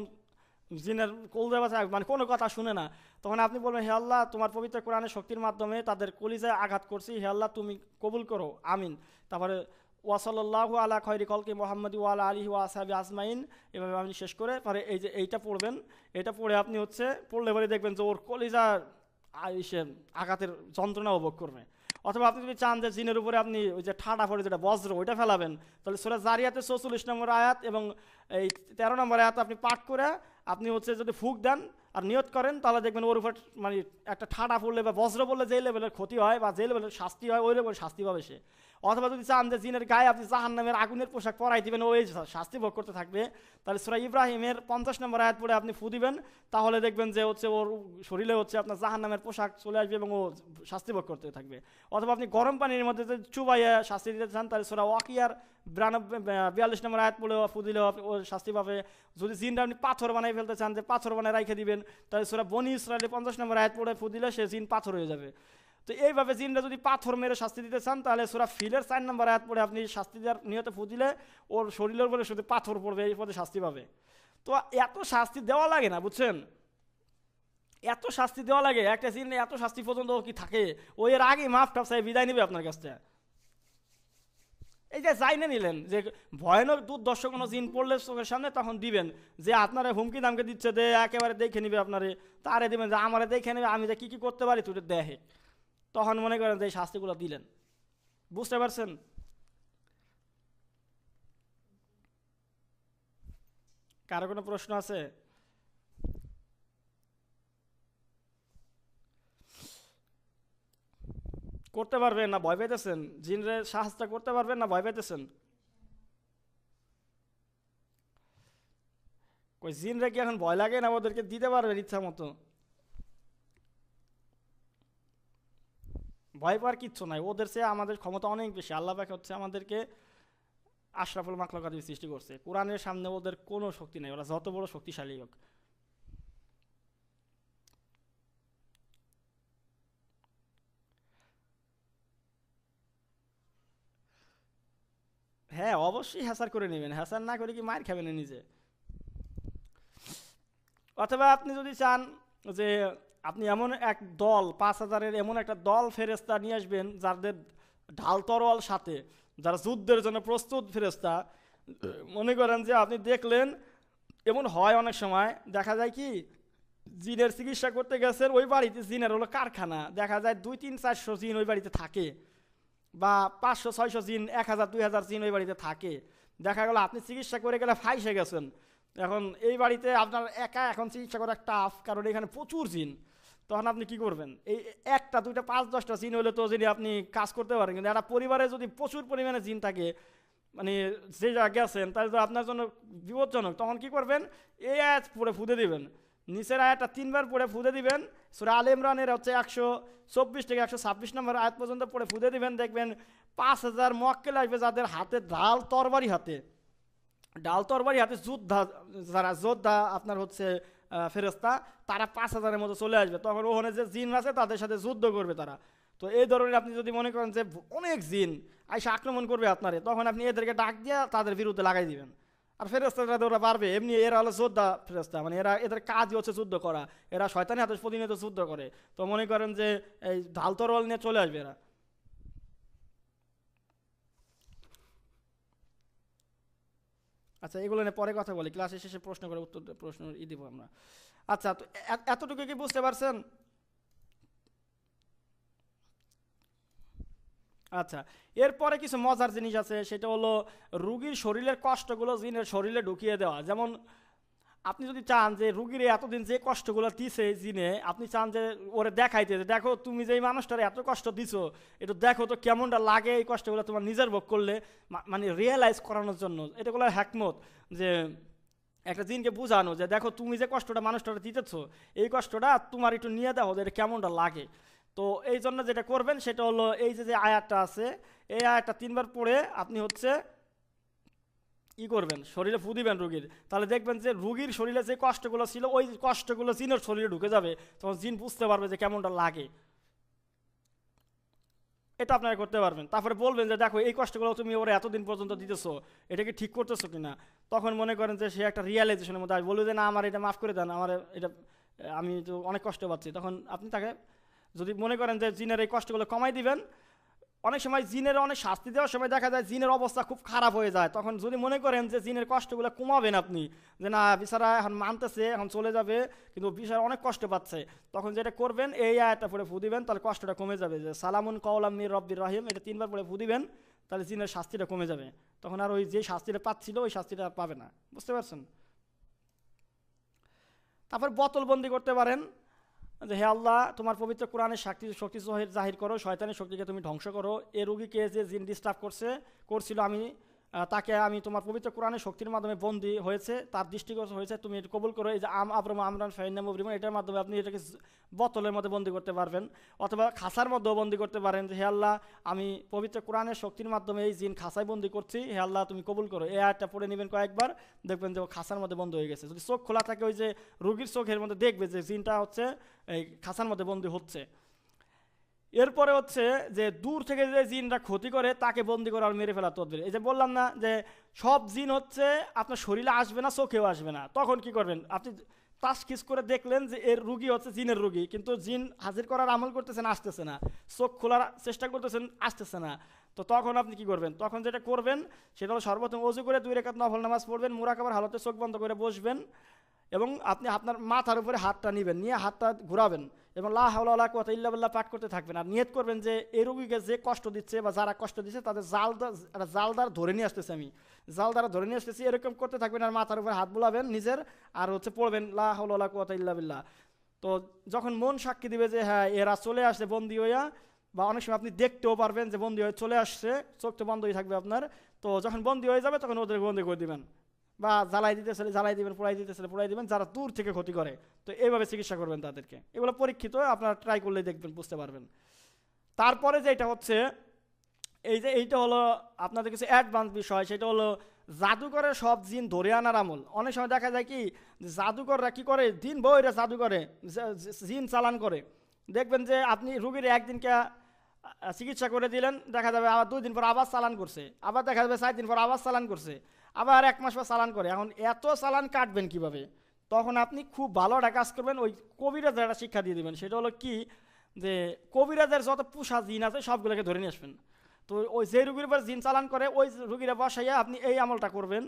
জিনের কলিজায় মানে কোনো কথা শুনে না, তখন আপনি বলবেন হে আল্লাহ তোমার পবিত্র কোরআনের শক্তির মাধ্যমে তাদের কলিজায় আঘাত করছি, হে আল্লাহ তুমি কবুল করো, আমিন। তারপরে ওয়াসাল্লাহু আলা খয়রি কলকি মোহাম্মদ ওয়ালা আলিহি ওয়াসাবি আজমাইন, এভাবে আপনি শেষ করে পরে এই যে এইটা পড়বেন, এটা পড়ে আপনি হচ্ছে পড়লে পরে দেখবেন যে ওর কলিজার সে আঘাতের যন্ত্রণা উপভোগ করবে। অথবা আপনি যদি চান যে জিনের উপরে আপনি ওই যে ঠাডা পড়ে যেটা বজ্র ওইটা ফেলাবেন, তাহলে সূরা জারিয়াতে 44 নম্বর আয়াত এবং এই 13 নম্বর আয়াত আপনি পাঠ করে আপনি হচ্ছে যদি ফুঁক দেন আর নিয়ত করেন, তাহলে দেখবেন ওর উপর মানে একটা ঠাডা পড়লে বা বজ্র পড়লে যে লেভেলের ক্ষতি হয় বা যে লেভেলের শাস্তি হয় ওই লেভেলের শাস্তি পাবে সে। অথবা যদি চান যে জিনের গায়ে আপনি জাহান্নামের আগুনের পোশাক পরাই দিবেন, ওই শাস্তি ভোগ করতে থাকবে, তাহলে সূরা ইব্রাহিমের 50 নম্বর আয়াত পড়ে আপনি ফু দিবেন, তাহলে দেখবেন যে হচ্ছে ওর শরীরে হচ্ছে আপনার জাহান্নামের পোশাক চলে আসবে এবং ও শাস্তি ভোগ করতে থাকবে। অথবা আপনি গরম পানির মধ্যে যদি চুবাইয়া শাস্তি দিতে চান, তাহলে সূরা ওয়াকিয়ার 42 নম্বর আয়াত পড়ে ফু দিলেও ও শাস্তি পাবে। যদি জিনটা আপনি পাথর বানাই ফেলতে চান যে পাথর বানায় রাখে দিবেন, তাহলে সূরা বনি ইসরাইলের 50 নম্বর আয়াত পড়ে ফু দিলে সে জিন পাথর হয়ে যাবে। তো এইভাবে জিনরা যদি পাথর মেরে শাস্তি দিতে চান তাহলে সূরা ফিলের 4 নম্বর আয়াত পড়ে আপনি শাস্তি দেওয়ার নিয়তে ফু দিলে ওর শরীরের উপরে শুধু পাথর পড়বে, এই পথে শাস্তি পাবে। তো এত শাস্তি দেওয়া লাগে না, বুঝছেন, এত শাস্তি দেওয়া লাগে, একটা জিন এত শাস্তি পর্যন্ত কি থাকে, ও এর আগে মাফ টাফ চাই বিদায় নেবে আপনার কাছ থেকে। এই যে জাইনে নিলেন যে ভয়ানক দুর্দর্শ কোনো জিন পড়লে চোখের সামনে, তখন দিবেন যে আপনারা হুমকি দামকে দিচ্ছে যে একেবারে দেখে নিবে আপনারে, তারে দিবেন যে আমারে দেখে নেবে, আমি যে কী করতে পারি তুই দেখে, তখন মনে করেন যে এই শাস্তিগুলো দিলেন। বুঝতে পারছেন? কারো কোনো প্রশ্ন আছে? করতে পারবেন না ভয় পেতেছেন? জিনরে সাহায্য করতে পারবেন না ভয় পেতেছেন? ওই জিনরে কি এখন ভয় লাগে না? ওদেরকে দিতে পারবেন ইচ্ছা মতো? ভয় পাওয়ার কিচ্ছু নাই, ওদের চেয়ে আমাদের ক্ষমতা অনেক বেশি। আল্লাহ পাক হচ্ছে আমাদেরকে আশরাফুল মাখলুকাত সৃষ্টি করছে, কোরআনের সামনে ওদের কোনো শক্তি নেই, ওরা যত বড় শক্তিশালী হোক। হ্যাঁ অবশ্যই হ্যাসার করে নেবেন, হ্যাসার না করে কি মার খাবেন নিজে। অথবা আপনি যদি চান যে আপনি এমন এক দল 5,000-এর এমন একটা দল ফেরেস্তা নিয়ে আসবেন যাদের ঢাল তরোয়াল সাথে, যারা যুদ্ধের জন্য প্রস্তুত ফেরেস্তা, মনে করেন যে আপনি দেখলেন, এমন হয় অনেক সময় দেখা যায় কি জিনের চিকিৎসা করতে গেছেন, ওই বাড়িতে জিনের হলো কারখানা, দেখা যায় 200-400 জিন ওই বাড়িতে থাকে, বা 500-600 জিন, 1,000-2,000 জিন ওই বাড়িতে থাকে। দেখা গেল আপনি চিকিৎসা করে গেলে ফাইসে গেছেন, এখন এই বাড়িতে আপনার একা এখন চিকিৎসা করা টাফ, কারণ এখানে প্রচুর জিন। তখন আপনি কি করবেন? এই 1টা 2টা 5-10টা জিন হলে তো যিনি আপনি কাজ করতে পারেন, কিন্তু একটা পরিবারে যদি প্রচুর পরিমাণে জিন থাকে, মানে যে জায়গা গেছেন, তাহলে তো আপনার জন্য বিপজ্জনক। তখন কি করবেন? এই আয়াত পড়ে ফুদে দিবেন, নিচের আয়াতটা 3বার পড়ে ফুদে দিবেন। সূরা আলে ইমরানের হচ্ছে 124 থেকে 126 নম্বর আয়াত পর্যন্ত পড়ে ফুদে দিবেন, দেখবেন 5,000 মুয়াক্কেল আসবে যাদের হাতে ঢাল তরবারি হাতে যোদ্ধা, যারা যোদ্ধা আপনার হচ্ছে ফেরেস্তা, তারা 5,000-এর মতো চলে আসবে। তখন ওখানে যে জিন আছে তাদের সাথে যুদ্ধ করবে তারা। তো এই ধরনের আপনি যদি মনে করেন যে অনেক জিন আইসা আক্রমণ করবে আপনারে, তখন আপনি এদেরকে ডাক দিয়ে তাদের বিরুদ্ধে লাগাই দিবেন। আর ফেরেস্তারা ওরা পারবে এমনি, এরা হলো যোদ্ধা ফেরেস্তা, মানে এদের কাজই হচ্ছে যুদ্ধ করা, এরা শয়তানি হাতে প্রতিনিয়ত যুদ্ধ করে। তো মনে করেন যে এই ঢাল তরোয়াল নিয়ে চলে আসবে এরা। আচ্ছা এগুলো নিয়ে পরে কথা বলি, ক্লাসের শেষে প্রশ্ন করে উত্তর প্রশ্ন দিব আমরা। আচ্ছা তো এতটুকু কি বুঝতে পারছেন? আচ্ছা, এরপরে কিছু মজার জিনিস আছে, সেটা হলো রুগীর শরীরের কষ্টগুলো জিনের শরীরে ঢুকিয়ে দেওয়া। যেমন আপনি যদি চান যে রুগীর এতদিন যে কষ্টগুলো দিছে জিনে, আপনি চান যে ওরে দেখাইতে যে দেখো তুমি যে এই মানুষটার এত কষ্ট দিছো, একটু দেখো তো কেমনটা লাগে এই কষ্টগুলো তোমার নিজের ভোগ করলে, মানে রিয়েলাইজ করানোর জন্য। এটাগুলো হ্যাকমত, যে একটা জিনকে বোঝানো যে দেখো তুমি যে কষ্টটা মানুষটাকে দিতেছো, এই কষ্টটা তোমার একটু নিয়ে দেখো যে এটা কেমনটা লাগে। তো এই জন্য যেটা করবেন সেটা হলো এই যে যে আয়াতটা আছে, এই আয়াতটা 3বার পড়ে আপনি হচ্ছে ই করবেন, শরীরে ফু দিবেন রুগীর, তাহলে দেখবেন যে রুগীর শরীরে যে কষ্টগুলো ছিল ওই কষ্টগুলো জিনের শরীরে ঢুকে যাবে, তখন জিন বুঝতে পারবে যে কেমনটা লাগে। এটা আপনারা করতে পারবেন। তারপরে বলবেন যে দেখো এই কষ্টগুলো তুমি ওরা এতদিন পর্যন্ত দিতেছো, এটা কি ঠিক করতেছো কিনা। তখন মনে করেন যে সে একটা রিয়েলাইজেশনের মধ্যে আসবে, বলবে যে না আমার এটা মাফ করে দেন, আমার এটা আমি তো অনেক কষ্ট পাচ্ছি। তখন আপনি তাকে যদি মনে করেন যে জিনের এই কষ্টগুলো কমাই দিবেন, অনেক সময় জিনের অনেক শাস্তি দেওয়ার সময় দেখা যায় জিনের অবস্থা খুব খারাপ হয়ে যায়, তখন যদি মনে করেন যে জিনের কষ্টগুলো কমাবেন আপনি, যে না বিচারা এখন মানতেছে এখন চলে যাবে কিন্তু বিচারা অনেক কষ্ট পাচ্ছে, তখন যেটা করবেন এই আয়াতটা পড়ে ফু দিবেন, তাহলে কষ্টটা কমে যাবে। যে সালামুন কাওলাম মির রব্বির রহিম, এটা 3বার পড়ে ফু দিবেন, তাহলে জিনের শাস্তিটা কমে যাবে, তখন আর ওই যে শাস্তিটা পাচ্ছিল ওই শাস্তিটা আর পাবে না। বুঝতে পারছেন? তারপর বোতলবন্দি করতে পারেন, যে হে আল্লাহ তোমার পবিত্র কোরআনের শক্তি জাহির করো, শয়তানের শক্তিকে তুমি ধ্বংস করো, এ রুগীকে যে জিন ডিস্টার্ব করছিল আমি তাকে আমি তোমার পবিত্র কোরআনের শক্তির মাধ্যমে বন্দী হয়েছে, তার দৃষ্টিগোচর হয়েছে, তুমি এটা কবুল করো। এই যে আমরান ফাইনাম অবরিমান, এটার মাধ্যমে আপনি এটাকে বোতলের মধ্যে বন্দী করতে পারবেন, অথবা খাসার মধ্যেও বন্দী করতে পারেন, যে হে আল্লাহ আমি পবিত্র কোরআনের শক্তির মাধ্যমে এই জিন খাসায় বন্দী করছি, হে আল্লাহ তুমি কবুল করো। এই আয়াতটা পড়ে নেবেন কয়েকবার, দেখবেন যে ও খাসার মধ্যে বন্ধ হয়ে গেছে। যদি চোখ খোলা থাকে ওই যে রুগীর চোখের মধ্যে দেখবে যে জিনটা হচ্ছে এই খাসার মধ্যে বন্দী হচ্ছে। এরপরে হচ্ছে যে দূর থেকে যে জিনরা ক্ষতি করে তাকে বন্দি করে আর মেরে ফেলা তদবির। এই যে বললাম না যে সব জিন হচ্ছে আপনার শরীরে আসবে না, চোখেও আসবে না, তখন কি করবেন আপনি তাশখিস করে দেখলেন যে এর রুগী হচ্ছে জিনের রুগী, কিন্তু জিন হাজির করার আমল করতেছেন, আসতেছে না, চোখ খোলার চেষ্টা করতেছেন, আসতেছে না। তো তখন আপনি কি করবেন? তখন যেটা করবেন সেটা হলো সর্বপ্রথম অজু করে 2 রাকাত নফল নামাজ পড়বেন, মুরাকাবার হালতে চোখ বন্ধ করে বসবেন এবং আপনি আপনার মাথার উপরে হাতটা নেবেন, নিয়ে হাতটা ঘুরাবেন এবং লা হাওলা ওয়ালা কুওয়াতা ইল্লা বিল্লাহ পাঠ করতে থাকবেন। আর নিয়ত করবেন যে এই রোগীকে যে কষ্ট দিচ্ছে বা যারা কষ্ট দিচ্ছে তাদের জালদার ধরে নিয়ে আসতেছে, আমি জাল দ্বারা ধরে নিয়ে আসতেছি, এরকম করতে থাকবেন আর মাথার উপরে হাত বুলাবেন নিজের, আর হচ্ছে পড়বেন লা হাওলা ওয়ালা কুওয়াতা ইল্লা বিল্লাহ। তো যখন মন সাক্ষী দিবে যে হ্যাঁ এরা চলে আসছে বন্দি হইয়া, বা অনেক সময় আপনি দেখতেও পারবেন যে বন্দি হয়ে চলে আসছে, চোখ তো বন্ধ হয়ে থাকবে আপনার, তো যখন বন্দি হয়ে যাবে তখন ওদের বন্দি করে দিবেন, বা জ্বালাই দিতেছে জ্বালাই দিবেন, পোড়াই দিতেছে পোড়াই দিবেন, যারা দূর থেকে ক্ষতি করে। তো এইভাবে চিকিৎসা করবেন তাদেরকে, এগুলো পরীক্ষিত, আপনারা ট্রাই করলে দেখবেন, বুঝতে পারবেন। তারপরে যেটা হচ্ছে এই যে এইটা হলো আপনাদের কিছু অ্যাডভান্স বিষয়, সেটা হলো জাদুকরের সব জিন ধরে আনার আমল। অনেক সময় দেখা যায় কি জাদুকররা কি করে, দিন বইরা জাদু করে, জিন চালান করে। দেখবেন যে আপনি রুগীর একদিনকে চিকিৎসা করে দিলেন, দেখা যাবে আবার 2 দিন পর আবার চালান করছে, আবার দেখা যাবে 4 দিন পর আবার চালান করছে, আবার 1 মাস পর চালান করে। এখন এত চালান কাটবেন কিভাবে? তখন আপনি খুব ভালো একটা কাজ করবেন, ওই কবিরাজের একটা শিক্ষা দিয়ে দিবেন। সেটা হলো কি যে কবিরাজের যত পুষা জিন আছে সবগুলোকে ধরে নিয়ে আসবেন। তো ওই যে রুগীর উপর জিন চালান করে ওই রুগীরা বসাইয়া আপনি এই আমলটা করবেন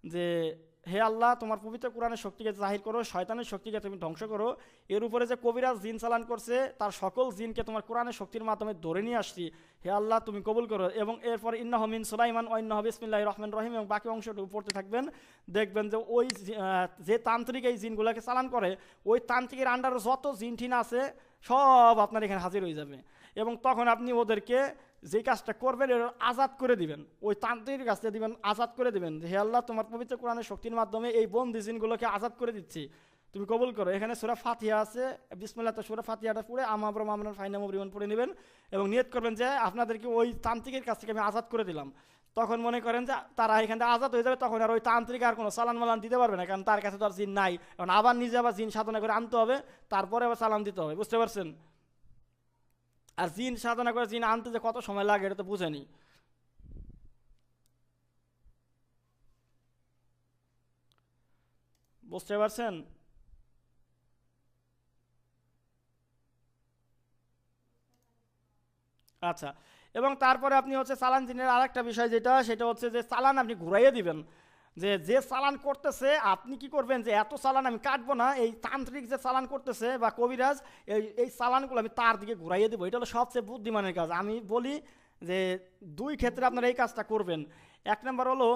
যে হে আল্লাহ তোমার পবিত্র কোরআনের শক্তিকে জাহির করো, শয়তানের শক্তিকে তুমি ধ্বংস করো, এর উপরে যে কবিরাজ জিন চালান করছে তার সকল জিনকে তোমার কোরআনের শক্তির মাধ্যমে ধরে নিয়ে আসছি, হে আল্লাহ তুমি কবুল করো। এবং এরপর ইন্নাহু মিন সুলাইমান ওয়া ইন্নাহু বিসমিল্লাহির রহমানির রহিম এবং বাকি অংশটুকু পড়তে থাকবেন। দেখবেন যে ওই যে তান্ত্রিক এই জিনগুলোকে চালান করে ওই তান্ত্রিকের আন্ডারে যত জিন ঠিন আছে সব আপনার এখানে হাজির হয়ে যাবে। এবং তখন আপনি ওদেরকে যে কাজটা করবেন এর আজাদ করে দিবেন, ওই তান্ত্রিকের কাছে দিবেন, আজাদ করে দিবেন, হে আল্লাহ তোমার পবিত্র কোরআনের শক্তির মাধ্যমে এই বন্দি জিনগুলোকে আজাদ করে দিচ্ছি, তুমি কবুল করো। এখানে সূরা ফাতিহা আছে, বিসমিল্লাহ, তো সূরা ফাতিহাটা পড়ে আমাবর মামুন ফাইনাম রিমান পড়ে নেবেন এবং নিয়ত করবেন যে আপনাদেরকে ওই তান্ত্রিকের কাছ থেকে আমি আজাদ করে দিলাম। তখন মনে করেন যে তারা এখান থেকে আজাদ হয়ে যাবে, তখন আর ওই তান্ত্রিক আর কোনো চালান মালান দিতে পারবে না, কারণ তার কাছে তো আর জিন নাই। এখন আবার নিজে আবার জিন সাধনা করে আনতে হবে, তারপরে আবার চালান দিতে হবে, বুঝতে পারছেন? আর জিন সাধনা করে জিন আনতে যে কত সময় লাগে এটা তো বুঝেনি। বুঝতে পারছেন? আচ্ছা, এবং তারপরে আপনি হচ্ছে চালান জিনের আরেকটা বিষয় যেটা, সেটা হচ্ছে যে চালান আপনি ঘুরাইয়ে দিবেন। যে যে চালান করতেছে আপনি কি করবেন যে এত চালান আমি কাটবো না, এই তান্ত্রিক যে চালান করতেছে বা কবিরাজ এই চালানগুলো আমি তার দিকে ঘুরাইয়ে দেবো। এটা হলো সবচেয়ে বুদ্ধিমানের কাজ। আমি বলি যে 2 ক্ষেত্রে আপনারা এই কাজটা করবেন। 1 নম্বর হলো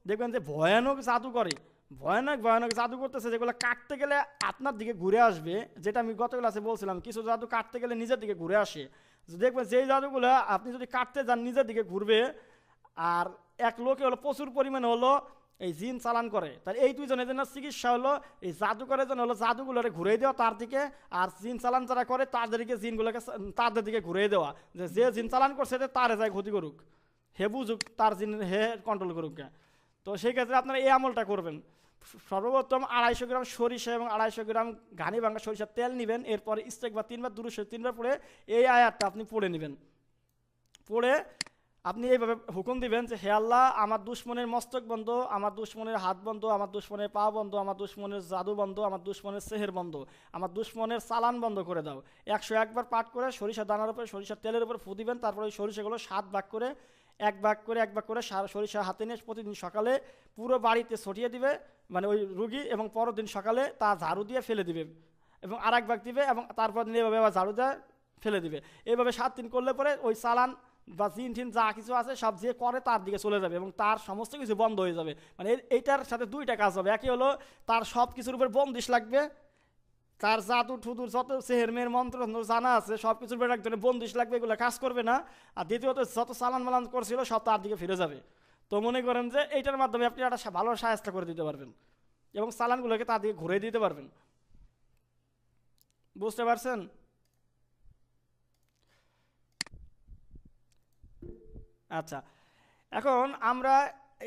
দেখবেন যে ভয়ানক জাদু করে, ভয়ানক ভয়ানক জাদু করতেছে, যেগুলো কাটতে গেলে আপনার দিকে ঘুরে আসবে, যেটা আমি গত ক্লাসে বলছিলাম, কিছু জাদু কাটতে গেলে নিজের দিকে ঘুরে আসে। দেখবেন যেই জাদুগুলো আপনি যদি কাটতে যান নিজের দিকে ঘুরবে। আর এক লোকে হলো প্রচুর পরিমাণে হলো এই জিন চালান করে, তার এই 2 জনের জন্য চিকিৎসা হলো এই জাদুকরের জন্য হলো জাদুগুলোরে ঘুরে দেওয়া তার দিকে, আর জিন চালান যারা করে তাদেরকে জিনগুলোকে তাদের দিকে ঘুরে দেওয়া, যে যে জিন চালান করছে তারে যায় ক্ষতি করুক, হে বুঝুক, তার জিন হে কন্ট্রোল করুক। তো সেই ক্ষেত্রে আপনারা এই আমলটা করবেন। সর্বপ্রথম 250 গ্রাম সরিষা এবং 250 গ্রাম ঘানি ভাঙা সরিষার তেল নেবেন, এরপরে ইস্তেগফার 3 বার, দুরূদ শরীফ 3 বার পড়ে এই আয়াতটা আপনি পড়ে নেবেন। পড়ে আপনি এইভাবে হুকুম দিবেন যে হে আল্লাহ আমার দুশ্মনের মস্তক বন্ধ, আমার দুশ্মনের হাত বন্ধ, আমার দুশ্মনের পা বন্ধ, আমার দুশ্মনের জাদু বন্ধ, আমার দুশ্মনের সেহের বন্ধ, আমার দুশ্মনের চালান বন্ধ করে দাও। 101 বার পাঠ করে সরিষা দানার উপরে সরিষার তেলের উপর ফু দিবেন। তারপরে ওই সরিষাগুলো 7 ভাগ করে এক ভাগ করে সরিষা হাতে নিয়ে প্রতিদিন সকালে পুরো বাড়িতে ছড়িয়ে দিবে, মানে ওই রুগী, এবং পরের দিন সকালে তা ঝাড়ু দিয়ে ফেলে দিবে এবং আর এক ভাগ দিবে এবং তারপর দিন এভাবে আবার ঝাড়ু দিয়ে ফেলে দিবে। এইভাবে 7 দিন করলে পরে ওই চালান বা জিন টিন যা কিছু আছে সব যে করে তার দিকে চলে যাবে এবং তার সমস্ত কিছু বন্ধ হয়ে যাবে। মানে এইটার সাথে 2টা কাজ হবে। একই হলো তার সব কিছুর উপর বন্দিশ লাগবে, তার জাদু ঠুদুর যত সেহের মেয়ের মন্ত্র জানা আছে সব কিছুর উপর একজনের বন্দিশ লাগবে, এগুলো কাজ করবে না। আর দ্বিতীয়ত যত চালান মালান করছিল সব তার দিকে ফিরে যাবে। তো মনে করেন যে এইটার মাধ্যমে আপনি একটা ভালো সাহায্য করে দিতে পারবেন এবং চালানগুলোকে তার দিকে ঘুরে দিতে পারবেন। বুঝতে পারছেন? আচ্ছা, এখন আমরা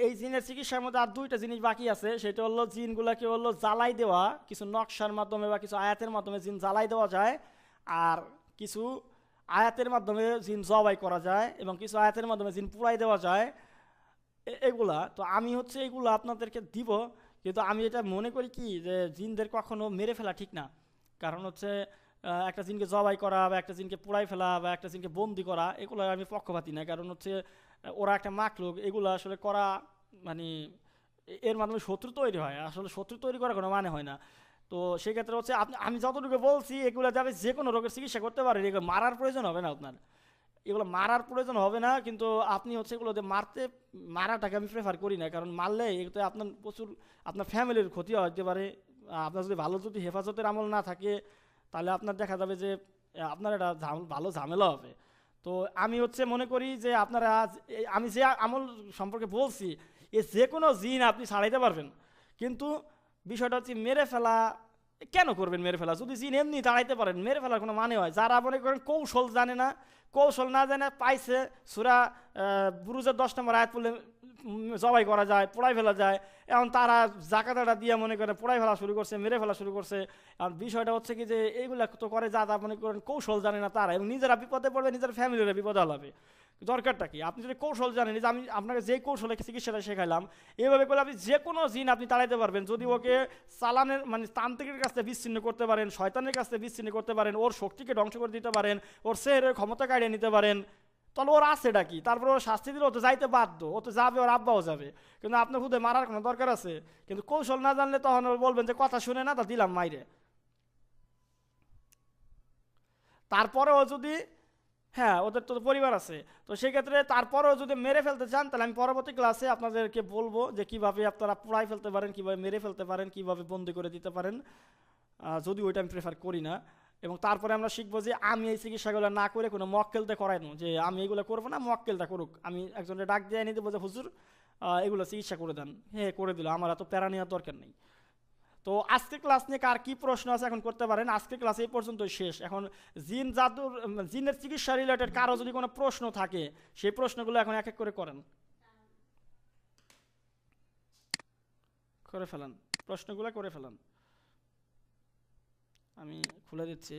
এই জিনের চিকিৎসার মধ্যে আর 2টা জিনিস বাকি আছে। সেটা হলো জিনগুলোকে হলো জ্বালাই দেওয়া, কিছু নকশার মাধ্যমে বা কিছু আয়াতের মাধ্যমে জিন জ্বালাই দেওয়া যায়। আর কিছু আয়াতের মাধ্যমে জিন জবাই করা যায় এবং কিছু আয়াতের মাধ্যমে জিন পুড়াই দেওয়া যায়, এগুলা তো আমি হচ্ছে এগুলো আপনাদেরকে দিব। কিন্তু আমি এটা মনে করি কি যে জিনদের কখনো মেরে ফেলা ঠিক না। কারণ হচ্ছে একটা জিনকে জবাই করা বা একটা জিনকে পুড়াই ফেলা বা একটা জিনকে বন্দি করা, এগুলো আমি পক্ষপাতি না। কারণ হচ্ছে ওরা একটা মাখলুক, এগুলো আসলে করা মানে এর মাধ্যমে শত্রু তৈরি হয়, আসলে শত্রু তৈরি করার কোনো মানে হয় না। তো সেক্ষেত্রে হচ্ছে আপনি, আমি যতটুকু বলছি এগুলো যাবে যে কোনো রোগের চিকিৎসা করতে পারেন, এগুলো মারার প্রয়োজন হবে না আপনার, এগুলো মারার প্রয়োজন হবে না। কিন্তু আপনি হচ্ছে এগুলোতে মারাটাকে আমি প্রেফার করি না, কারণ মারলে এগুলোতে আপনার প্রচুর আপনার ফ্যামিলির ক্ষতি হতে পারে। আপনার যদি ভালো যদি হেফাজতের আমল না থাকে তাহলে আপনার দেখা যাবে যে আপনার এটা ভালো ঝামেলা হবে। তো আমি হচ্ছে মনে করি যে আপনারা আমি যে আমল সম্পর্কে বলছি এ যে কোনো জিন আপনি ছাড়াইতে পারবেন। কিন্তু বিষয়টা হচ্ছে মেরে ফেলা কেন করবেন? মেরে ফেলা যদি জিন এমনি তাড়াইতে পারেন, মেরে ফেলার কোনো মানে হয়? যারা মনে করেন কৌশল জানে না, কৌশল না জানে পাইছে সূরা বুরুজের 10 নম্বর আয়াত পড়লে জবাই করা যায়, পোড়াই ফেলা যায়, এখন তারা জাকাতাটা দিয়ে মনে করে পোড়াই ফেলা শুরু করছে, মেরে ফেলা শুরু করছে। আর বিষয়টা হচ্ছে কি যে এইগুলা তো করে যা মনে করেন কৌশল জানে না তারা, এবং নিজেরা বিপদে পড়বে, নিজের ফ্যামিলিরা বিপদে হলাবে। দরকারটা কি? আপনি যদি কৌশল জানেন, যে আমি আপনাকে যে কৌশলে চিকিৎসাটা শেখাইলাম এইভাবে করলে আপনি যে কোনো জিন আপনি তাড়াইতে পারবেন। যদি ওকে চালানের মানে তান্ত্রিকের কাছ থেকে বিচ্ছিন্ন করতে পারেন, শয়তানের কাছ থেকে বিচ্ছিন্ন করতে পারেন, ওর শক্তিকে ধ্বংস করে দিতে পারেন, ওর সেহেরের ক্ষমতা কাটিয়ে নিতে পারেন, তাহলে ওর আছেটা কি? তারপরে ওর শাস্তি দিলে ও তো যাইতে বাধ্য, ও তো যাবে, ওর আব্বাও যাবে। কিন্তু আপনার খুদে মারার কোনো দরকার আছে? কিন্তু কৌশল না জানলে তখন বলবেন যে কথা শুনে না, তা দিলাম মাইরে। তারপরেও যদি, হ্যাঁ ওদের তো পরিবার আছে, তো সেক্ষেত্রে তারপরেও যদি মেরে ফেলতে চান তাহলে আমি পরবর্তী ক্লাসে আপনাদেরকে বলবো যে কিভাবে আপনারা পুড়াই ফেলতে পারেন, কিভাবে মেরে ফেলতে পারেন, কিভাবে বন্দি করে দিতে পারেন। যদি ওইটা আমি প্রেফার করি না। এবং তারপরে আমরা শিখবো যে আমি এই চিকিৎসাগুলো না করে কোনো মক্কেলতে করাইনো, যে আমি এগুলো করবো না, মক্কেলটা করুক। আমি একজনের ডাক দিয়ে এনে দেবো যে হুজুর এগুলো চিকিৎসা করে দেন, হ্যাঁ করে দিল, আমার এত প্যারা নেওয়ার দরকার নেই। তো আজকে ক্লাস নিয়ে কার কি প্রশ্ন আছে এখন করতে পারেন। আজকে ক্লাস এই পর্যন্তই শেষ। এখন জিন জাদুর জিনের চিকিৎসা রিলেটেড কারো যদি কোনো প্রশ্ন থাকে সেই প্রশ্নগুলো এখন এক এক করে করেন, করে ফেলেন, প্রশ্নগুলো করে ফেলেন। আমি খুলে দিচ্ছি।